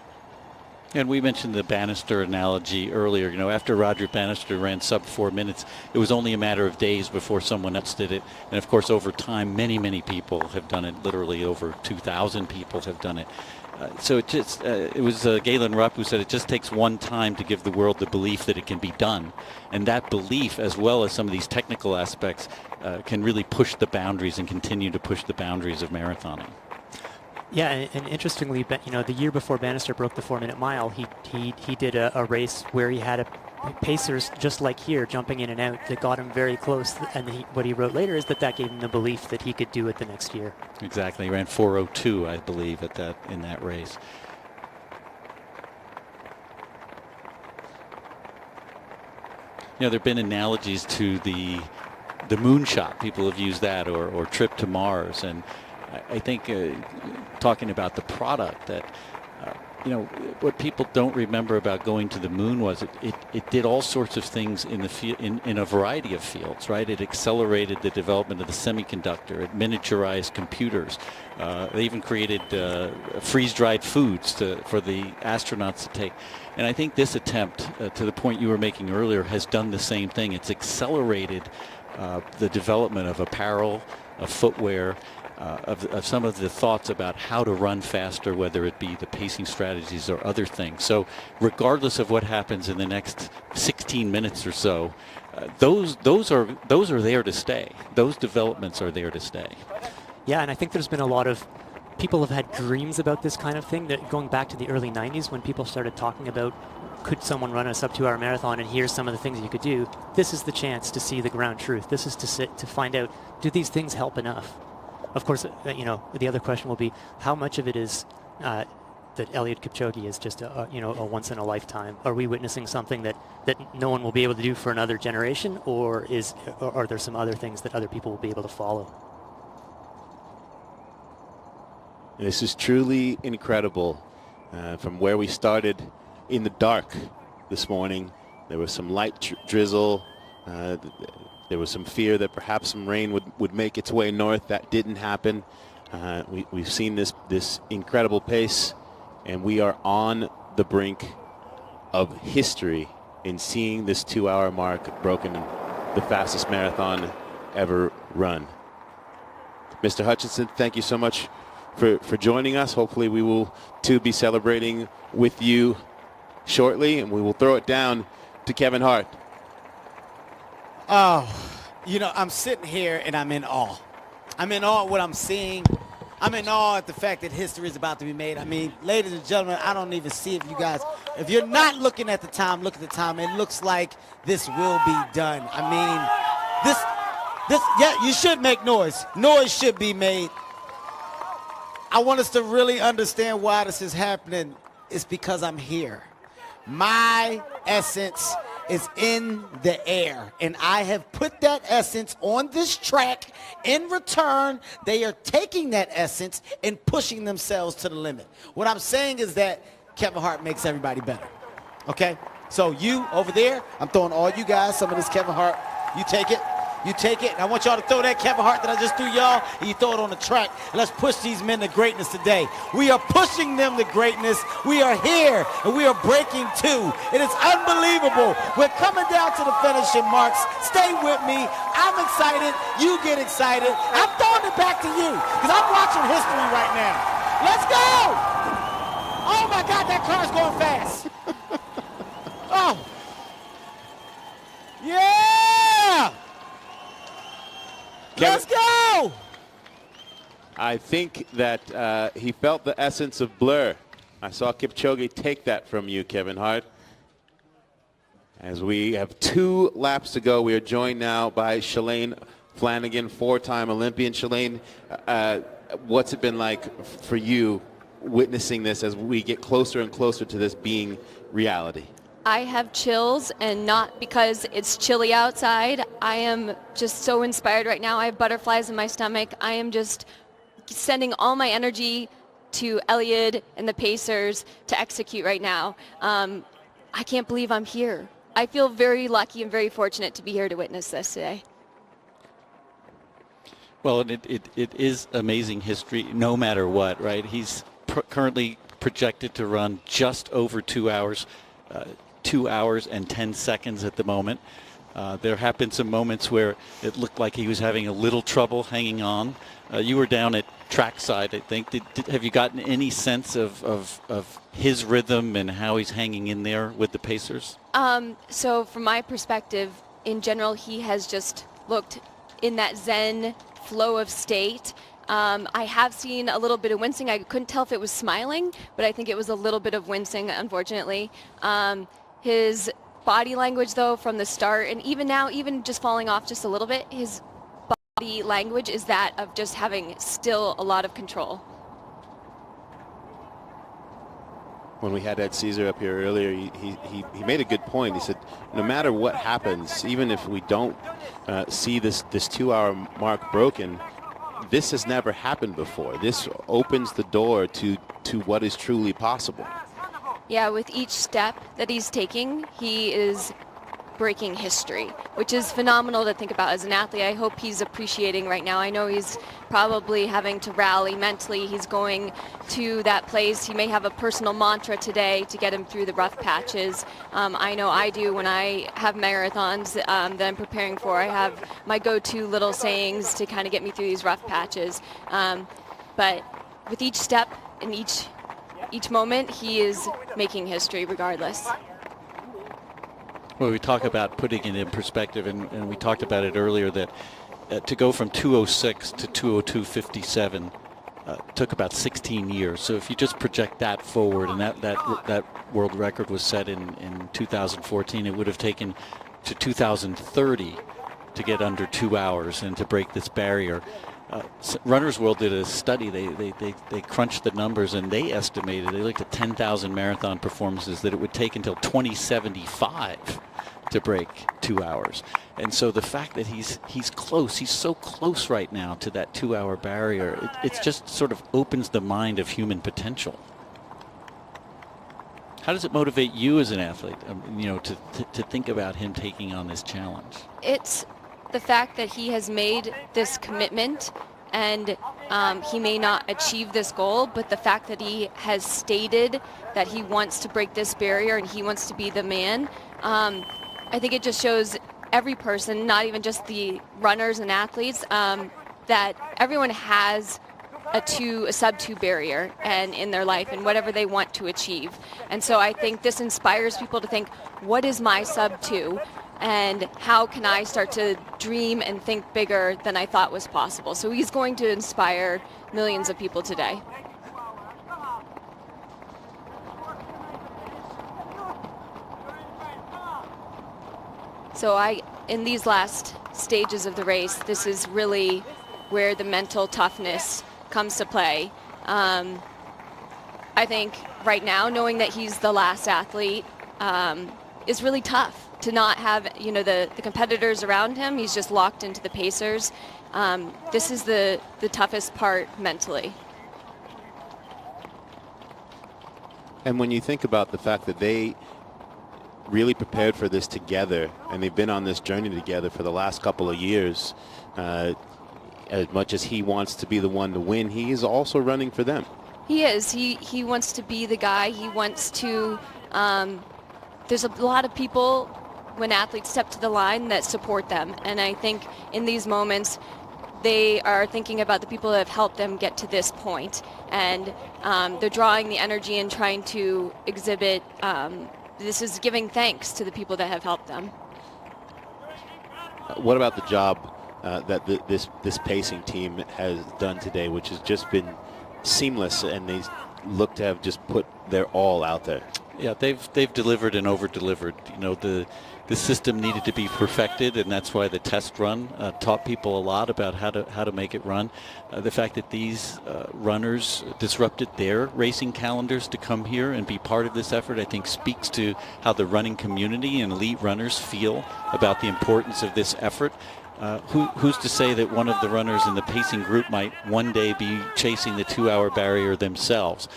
And we mentioned the Bannister analogy earlier. You know, after Roger Bannister ran sub 4 minutes, it was only a matter of days before someone else did it. And of course, over time, many people have done it. Literally over 2,000 people have done it. So it was Galen Rupp who said it just takes one time to give the world the belief that it can be done. And that belief, as well as some of these technical aspects, can really push the boundaries and continue to push the boundaries of marathoning. Yeah, and interestingly, the year before Bannister broke the 4-minute mile, he did a race where he had pacers just like here jumping in and out that got him very close. And what he wrote later is that gave him the belief that he could do it the next year. Exactly, he ran 4:02, I believe, in that race. You know, there have been analogies to the moonshot. People have used that, or trip to Mars, and I think talking about the product, that what people don't remember about going to the moon was it did all sorts of things in a variety of fields, right? It accelerated the development of the semiconductor. It miniaturized computers. They even created freeze-dried foods for the astronauts to take. And I think this attempt, to the point you were making earlier, has done the same thing. It's accelerated the development of apparel, of footwear, of some of the thoughts about how to run faster, whether it be the pacing strategies or other things. So regardless of what happens in the next 16 minutes or so, those are there to stay. Those developments are there to stay. Yeah, and I think there's been a lot of people have had dreams about this kind of thing, that going back to the early 90s when people started talking about could someone run a sub 2 hour marathon, and here's some of the things you could do. This is the chance to see the ground truth. This is to find out, do these things help enough? Of course, you know, the other question will be how much of it is that Eliud Kipchoge is just a once in a lifetime. Are we witnessing something that no one will be able to do for another generation, or are there some other things that other people will be able to follow? This is truly incredible. From where we started in the dark this morning, there was some light drizzle. There was some fear that perhaps some rain would make its way north. That didn't happen. We've seen this incredible pace, and we are on the brink of history in seeing this 2 hour mark broken, the fastest marathon ever run. Mr. Hutchinson, thank you so much for joining us. Hopefully we will too be celebrating with you shortly, and we will throw it down to Kevin Hart. Oh, you know, I'm sitting here and I'm in awe. I'm in awe at what I'm seeing. I'm in awe at the fact that history is about to be made. I mean, ladies and gentlemen, I don't even see if you guys, if you're not looking at the time, look at the time. It looks like this will be done. I mean, yeah, you should make noise. Noise should be made. I want us to really understand why this is happening. It's because I'm here. My essence is in the air, and I have put that essence on this track. In return, they are taking that essence and pushing themselves to the limit. What I'm saying is that Kevin Hart makes everybody better, okay? So you over there, I'm throwing all you guys some of this Kevin Hart. You take it. You take it, and I want y'all to throw that Kevin Hart that I just threw y'all, and you throw it on the track. Let's push these men to greatness today. We are pushing them to greatness. We are here, and we are breaking too. It is unbelievable. We're coming down to the finishing marks. Stay with me. I'm excited. You get excited. I'm throwing it back to you, because I'm watching history right now. Let's go! Oh, my God, that car's going fast. Oh. Yeah! Let's go! I think that he felt the essence of Blur. I saw Kipchoge take that from you, Kevin Hart. As we have 2 laps to go, we are joined now by Shalane Flanagan, 4-time Olympian. Shalane, what's it been like for you witnessing this as we get closer and closer to this being reality? I have chills, and not because it's chilly outside. I am just so inspired right now. I have butterflies in my stomach. I am just sending all my energy to Eliud and the Pacers to execute right now. I can't believe I'm here. I feel very lucky and very fortunate to be here to witness this today. Well, it is amazing history no matter what, right? He's currently projected to run just over 2 hours. 2 hours and 10 seconds at the moment. There have been some moments where it looked like he was having a little trouble hanging on. You were down at trackside, I think. Have you gotten any sense of his rhythm and how he's hanging in there with the Pacers? So from my perspective, in general, he has just looked in that zen flow of state. I have seen a little bit of wincing. I couldn't tell if it was smiling, but I think it was a little bit of wincing, unfortunately. His body language, though, from the start, and even now, even just falling off just a little bit, his body language is that of just having still a lot of control. When we had Ed Caesar up here earlier, he made a good point. He said, no matter what happens, even if we don't see this 2 hour mark broken, this has never happened before. This opens the door to what is truly possible. Yeah, with each step that he's taking, he is breaking history, which is phenomenal to think about as an athlete. I hope he's appreciating right now. I know he's probably having to rally mentally. He's going to that place. He may have a personal mantra today to get him through the rough patches. I know I do when I have marathons that I'm preparing for. I have my go-to little sayings to kind of get me through these rough patches. But with each step and each moment, he is making history regardless. Well, we talk about putting it in perspective, and we talked about it earlier, that to go from 2:06 to 2:02:57, took about 16 years. So if you just project that forward, and that world record was set in 2014, it would have taken to 2030 to get under 2 hours and to break this barrier. Runner's World did a study. They crunched the numbers, and they estimated, they looked at 10,000 marathon performances, that it would take until 2075 to break 2 hours. And so the fact that he's close, he's so close right now to that 2 hour barrier, it just sort of opens the mind of human potential. How does it motivate you as an athlete, to think about him taking on this challenge? It's the fact that he has made this commitment, and he may not achieve this goal, but the fact that he has stated that he wants to break this barrier and he wants to be the man, I think it just shows every person, not even just the runners and athletes, that everyone has a sub-2 barrier and in their life and whatever they want to achieve. And so I think this inspires people to think, what is my sub-2? And how can I start to dream and think bigger than I thought was possible? So he's going to inspire millions of people today. So in these last stages of the race, this is really where the mental toughness comes to play. I think right now, knowing that he's the last athlete is really tough. To not have, the competitors around him, he's just locked into the pacers. This is the toughest part mentally. And when you think about the fact that they really prepared for this together, and they've been on this journey together for the last couple of years, as much as he wants to be the one to win, he is also running for them. He is. He wants to be the guy. He wants to. There's a lot of people, when athletes step to the line, that support them. And I think in these moments, they are thinking about the people that have helped them get to this point. And they're drawing the energy and trying to exhibit, this is giving thanks to the people that have helped them. What about the job that this pacing team has done today, which has just been seamless, and they look to have just put their all out there? Yeah, they've delivered and over-delivered. The system needed to be perfected, and that's why the test run taught people a lot about how to make it run. The fact that these runners disrupted their racing calendars to come here and be part of this effort, I think, speaks to how the running community and elite runners feel about the importance of this effort. Who's to say that one of the runners in the pacing group might one day be chasing the 2 hour barrier themselves?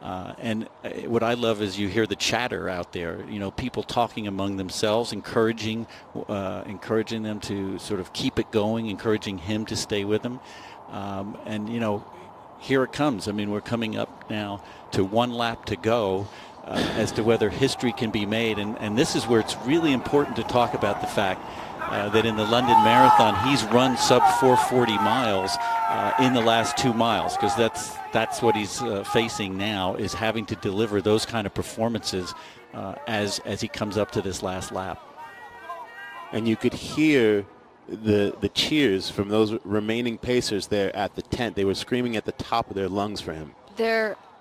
And what I love is you hear the chatter out there, people talking among themselves, encouraging them to sort of keep it going, encouraging him to stay with them. And here it comes. I mean, we're coming up now to one lap to go as to whether history can be made. And this is where it's really important to talk about the fact that in the London Marathon, he's run sub 440 miles in the last 2 miles, because that's what he's facing now, is having to deliver those kind of performances as he comes up to this last lap. And you could hear the cheers from those remaining pacers there at the tent. They were screaming at the top of their lungs for him.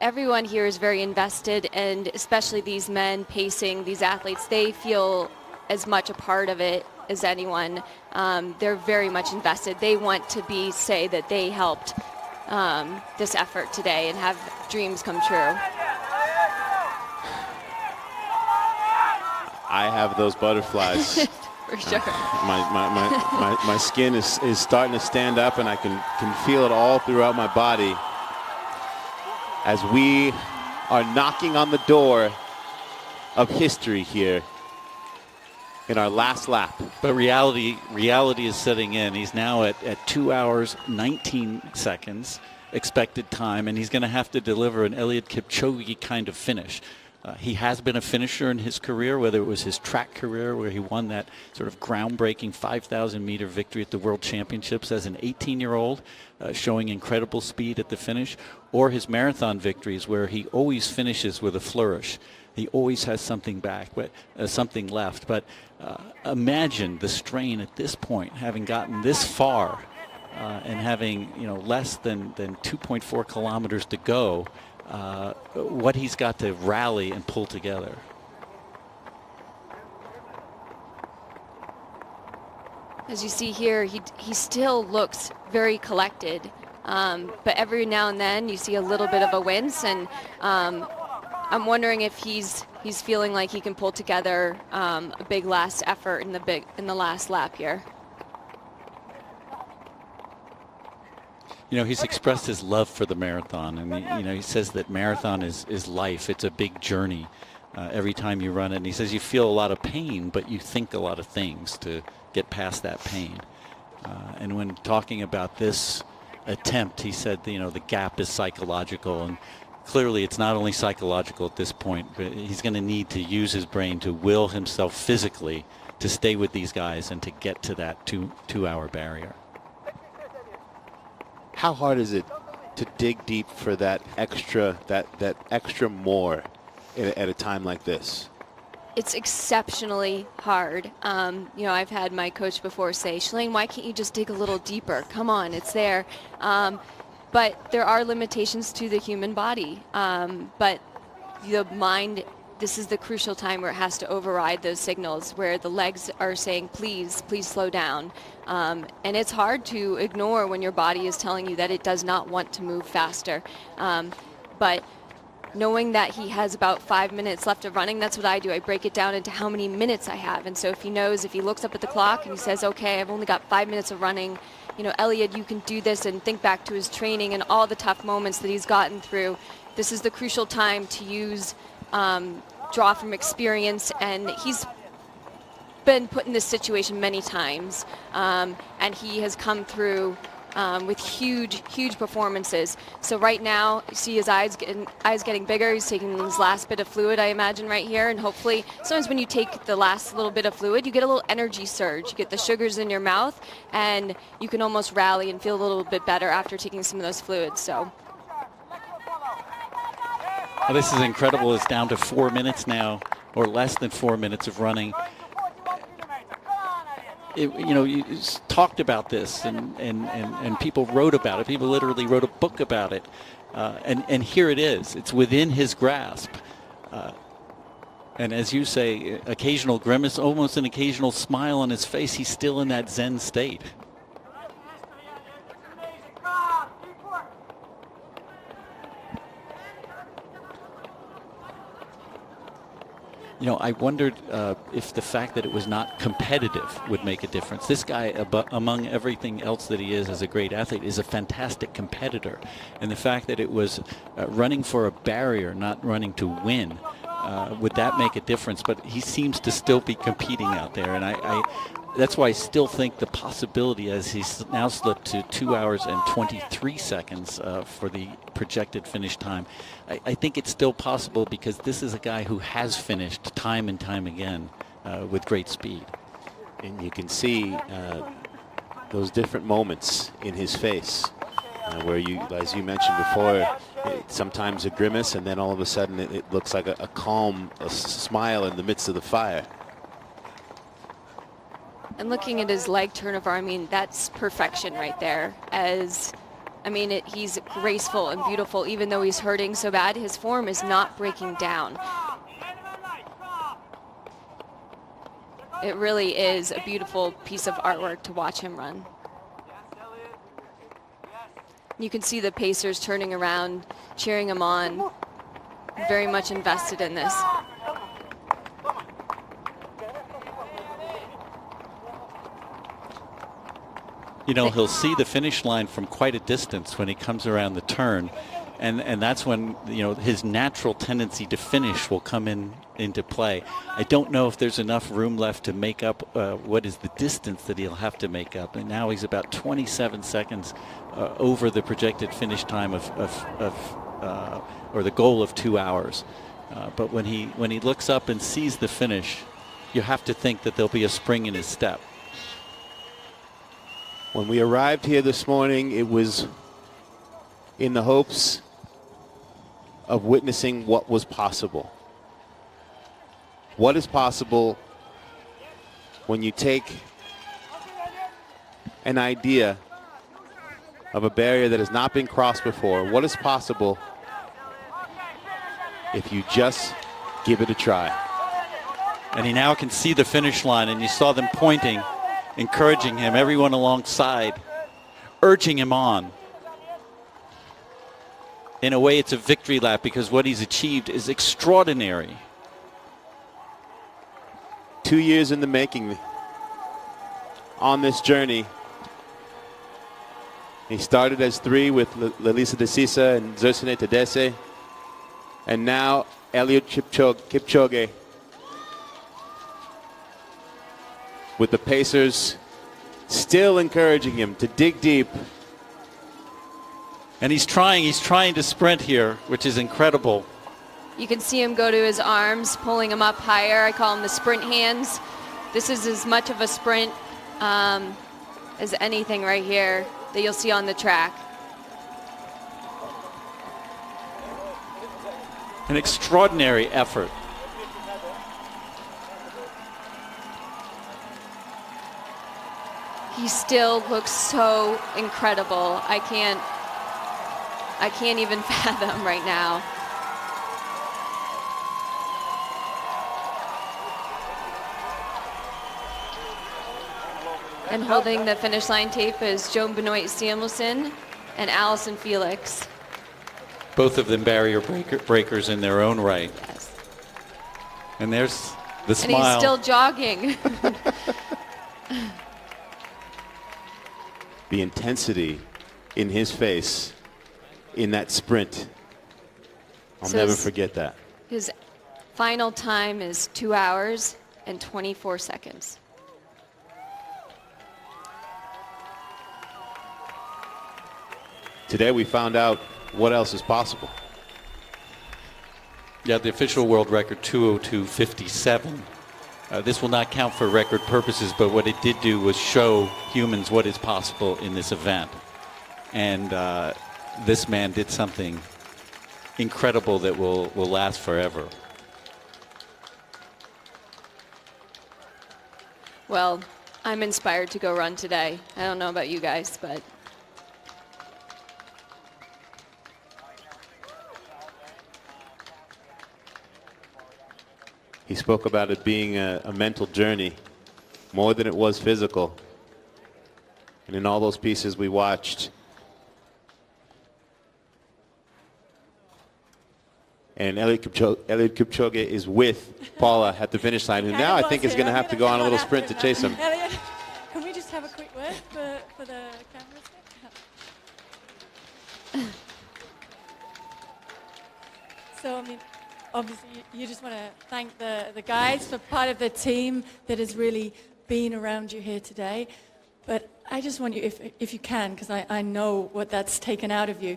Everyone here is very invested, and especially these men pacing, these athletes, they feel as much a part of it as anyone. They're very much invested. They want to say that they helped this effort today and have dreams come true. I have those butterflies. For sure. My skin is starting to stand up, and I can feel it all throughout my body as we are knocking on the door of history here in our last lap. But reality is setting in. He's now at 2 hours, 19 seconds expected time, and he's going to have to deliver an Eliud Kipchoge kind of finish. He has been a finisher in his career, whether it was his track career where he won that sort of groundbreaking 5,000-meter victory at the World Championships as an 18-year-old, showing incredible speed at the finish, or his marathon victories where he always finishes with a flourish. He always has something something left. But imagine the strain at this point, having gotten this far and having less than 2.4 kilometers to go, what he's got to rally and pull together. As you see here, he still looks very collected, but every now and then you see a little bit of a wince, and I'm wondering if he's feeling like he can pull together a big last effort in the last lap here. He's expressed his love for the marathon, and he says that marathon is life. It's a big journey every time you run it. And he says you feel a lot of pain, but you think a lot of things to get past that pain. And when talking about this attempt, he said, the gap is psychological, and clearly it's not only psychological at this point, but he's going to need to use his brain to will himself physically to stay with these guys and to get to that two-hour barrier. How hard is it to dig deep for that extra more at a time like this? It's exceptionally hard. I've had my coach before say, Shalane, why can't you just dig a little deeper? Come on, it's there. But there are limitations to the human body. But the mind, this is the crucial time where it has to override those signals, where the legs are saying, please slow down. And it's hard to ignore when your body is telling you that it does not want to move faster. But knowing that he has about 5 minutes left of running, that's what I do. I break it down into how many minutes I have. And so if he looks up at the clock and he says, okay, I've only got 5 minutes of running, Elliot, you can do this, and think back to his training and all the tough moments that he's gotten through. This is the crucial time to use, draw from experience, and he's been put in this situation many times, and he has come through with huge performances. So right now, you see his eyes getting bigger. He's taking his last bit of fluid, I imagine, right here. And hopefully, sometimes when you take the last little bit of fluid, you get a little energy surge. You get the sugars in your mouth, and you can almost rally and feel a little bit better after taking some of those fluids. So. Well, this is incredible. It's down to 4 minutes now, or less than 4 minutes of running. You talked about this, and people wrote about it. People literally wrote a book about it, and here it is. It's within his grasp, and as you say, occasional grimace, almost an occasional smile on his face. He's still in that Zen state. I wondered if the fact that it was not competitive would make a difference. This guy, among everything else that he is as a great athlete, is a fantastic competitor. And the fact that it was running for a barrier, not running to win, would that make a difference? But he seems to still be competing out there. And that's why I still think the possibility, as he's now slipped to 2 hours and 23 seconds for the projected finish time, I think it's still possible, because this is a guy who has finished time and time again with great speed. And you can see those different moments in his face where as you mentioned before, sometimes a grimace, and then all of a sudden it looks like a calm smile in the midst of the fire. And looking at his leg turnover, that's perfection right there. He's graceful and beautiful. Even though he's hurting so bad, his form is not breaking down. It really is a beautiful piece of artwork to watch him run. You can see the Pacers turning around, cheering him on, very much invested in this. He'll see the finish line from quite a distance when he comes around the turn, and that's when his natural tendency to finish will come into play. I don't know if there's enough room left to make up what is the distance that he'll have to make up, and now he's about 27 seconds over the projected finish time or the goal of 2 hours. But when he looks up and sees the finish, you have to think that there'll be a spring in his step. When we arrived here this morning, it was in the hopes of witnessing what was possible. What is possible when you take an idea of a barrier that has not been crossed before. What is possible if you just give it a try? And he now can see the finish line, and you saw them pointing, encouraging him, everyone alongside, urging him on. In a way, it's a victory lap because what he's achieved is extraordinary. 2 years in the making on this journey. He started as 3 with Lelisa Desisa and Zercine Tadesse. And now Eliud Kipchoge with the Pacers still encouraging him to dig deep. And he's trying to sprint here, which is incredible. You can see him go to his arms, pulling him up higher. I call them the sprint hands. This is as much of a sprint as anything right here that you'll see on the track. An extraordinary effort. He still looks so incredible. I can't even fathom right now. And holding the finish line tape is Joan Benoit Samuelson and Allison Felix. Both of them barrier breakers in their own right. Yes. And there's the smile. And he's still jogging. The intensity in his face in that sprint. I'll never forget that. His final time is 2 hours and 24 seconds. Today we found out what else is possible. Yeah, the official world record, 2:02:57. This will not count for record purposes, but what it did do was show humans what is possible in this event. And this man did something incredible that will last forever. Well, I'm inspired to go run today. I don't know about you guys, but He spoke about it being a mental journey, more than it was physical. And in all those pieces we watched, and Eliud Kipchoge is with Paula at the finish line, who now I think is going to have to go on a little sprint to chase him. Eliud, can we just have a quick word for the cameras? So, I mean, obviously, you just want to thank the guys for part of the team that has really been around you here today. But I just want you, if you can, because I know what that's taken out of you,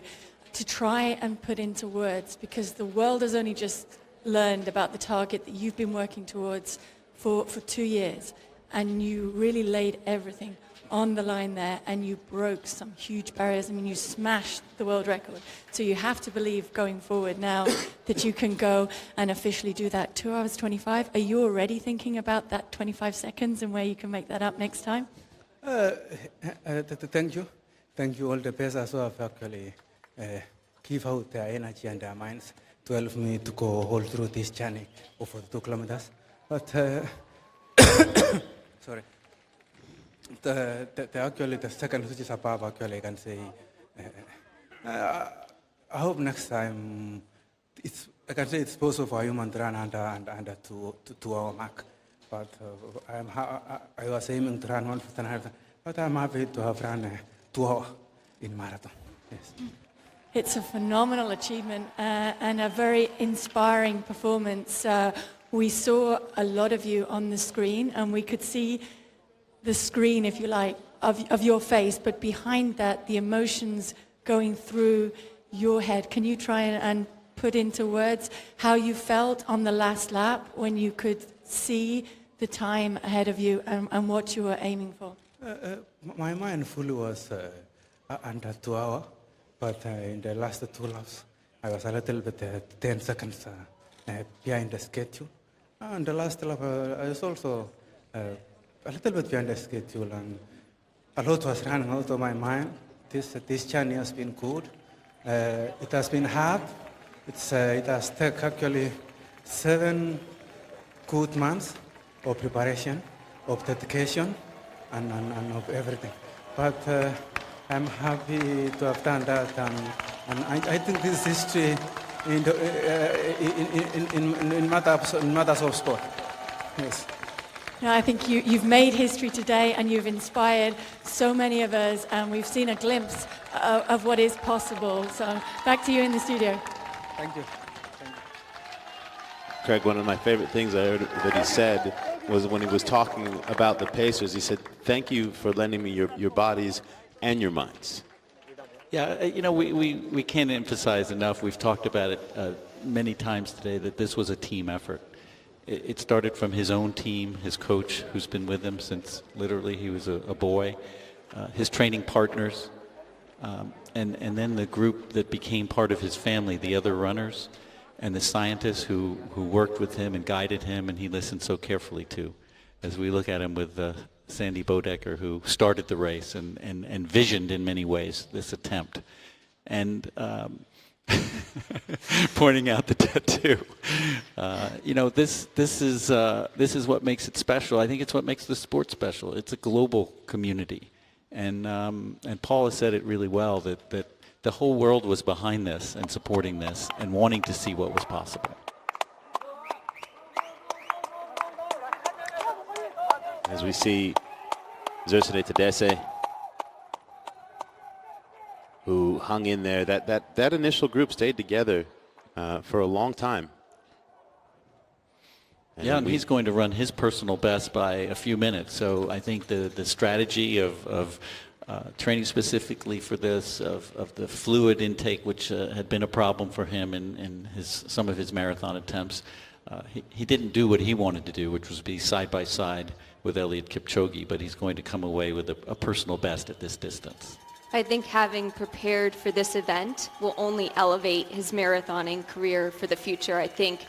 to try and put into words, because the world has only just learned about the target that you've been working towards for 2 years. And you really laid everything on the line there, and you broke some huge barriers. I mean, you smashed the world record. So you have to believe going forward now that you can go and officially do that. 2 hours 25. Are you already thinking about that 25 seconds and where you can make that up next time? Thank you. Thank you all the pacers who have actually give out their energy and their minds to help me to go all through this journey of 2 kilometers. But sorry. The second which is above, actually, I can say, I hope next time I can say it's possible for a human to run under 2 hour mark. But I was aiming to run 1:59, but I'm happy to have run 2 hours in marathon. Yes. It's a phenomenal achievement and a very inspiring performance. We saw a lot of you on the screen, and we could see the screen, if you like, of your face, but behind that, the emotions going through your head. Can you try and put into words how you felt on the last lap when you could see the time ahead of you and what you were aiming for? My mind fully was under 2 hours, but in the last 2 laps, I was a little bit 10 seconds behind the schedule. And the last lap, I was also a little bit behind the schedule, and a lot was running out of my mind, this journey has been good. It has been hard. It has taken actually 7 good months of preparation, of dedication, and of everything. But I'm happy to have done that, and I think this is history in matters of sport. Yes. No, I think you've made history today, and you've inspired so many of us, and we've seen a glimpse of what is possible. So back to you in the studio. Thank you. Craig, one of my favorite things I heard that he said was when he was talking about the Pacers, he said, "Thank you for lending me your bodies and your minds." Yeah, you know, we can't emphasize enough. We've talked about it many times today that this was a team effort. It started from his own team, his coach, who's been with him since literally he was a boy, his training partners, and then the group that became part of his family, the other runners, and the scientists who worked with him and guided him, and he listened so carefully to. As we look at him with Sandy Bodecker, who started the race and visioned in many ways this attempt. And pointing out the tattoo. You know, this is what makes it special. I think it's what makes the sport special. It's a global community, and Paul has said it really well that the whole world was behind this and supporting this and wanting to see what was possible. As we see Zersonet Tadesse, who hung in there. That initial group stayed together for a long time. And he's going to run his personal best by a few minutes. So I think the strategy of training specifically for this, of the fluid intake, which had been a problem for him in some of his marathon attempts, he didn't do what he wanted to do, which was be side by side with Eliud Kipchoge, but he's going to come away with a personal best at this distance. I think having prepared for this event will only elevate his marathoning career for the future. I think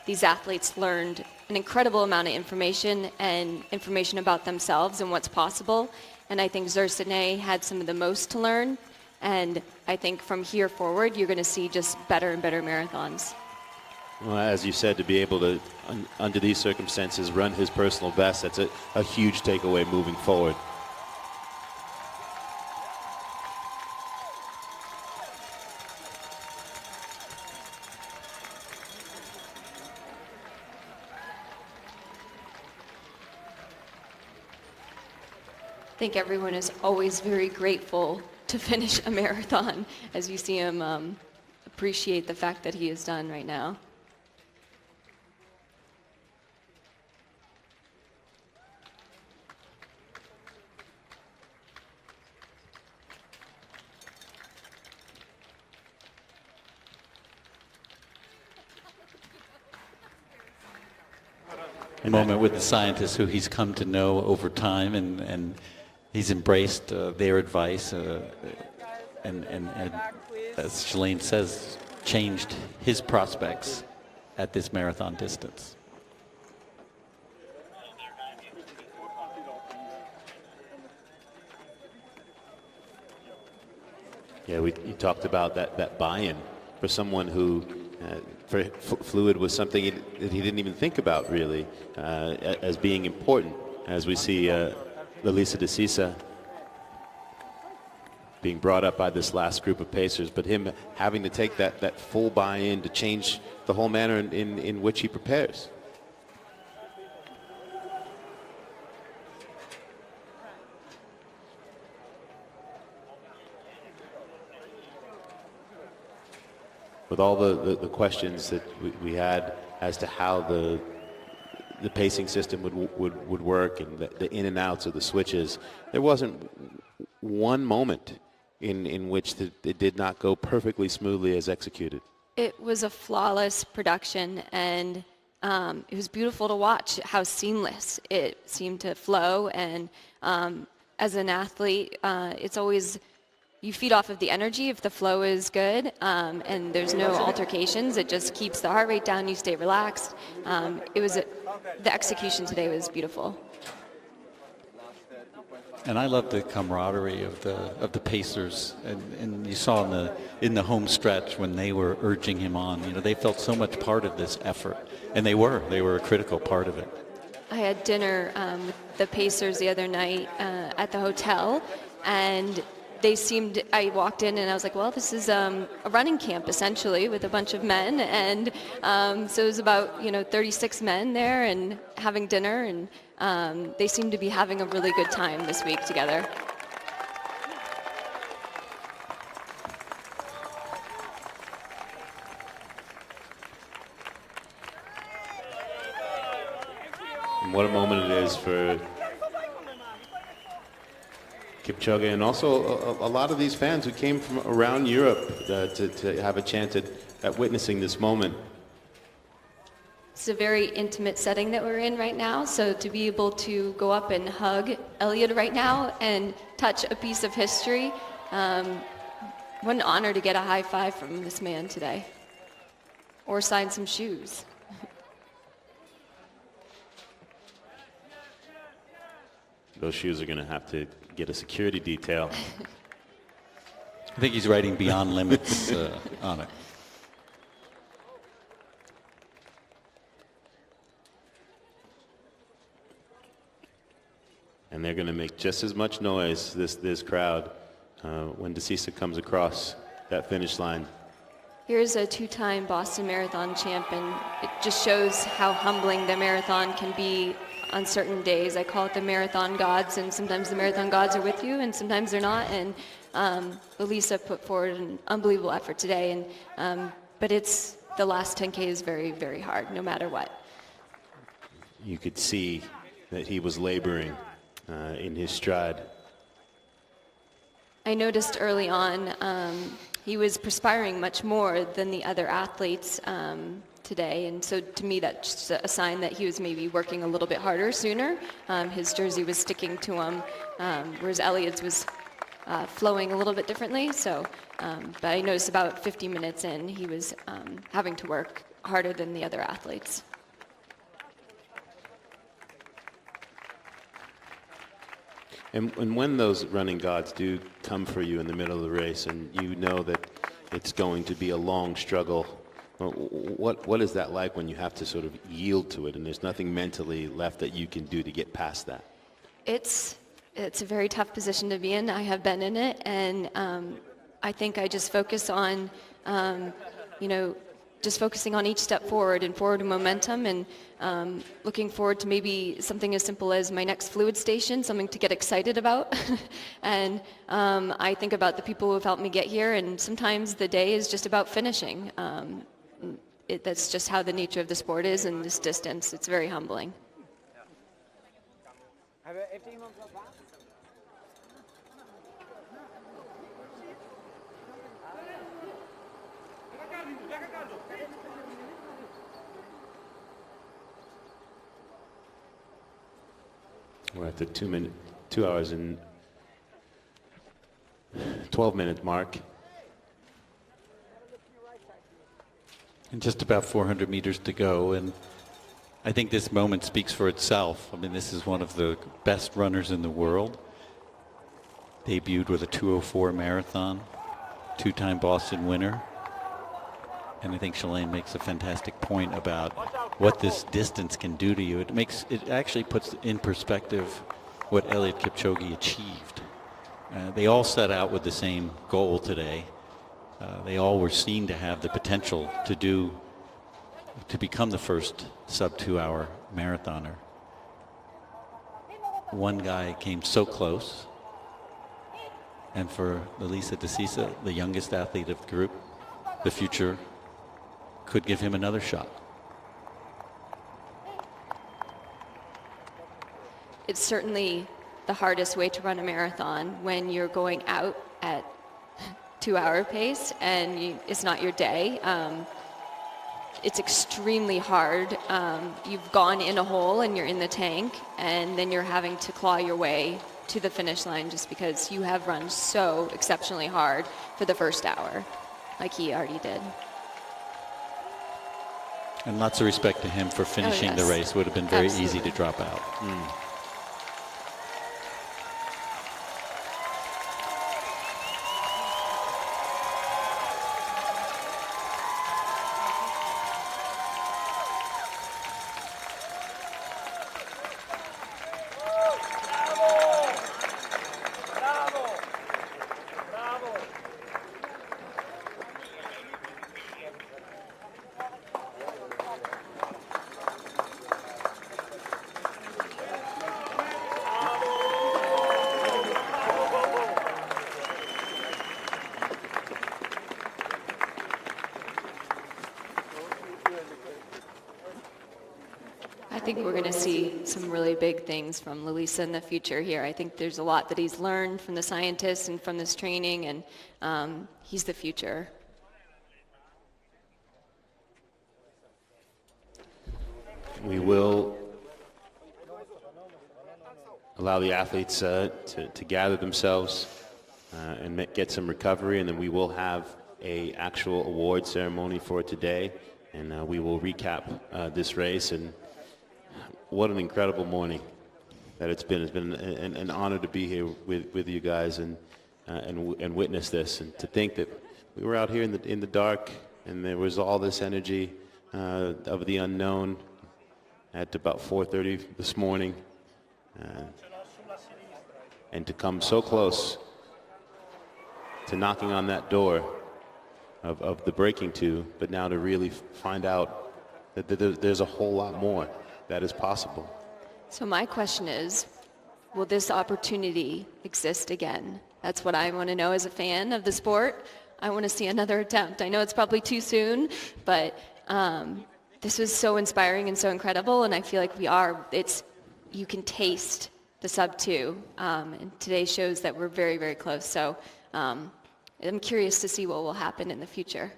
these athletes learned an incredible amount of information and information about themselves and what's possible. And I think Zersonet had some of the most to learn. And I think from here forward, you're going to see just better and better marathons. Well, as you said, to be able to, under these circumstances, run his personal best, that's a huge takeaway moving forward. I think everyone is always very grateful to finish a marathon as you see him appreciate the fact that he has done right now. A moment with the scientists who he's come to know over time, and he's embraced their advice, and as Shalane says, changed his prospects at this marathon distance. Yeah, you talked about that buy-in for someone who, for fluid was something that he didn't even think about really as being important. As we see Lalisa Desisa being brought up by this last group of pacers, but him having to take that full buy-in to change the whole manner in which he prepares. With all the questions that we had as to how the pacing system would work and the in and outs of the switches, there wasn't one moment in which it did not go perfectly smoothly as executed. It was a flawless production, and it was beautiful to watch how seamless it seemed to flow. And as an athlete, it's always, you feed off of the energy if the flow is good, and there's no altercations. It just keeps the heart rate down, you stay relaxed. The execution today was beautiful. And I love the camaraderie of the pacers, and you saw in the home stretch when they were urging him on. You know, they felt so much part of this effort, and they were a critical part of it. I had dinner with the Pacers the other night at the hotel, and I walked in and I was like, well, this is a running camp essentially with a bunch of men, and so it was about 36 men there and having dinner, and they seemed to be having a really good time this week together. And what a moment it is for Kipchoge, and also a lot of these fans who came from around Europe to have a chance at witnessing this moment. It's a very intimate setting that we're in right now, so to be able to go up and hug Eliud right now and touch a piece of history, what an honor to get a high five from this man today, or sign some shoes. Those shoes are going to have to get a security detail. I think he's writing Beyond Limits on it. And they're going to make just as much noise, this crowd, when DeCisa comes across that finish line. Here's a two-time Boston Marathon champ, and it just shows how humbling the marathon can be on certain days. I call it the marathon gods, and sometimes the marathon gods are with you and sometimes they're not, and Elisa put forward an unbelievable effort today, and but the last 10K is very, very hard no matter what. You could see that he was laboring in his stride. I noticed early on he was perspiring much more than the other athletes today, and so to me that's just a sign that he was maybe working a little bit harder sooner. His jersey was sticking to him, whereas Eliud's was flowing a little bit differently. So, but I noticed about 50 minutes in, he was having to work harder than the other athletes. And when those running gods do come for you in the middle of the race, and you know that it's going to be a long struggle, what is that like when you have to sort of yield to it and there's nothing mentally left that you can do to get past that? It's a very tough position to be in. I have been in it, and I think I just focus on, just focusing on each step forward and forward momentum, and looking forward to maybe something as simple as my next fluid station, something to get excited about. And I think about the people who have helped me get here, and sometimes the day is just about finishing. That's just how the nature of the sport is, and this distance, it's very humbling. We're at the 2 hours and 12-minute mark. And just about 400 meters to go, and I think this moment speaks for itself. I mean, this is one of the best runners in the world. Debuted with a 2:04 marathon, two-time Boston winner. And I think Shalane makes a fantastic point about what this distance can do to you. It actually puts in perspective what Eliud Kipchoge achieved. They all set out with the same goal today. They all were seen to have the potential to become the first sub-2-hour marathoner. One guy came so close, and for Elisa DeCisa, the youngest athlete of the group, the future could give him another shot. It's certainly the hardest way to run a marathon when you're going out at 2-hour pace and it's not your day. It's extremely hard. You've gone in a hole and you're in the tank, and then you're having to claw your way to the finish line just because you have run so exceptionally hard for the first hour, like he already did. And lots of respect to him for finishing the race. Would have been very easy to drop out. think we're going to see some really big things from Lalisa in the future here. I think there's a lot that he's learned from the scientists and from this training, and he's the future. We will allow the athletes to gather themselves and get some recovery, and then we will have a actual award ceremony for today, and we will recap this race. And what an incredible morning that it's been. It's been an honor to be here with you guys and witness this, and to think that we were out here in the dark and there was all this energy of the unknown at about 4:30 this morning, and to come so close to knocking on that door of the breaking two, but now to really find out that there's a whole lot more that is possible. So my question is, will this opportunity exist again? That's what I want to know as a fan of the sport. I want to see another attempt. I know it's probably too soon, but this was so inspiring and so incredible, and I feel like you can taste the sub-2, and today shows that we're very, very close. So I'm curious to see what will happen in the future.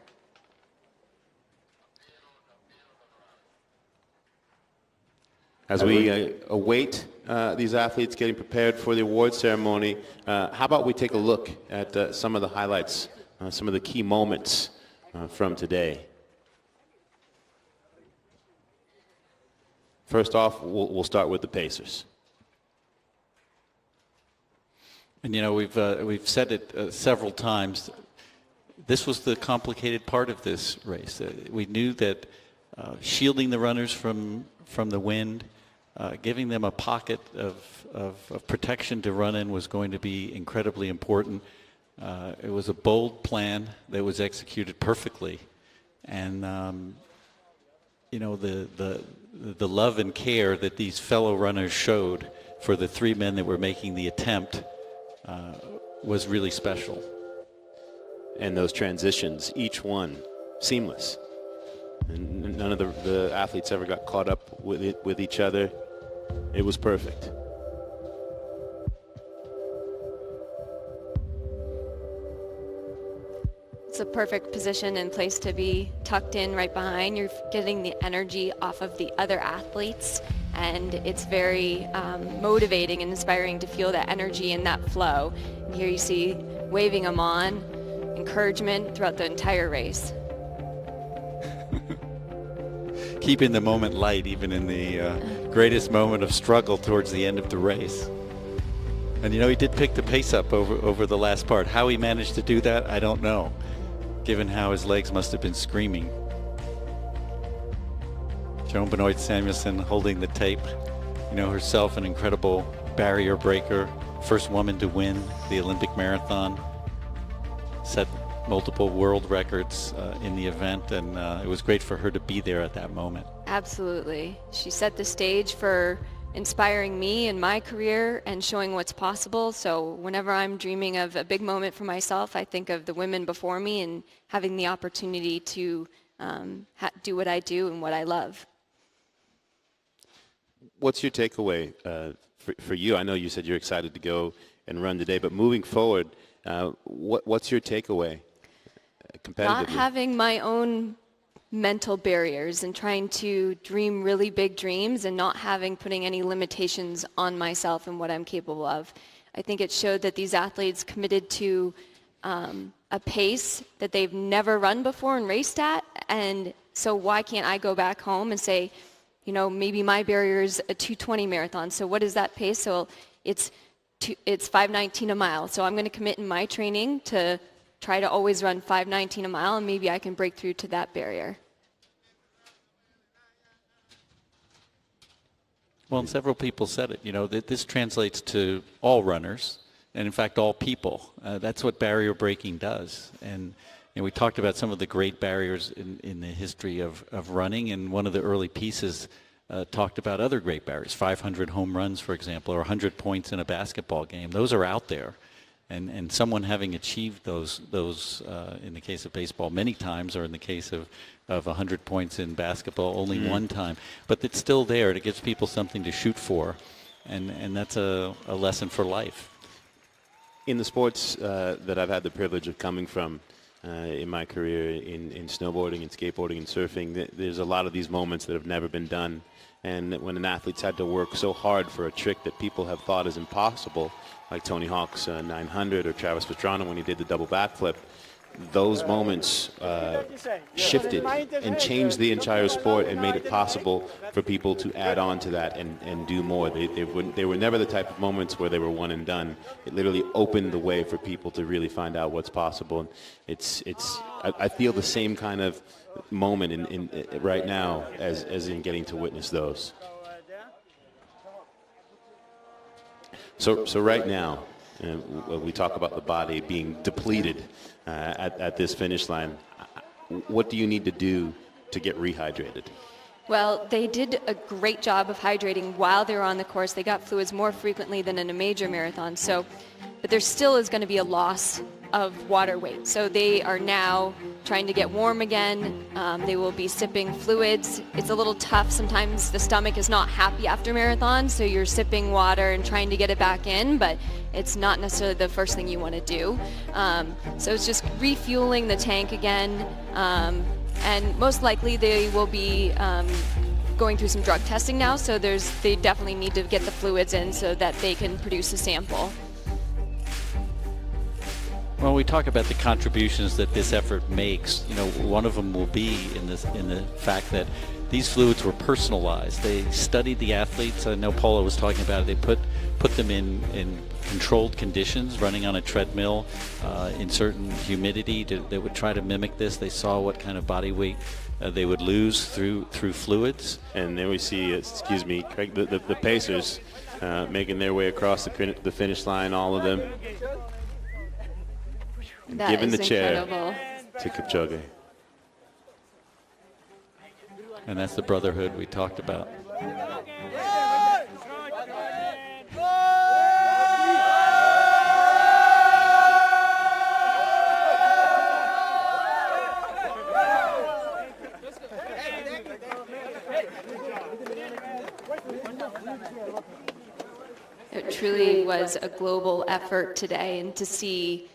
As we await these athletes getting prepared for the award ceremony, how about we take a look at some of the highlights, some of the key moments from today. First off, we'll start with the Pacers. And you know, we've said it several times. This was the complicated part of this race. We knew that shielding the runners from the wind, giving them a pocket of protection to run in was going to be incredibly important. It was a bold plan that was executed perfectly, and you know, the love and care that these fellow runners showed for the three men that were making the attempt was really special. And those transitions, each one seamless. And none of the athletes ever got caught up with each other. It was perfect. It's a perfect position and place to be tucked in right behind. You're getting the energy off of the other athletes, and it's very motivating and inspiring to feel that energy and that flow. And here you see waving them on, encouragement throughout the entire race. Keeping the moment light even in the greatest moment of struggle towards the end of the race. And you know, he did pick the pace up over the last part. How he managed to do that, I don't know, given how his legs must have been screaming. Joan Benoit Samuelson holding the tape, you know, herself an incredible barrier breaker, first woman to win the Olympic marathon, set multiple world records in the event, and it was great for her to be there at that moment. Absolutely. She set the stage for inspiring me in my career and showing what's possible. So whenever I'm dreaming of a big moment for myself, I think of the women before me and having the opportunity to do what I do and what I love. What's your takeaway for you? I know you said you're excited to go and run today, but moving forward, what's your takeaway competitively? Not having my own mental barriers and trying to dream really big dreams and not putting any limitations on myself and what I'm capable of. I think it showed that these athletes committed to a pace that they've never run before and raced at, and so why can't I go back home and say, you know, maybe my barrier is a 2:20 marathon, so what is that pace? So it's 5:19 a mile, so I'm going to commit in my training to try to always run 5:19 a mile, and maybe I can break through to that barrier. Well, and several people said it, you know, that this translates to all runners, and in fact all people. That's what barrier breaking does. And you know, we talked about some of the great barriers in the history of running, and one of the early pieces talked about other great barriers, 500 home runs, for example, or 100 points in a basketball game. Those are out there. And someone having achieved those in the case of baseball many times, or in the case of 100 points in basketball only one time, but it's still there. It gives people something to shoot for, and that's a lesson for life. In the sports that I've had the privilege of coming from in my career in snowboarding and skateboarding and surfing, there's a lot of these moments that have never been done. And when an athlete's had to work so hard for a trick that people have thought is impossible, like Tony Hawk's 900 or Travis Pastrana when he did the double backflip, those moments shifted and changed the entire sport and made it possible for people to add on to that and do more. They were never the type of moments where they were one and done. It literally opened the way for people to really find out what's possible. I feel the same kind of moment in right now as in getting to witness those. So right now, we talk about the body being depleted at this finish line. What do you need to do to get rehydrated? Well, they did a great job of hydrating while they were on the course. They got fluids more frequently than in a major marathon. But there still is going to be a loss of water weight. So they are now trying to get warm again. They will be sipping fluids. It's a little tough. Sometimes the stomach is not happy after marathon, so you're sipping water and trying to get it back in, but it's not necessarily the first thing you want to do. So it's just refueling the tank again. And most likely they will be going through some drug testing now, so they definitely need to get the fluids in so that they can produce a sample. Well, we talk about the contributions that this effort makes. You know, one of them will be in the fact that these fluids were personalized. They studied the athletes. I know Paula was talking about it. They put them in controlled conditions, running on a treadmill in certain humidity. They would try to mimic this. They saw what kind of body weight they would lose through fluids. And there we see, Craig, the Pacers making their way across the finish line, all of them. That Giving is the chair incredible. to Kipchoge. And that's the brotherhood we talked about. It truly was a global effort today, and to see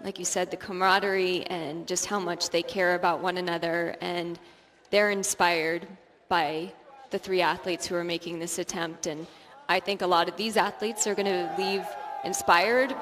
like you said, the camaraderie and just how much they care about one another, and they're inspired by the three athletes who are making this attempt. And I think a lot of these athletes are going to leave inspired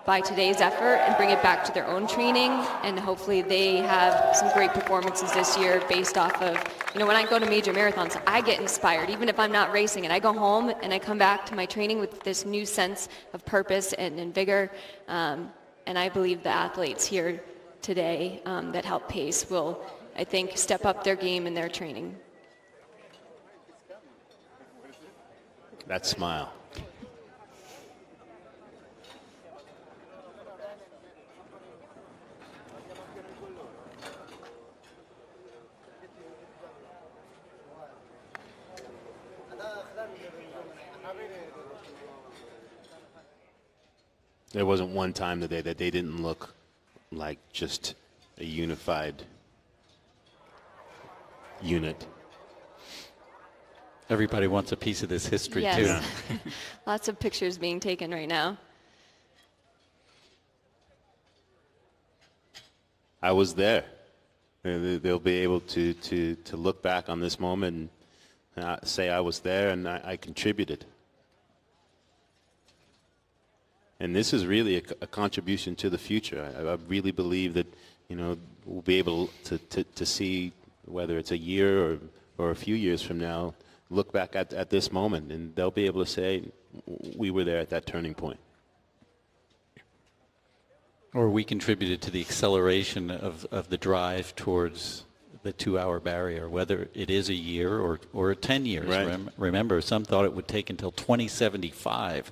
by today's effort and bring it back to their own training, and hopefully they have some great performances this year based off of, when I go to major marathons, I get inspired, even if I'm not racing, and I go home and I come back to my training with this new sense of purpose and vigor. And I believe the athletes here today that help pace will, I think, step up their game in their training. That smile. There wasn't one time today that they didn't look like just a unified unit. Everybody wants a piece of this history, yes. too. Yeah. Lots of pictures being taken right now. I was there. They'll be able to look back on this moment and say I was there and I contributed. And this is really a contribution to the future. I really believe that, we'll be able to see, whether it's a year or a few years from now, look back at this moment, and they'll be able to say, we were there at that turning point. Or we contributed to the acceleration of the drive towards the 2-hour barrier, whether it is a year or 10 years. Right. Remember, some thought it would take until 2075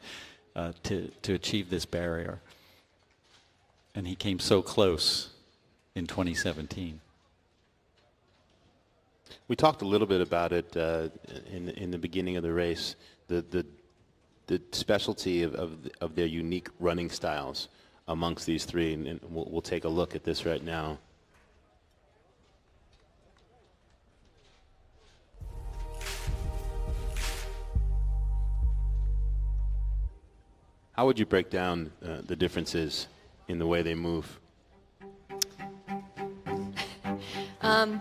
to achieve this barrier. And he came so close in 2017. We talked a little bit about it in the beginning of the race. The the specialty of their unique running styles amongst these three, and we'll take a look at this right now. How would you break down the differences in the way they move? I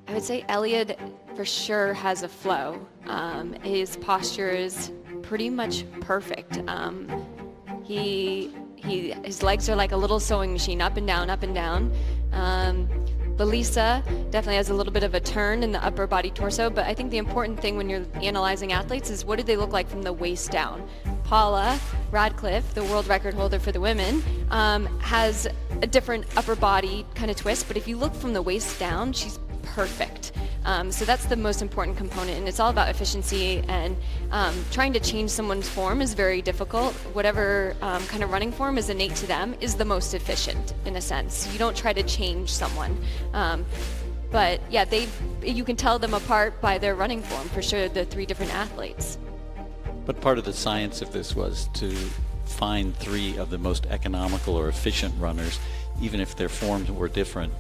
would say Elliot for sure has a flow. His posture is pretty much perfect. His legs are like a little sewing machine, up and down, up and down. Belisa definitely has a little bit of a turn in the upper body torso, but I think the important thing when you're analyzing athletes is what do they look like from the waist down. Paula Radcliffe, the world record holder for the women, has a different upper body kind of twist, but if you look from the waist down, she's perfect. So that's the most important component, and it's all about efficiency, and trying to change someone's form is very difficult. Whatever kind of running form is innate to them is the most efficient, in a sense. You don't try to change someone. But yeah, you can tell them apart by their running form, for sure, the three different athletes. But part of the science of this was to find three of the most economical or efficient runners. Even if their forms were different,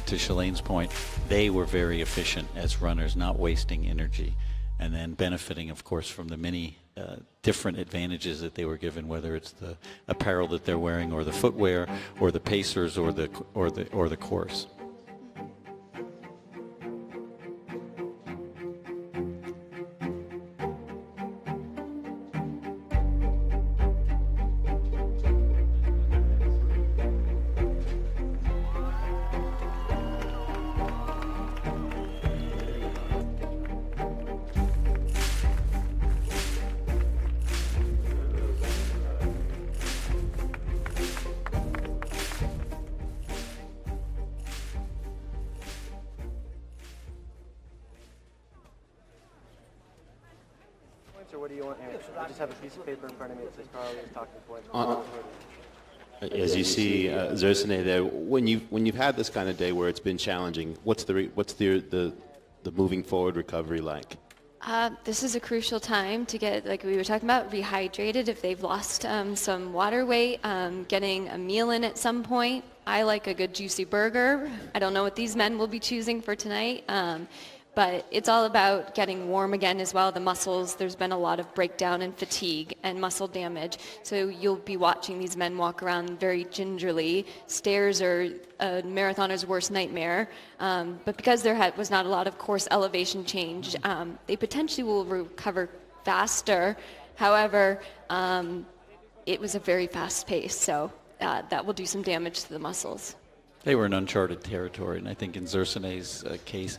to Shalane's point, they were very efficient as runners, not wasting energy, and then benefiting, of course, from the many different advantages that they were given, whether it's the apparel that they're wearing, or the footwear, or the pacers, or the course. Or what do you want here? I just have a piece of paper in front of me that says Carl is talking points. As you see, Zersane there, when you've had this kind of day where it's been challenging, what's the moving forward recovery like? This is a crucial time to get, like we were talking about, rehydrated if they've lost some water weight, getting a meal in at some point. I like a good juicy burger. I don't know what these men will be choosing for tonight. But it's all about getting warm again as well. The muscles, there's been a lot of breakdown and fatigue and muscle damage. So you'll be watching these men walk around very gingerly. Stairs are a marathoner's worst nightmare. But because there was not a lot of course elevation change, they potentially will recover faster. However, it was a very fast pace, so that will do some damage to the muscles. They were in uncharted territory, and I think in Zersane's case,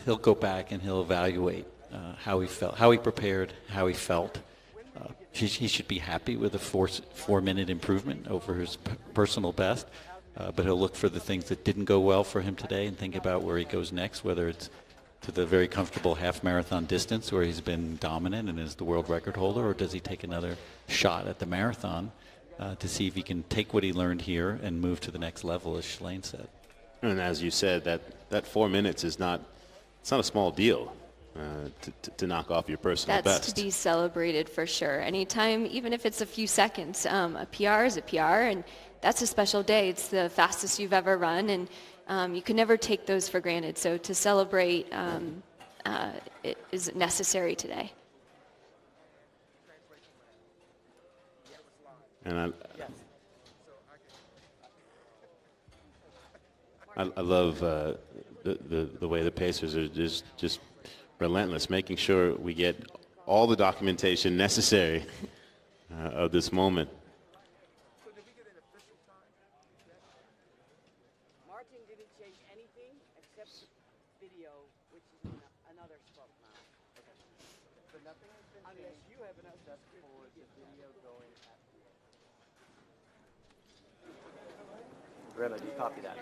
he'll go back and he'll evaluate how he felt, how he prepared, how he felt. He should be happy with a 4-minute improvement over his personal best, but he'll look for the things that didn't go well for him today and think about where he goes next, whether it's to the very comfortable half marathon distance where he's been dominant and is the world record holder, or does he take another shot at the marathon to see if he can take what he learned here and move to the next level, as Shalane said. And as you said, that 4 minutes is not a small deal to knock off your personal best. That's to be celebrated for sure. Anytime, even if it's a few seconds, a PR is a PR, and that's a special day. It's the fastest you've ever run, and you can never take those for granted. So to celebrate it is necessary today. And I love the way the Pacers are just relentless, making sure we get all the documentation necessary of this moment. Martin didn't change anything except video, which is another spot now. Okay. So nothing has been unless you have an adjustment for the video going at the end. Greta, do you copy that?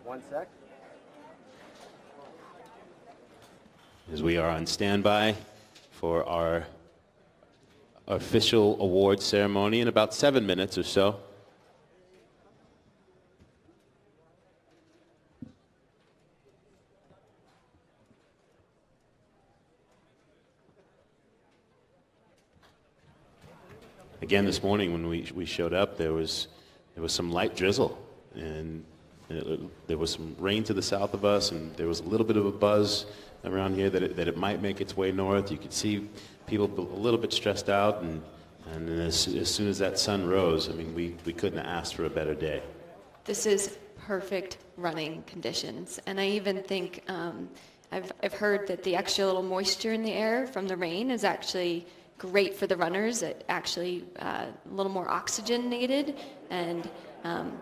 1 sec. As we are on standby for our official award ceremony in about 7 minutes or so. again this morning when we showed up, there was some light drizzle, and there was some rain to the south of us, and there was a little bit of a buzz around here that it might make its way north. You could see people a little bit stressed out, and as soon as that sun rose, I mean, we couldn't have asked for a better day. This is perfect running conditions, and I even think I've heard that the extra little moisture in the air from the rain is actually great for the runners. It actually a little more oxygenated, and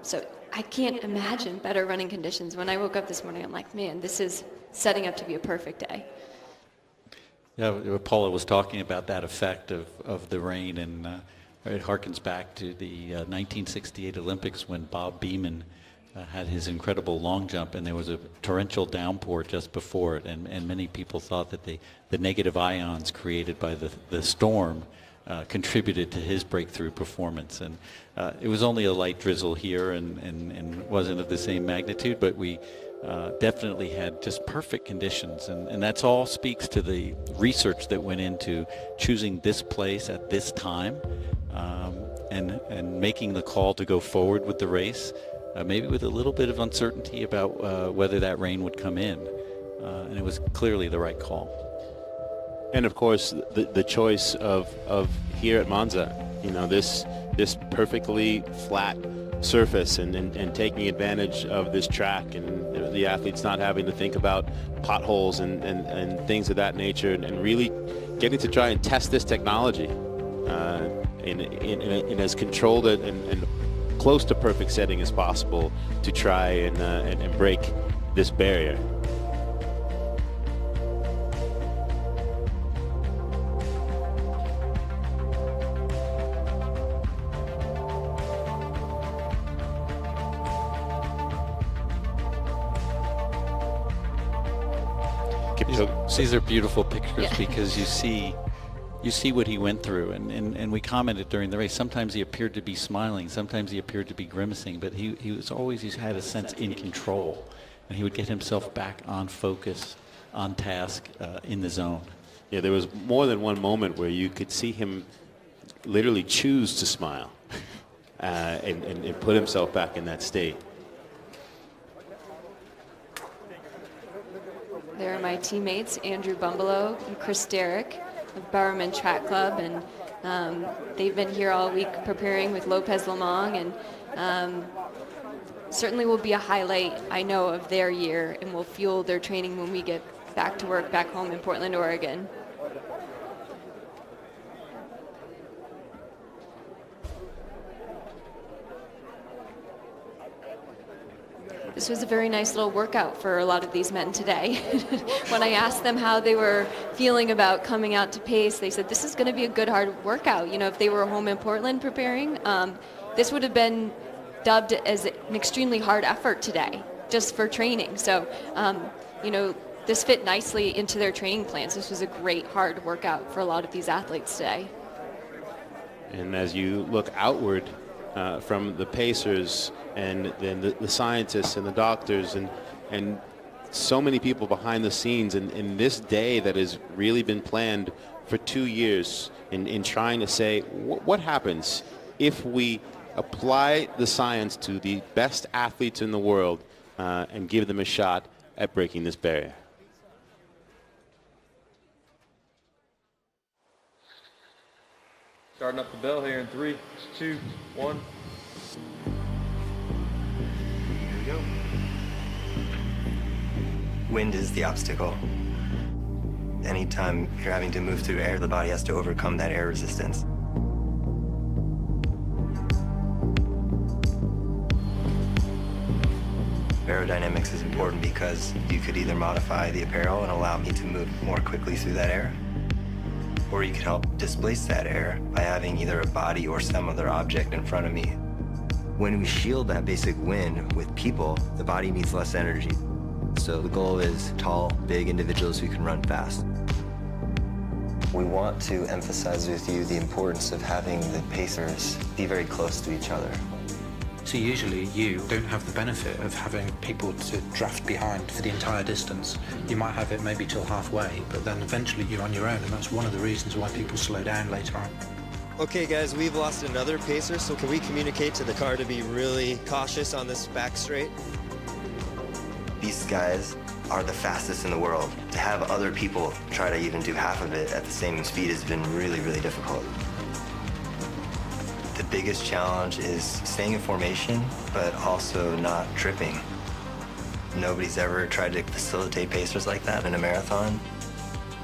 so I can't imagine better running conditions. When I woke up this morning, I'm like, man, this is setting up to be a perfect day. Yeah, Paula was talking about that effect of the rain, and it harkens back to the 1968 Olympics when Bob Beamon had his incredible long jump, and there was a torrential downpour just before it, and many people thought that the negative ions created by the storm contributed to his breakthrough performance. And it was only a light drizzle here and wasn't of the same magnitude, but we definitely had just perfect conditions, and that's all speaks to the research that went into choosing this place at this time, and making the call to go forward with the race, maybe with a little bit of uncertainty about whether that rain would come in, and it was clearly the right call. And of course, the choice of here at Monza, you know, this perfectly flat surface, and taking advantage of this track, and the athletes not having to think about potholes and things of that nature, and really getting to try and test this technology in as controlled and close to perfect setting as possible to try and break this barrier. These are beautiful pictures, yeah. Because you see what he went through, and we commented during the race. Sometimes he appeared to be smiling, sometimes he appeared to be grimacing, but he had a sense in control, and he would get himself back on focus, on task, in the zone. Yeah, there was more than one moment where you could see him literally choose to smile and put himself back in that state. There are my teammates, Andrew Bumbalough and Chris Derrick of Bowerman Track Club, and they've been here all week preparing with Lopez Lomong, and certainly will be a highlight, I know, of their year, and will fuel their training when we get back to work back home in Portland, Oregon. This was a very nice little workout for a lot of these men today. When I asked them how they were feeling about coming out to pace, they said this is going to be a good hard workout. You know, if they were home in Portland preparing, this would have been dubbed as an extremely hard effort today, just for training. So, you know, this fit nicely into their training plans. This was a great hard workout for a lot of these athletes today. And as you look outward from the pacers and then the scientists and the doctors and so many people behind the scenes in this day that has really been planned for 2 years in trying to say what happens if we apply the science to the best athletes in the world and give them a shot at breaking this barrier. Starting up the bell here in 3, 2, 1. Here we go. Wind is the obstacle. Anytime you're having to move through air, the body has to overcome that air resistance. Aerodynamics is important because you could either modify the apparel and allow me to move more quickly through that air, or you could help displace that air by having either a body or some other object in front of me. When we shield that basic wind with people, the body needs less energy. So the goal is tall, big individuals who can run fast. We want to emphasize with you the importance of having the pacers be very close to each other. So usually you don't have the benefit of having people to draft behind for the entire distance. You might have it maybe till halfway, but then eventually you're on your own, and that's one of the reasons why people slow down later on. Okay, guys, we've lost another pacer, so can we communicate to the car to be really cautious on this back straight? These guys are the fastest in the world. To have other people try to even do half of it at the same speed has been really, really difficult. The biggest challenge is staying in formation, but also not tripping. Nobody's ever tried to facilitate pacers like that in a marathon.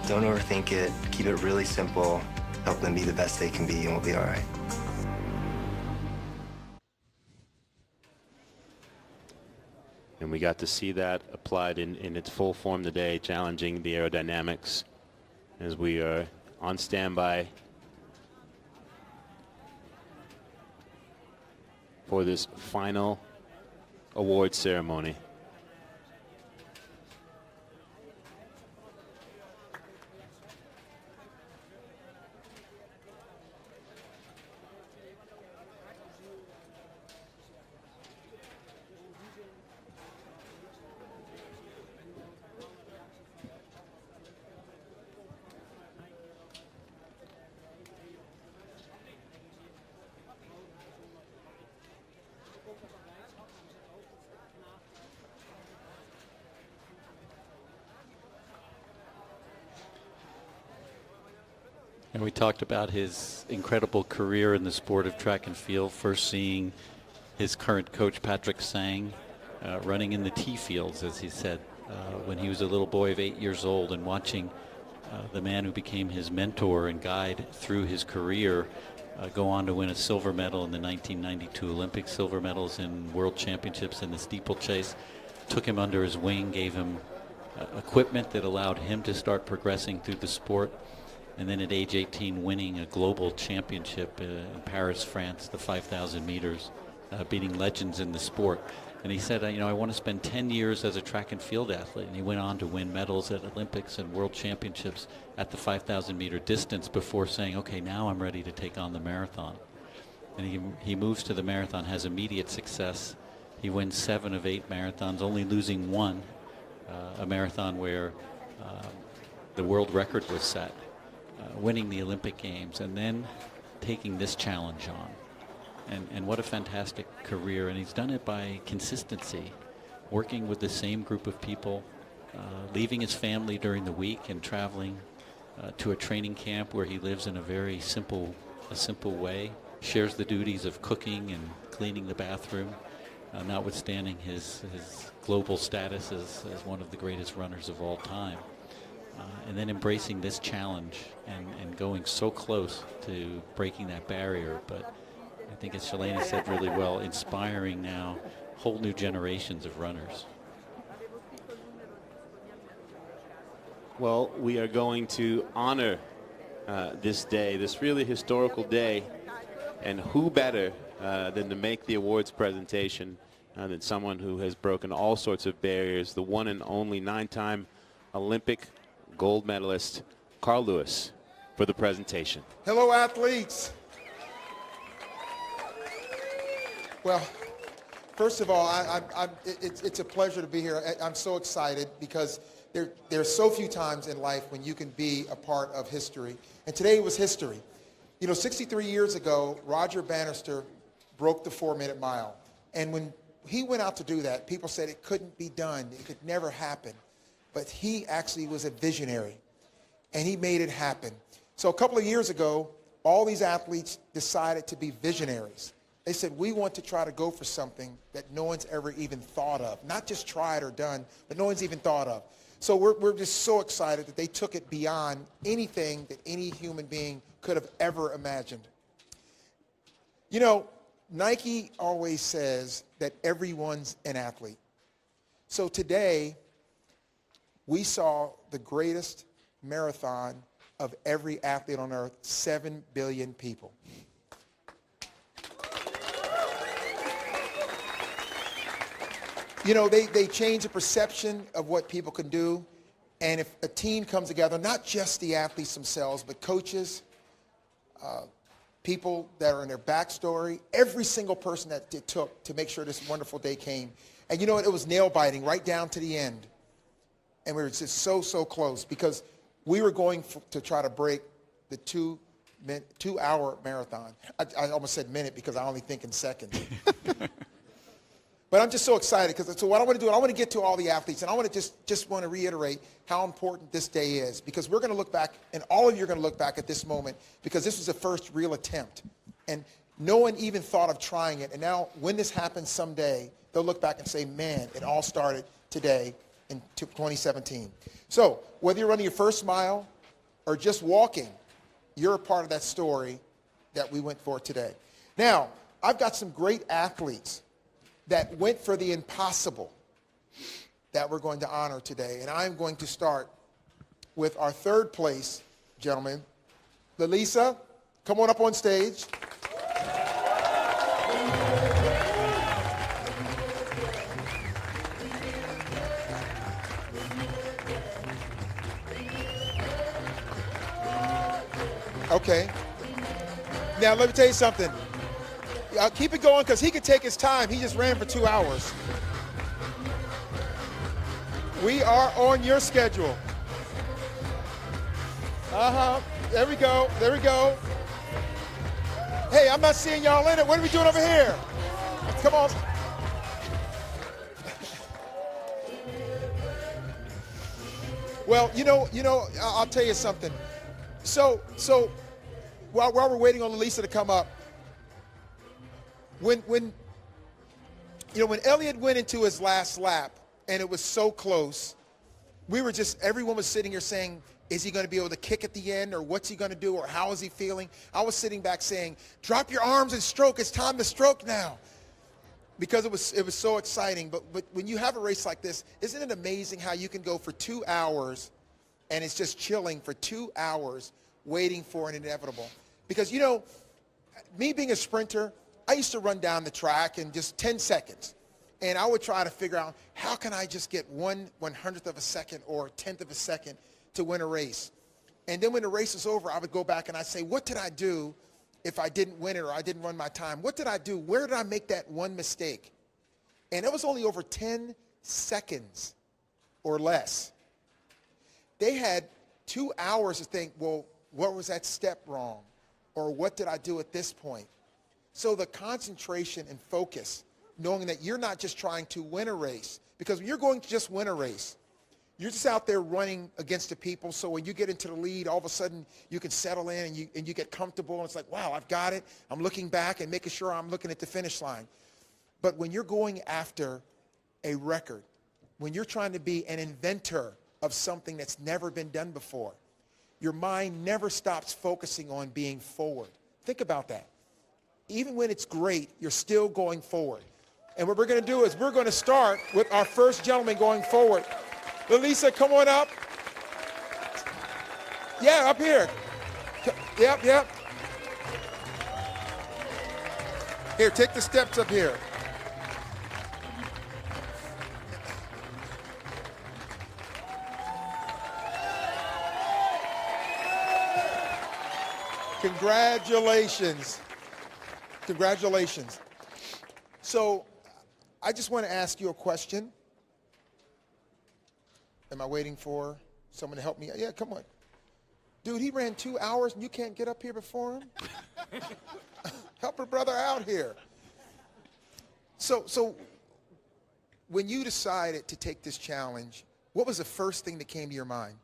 Don't overthink it, keep it really simple, help them be the best they can be, and we'll be all right. And we got to see that applied in its full form today, challenging the aerodynamics as we are on standby for this final award ceremony. And we talked about his incredible career in the sport of track and field, first seeing his current coach, Patrick Sang, running in the T fields, as he said, when he was a little boy of 8 years old, and watching the man who became his mentor and guide through his career go on to win a silver medal in the 1992 Olympics, silver medals in world championships in the steeplechase, took him under his wing, gave him equipment that allowed him to start progressing through the sport. And then at age 18, winning a global championship in Paris, France, the 5,000 meters, beating legends in the sport. And he said, I want to spend 10 years as a track and field athlete. And he went on to win medals at Olympics and world championships at the 5,000 meter distance before saying, okay, now I'm ready to take on the marathon. And he moves to the marathon, has immediate success. He wins 7 of 8 marathons, only losing one, a marathon where the world record was set. Winning the Olympic Games, and then taking this challenge on. And what a fantastic career. And he's done it by consistency, working with the same group of people, leaving his family during the week and traveling to a training camp where he lives in a very simple way, shares the duties of cooking and cleaning the bathroom, notwithstanding his global status as one of the greatest runners of all time. And then embracing this challenge and going so close to breaking that barrier. But I think, as Shalane said really well, inspiring now whole new generations of runners. Well, we are going to honor this day, this really historical day. And who better than to make the awards presentation than someone who has broken all sorts of barriers, the one and only 9-time Olympic gold medalist, Carl Lewis, for the presentation. Hello, athletes. Well, first of all, it's a pleasure to be here. I'm so excited because there's so few times in life when you can be a part of history. And today was history. 63 years ago, Roger Bannister broke the 4-minute mile. And when he went out to do that, people said it couldn't be done. It could never happen. But he actually was a visionary, and he made it happen. So a couple of years ago, all these athletes decided to be visionaries. They said, we want to try to go for something that no one's ever even thought of. Not just tried or done, but no one's even thought of. So we're just so excited that they took it beyond anything that any human being could have ever imagined. Nike always says that everyone's an athlete. So today, we saw the greatest marathon of every athlete on earth, 7 billion people. They change the perception of what people can do. And if a team comes together, not just the athletes themselves, but coaches, people that are in their backstory, every single person that it took to make sure this wonderful day came. And you know what? It was nail-biting right down to the end. And we were just so close because we were going to try to break the 2 2-hour marathon. I almost said minute because I only think in seconds. But I'm just so excited because so what I want to do, I want to get to all the athletes, and I want to just want to reiterate how important this day is, because we're going to look back, and all of you are going to look back at this moment, because this was the first real attempt. And no one even thought of trying it. And now when this happens someday, they'll look back and say, man, it all started today in 2017. So whether you're running your first mile or just walking, you're a part of that story that we went for today. Now, I've got some great athletes that went for the impossible that we're going to honor today. And I'm going to start with our third place gentleman. Lalisa, come on up on stage. Okay. Now, let me tell you something. Keep it going because he can take his time. He just ran for 2 hours. We are on your schedule. There we go. There we go. Hey, I'm not seeing y'all in it. What are we doing over here? Come on. Well, you know, I'll tell you something. So while we're waiting on Lalisa to come up, when Elliott went into his last lap and it was so close, everyone was sitting here saying, is he going to be able to kick at the end, or what's he going to do, or how is he feeling? I was sitting back saying, drop your arms and stroke. It's time to stroke now. Because it was so exciting. But when you have a race like this, isn't it amazing how you can go for 2 hours and it's just chilling for 2 hours waiting for an inevitable? Because, me being a sprinter, I used to run down the track in just 10 seconds. And I would try to figure out, how can I just get 1/100th of a second or 1/10th of a second to win a race? And then when the race is over, I would go back and I'd say, what did I do if I didn't win it or I didn't run my time? What did I do? Where did I make that one mistake? And it was only over 10 seconds or less. They had 2 hours to think, well, what was that step wrong? Or what did I do at this point? So the concentration and focus, knowing that you're not just trying to win a race, because when you're going to just win a race, you're just out there running against the people. So when you get into the lead, all of a sudden you can settle in and you get comfortable. And it's like, wow, I've got it. I'm looking back and making sure I'm looking at the finish line. But when you're going after a record, when you're trying to be an inventor of something that's never been done before, your mind never stops focusing on being forward. Think about that. Even when it's great, you're still going forward. And what we're going to do is we're going to start with our first gentleman going forward. Lalisa, come on up. Yeah, up here. Yep. Here, take the steps up here. Congratulations. Congratulations. So I just want to ask you a question. Am I waiting for someone to help me? Yeah, come on. Dude, he ran 2 hours and you can't get up here before him? Help a brother out here. So when you decided to take this challenge, what was the first thing that came to your mind?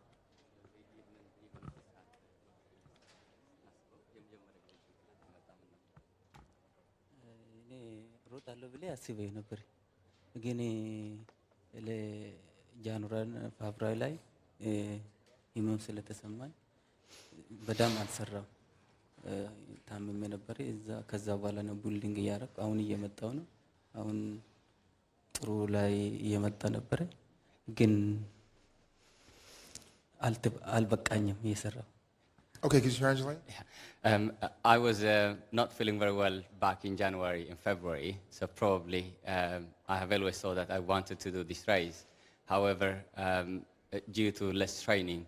ሮጣለሁ ብዬ አስቤ ነበር ግን ለጃንዋሪ ፌብሩዋሪ ላይ ህመም ስለተሰማኝ በጣም አልሰራም ታምሜ ነበር ከዛ በኋላ ነው ቢልዲንግ እያደረኩ አሁን እየመጣሁ ነው አሁን ጥሩ ላይ እየመጣ ነበር ግን አልበቃኝም እየሰራሁ Okay, could you translate? Yeah. I was not feeling very well back in January and February, so probably I have always thought that I wanted to do this race. However, due to less training,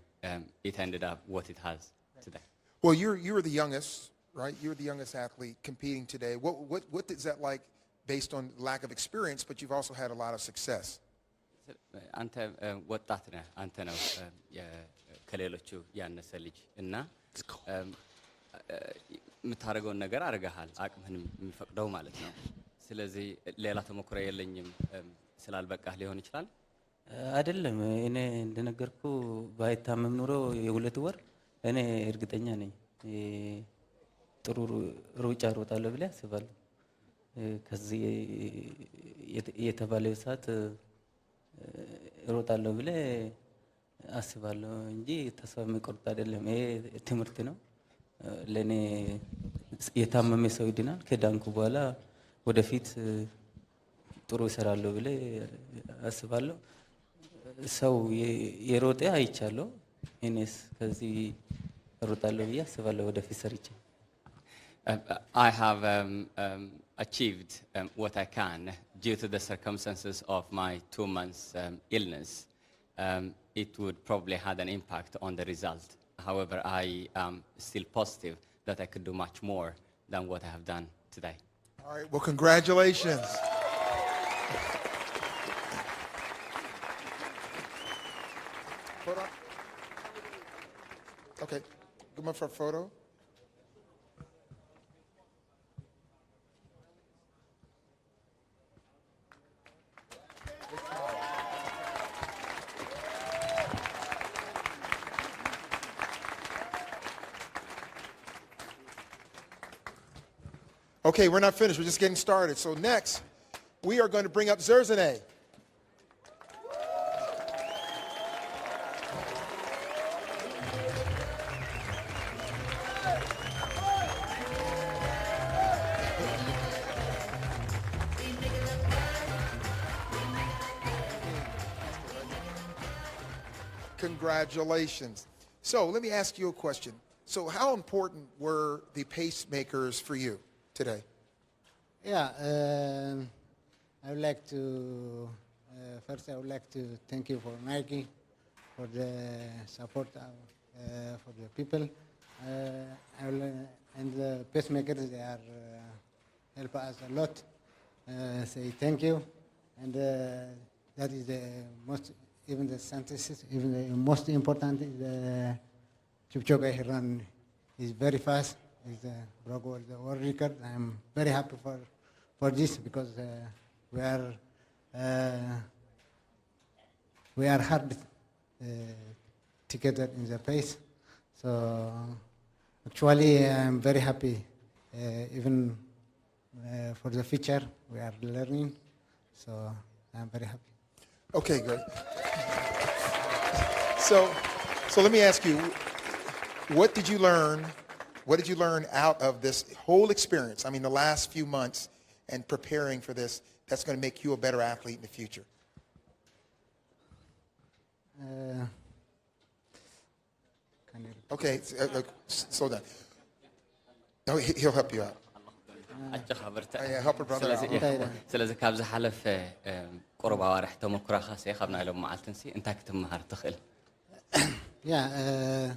it ended up what it has today. Well, you were the youngest, right? You were the youngest athlete competing today. What is that like based on lack of experience, but you've also had a lot of success? አንተ ወጣት ነህ አንተ ነው ከሌሎቹ ያነሰ ልጅ እና የምታደርገውን ነገር አድርገሃል አቅምህን የሚፈቅደው ማለት ነው ስለዚህ ሌላ ተሞክሮ የለኝም ስላልበቃህ ሊሆን ይችላል አይደለም እኔ እንደነገርኩ ባይታመም ኑሮ የሁለት ወር እኔ እርግጠኛ ነኝ ጥሩ ሩጫ ሮጣለሁ ብለ አስባለሁ ከዚህ የተባለው ሰዓት ሮጣለሁ ብለ አስባለሁ እንጂ ተስፋ የሚቆርጥ አይደለም ይሄ ትምህርት ነው ለኔ የታመመ ሰው ይድናል ከዳንኩ በኋላ ወደፊት ጥሩ ይሰራለሁ ብለ አስባለሁ ሰው የሮጤ አይቻለሁ እኔስ ከዚህ ሮጣለሁ ብዬ አስባለሁ ወደፊት ሰርቼ I have achieved what I can due to the circumstances of my 2 months illness. It would probably have an impact on the result. However, I am still positive that I could do much more than what I have done today. All right, well, congratulations. Photo? Okay, come up for a photo. Okay, we're not finished. We're just getting started. So next, we are going to bring up Zerzaneh. Congratulations. So let me ask you a question. So how important were the pacemakers for you today? Yeah, I would like to, first I would like to thank you for Nike, for the support for the people. And the pacemakers, they are help us a lot. Say thank you. And that is the most, even the scientists, even the most important is the Kipchoge. He run, he's very fast. He's broke the world record. I'm very happy for this because we are hard together in the pace. So actually, I'm very happy. Even for the future, we are learning. So I'm very happy. Okay, good. So let me ask you, what did you learn? What did you learn out of this whole experience? I mean, the last few months and preparing for this, that's going to make you a better athlete in the future. Okay, slow down. No, he'll help you out. Help a brother out. ስለዚህ ካብ ዝሓለፈ ቁርባ ዋርሕ ተመኩራኻ ሲ ካብና ኢሎም መዓልትን ሲ እንታይ ክትምሃር ትኽእል Yeah,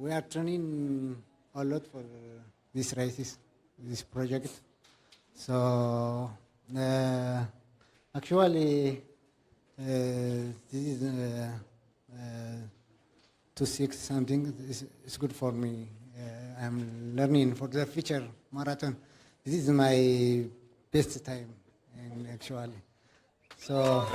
we are training a lot for these races, this project. So actually, this is 2:06 something. It's good for me. I'm learning for the future marathon. This is my best time, and actually. So.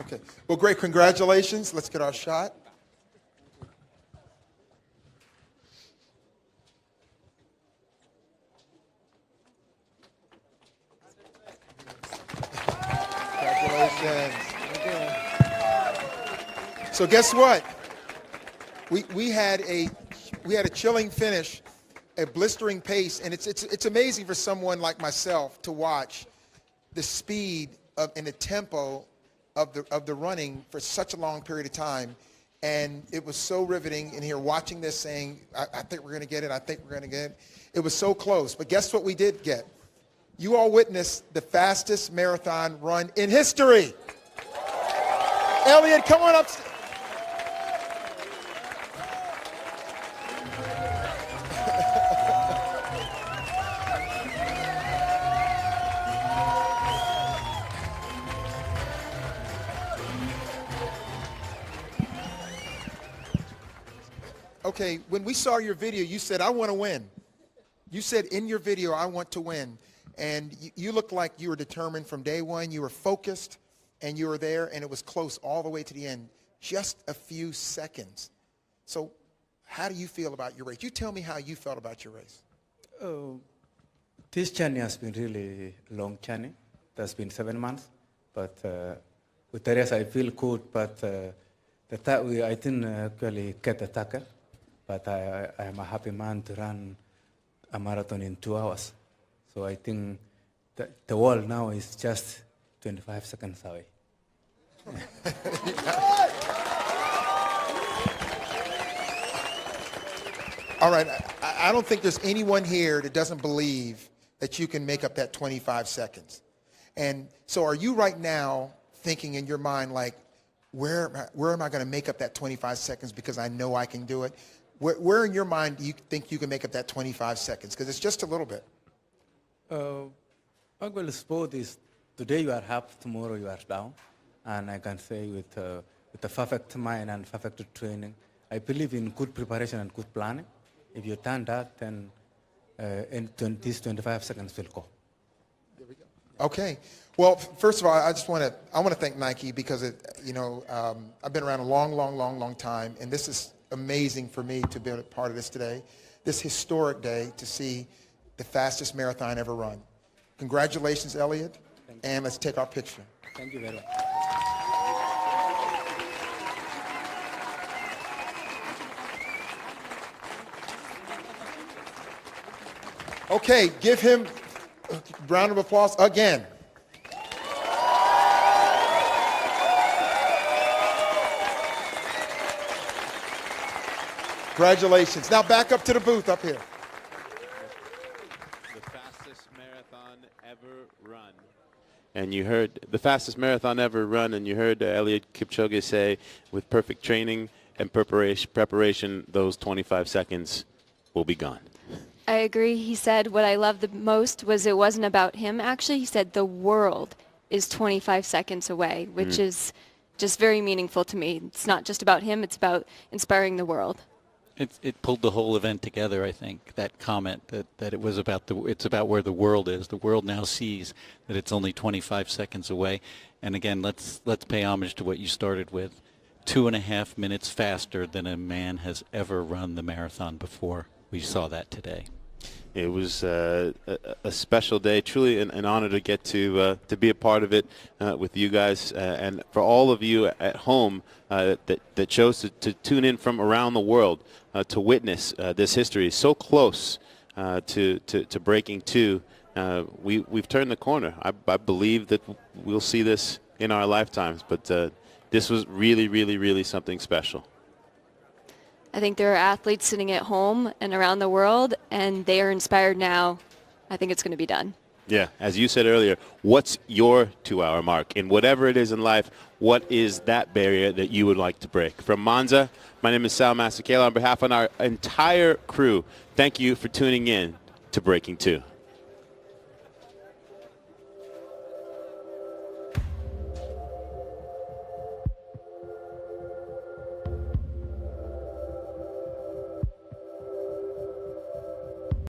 Okay. Well, great. Congratulations. Let's get our shot. Congratulations. So guess what? We had a chilling finish, a blistering pace, and it's amazing for someone like myself to watch the speed and the tempo of the running for such a long period of time. And it was so riveting in here watching this saying, I think we're going to get it. I think we're going to get it. It was so close. But guess what we did get? You all witnessed the fastest marathon run in history. Elliot, come on up. Okay, when we saw your video, you said, I want to win. You said in your video, I want to win. And you looked like you were determined from day one. You were focused, and you were there, and it was close all the way to the end. Just a few seconds. So how do you feel about your race? You tell me how you felt about your race. This journey has been really a long journey. It has been 7 months. But with the race, I feel good. But the third week, I didn't actually get the tackle. But I am a happy man to run a marathon in 2 hours. So I think that the world now is just 25 seconds away. All right, I don't think there's anyone here that doesn't believe that you can make up that 25 seconds. And so are you right now thinking in your mind like, where am I going to make up that 25 seconds because I know I can do it? Where in your mind do you think you can make up that 25 seconds? Because it's just a little bit. Well, sport is today you are up, tomorrow you are down. And I can say with a perfect mind and perfect training, I believe in good preparation and good planning. If you done that, then in these 25 seconds will go. There we go. Okay. Well, first of all, I want to thank Nike because I've been around a long time, and this is amazing for me to be a part of this today, this historic day to see the fastest marathon ever run. Congratulations, Elliot, and let's take our picture. Thank you very much. Okay, give him a round of applause again. Congratulations. Now back up to the booth up here. The fastest marathon ever run. And you heard the fastest marathon ever run, and you heard Eliud Kipchoge say, with perfect training and preparation, those 25 seconds will be gone. I agree. He said what I loved the most was it wasn't about him. Actually, he said the world is 25 seconds away, which is just very meaningful to me. It's not just about him. It's about inspiring the world. It pulled the whole event together, I think, that comment that it was about it's about where the world is. The world now sees that it's only 25 seconds away. And again, let's pay homage to what you started with. 2.5 minutes faster than a man has ever run the marathon before. We saw that today. It was a special day, truly an honor to get to be a part of it with you guys, and for all of you at home that chose to tune in from around the world to witness this history so close to breaking 2. We've turned the corner. I believe that we'll see this in our lifetimes, but this was really something special. I think there are athletes sitting at home and around the world, and they are inspired now. I think it's going to be done. Yeah, as you said earlier, what's your 2-hour mark? In whatever it is in life, what is that barrier that you would like to break? From Monza, my name is Sal Masekela. On behalf of our entire crew, thank you for tuning in to Breaking 2.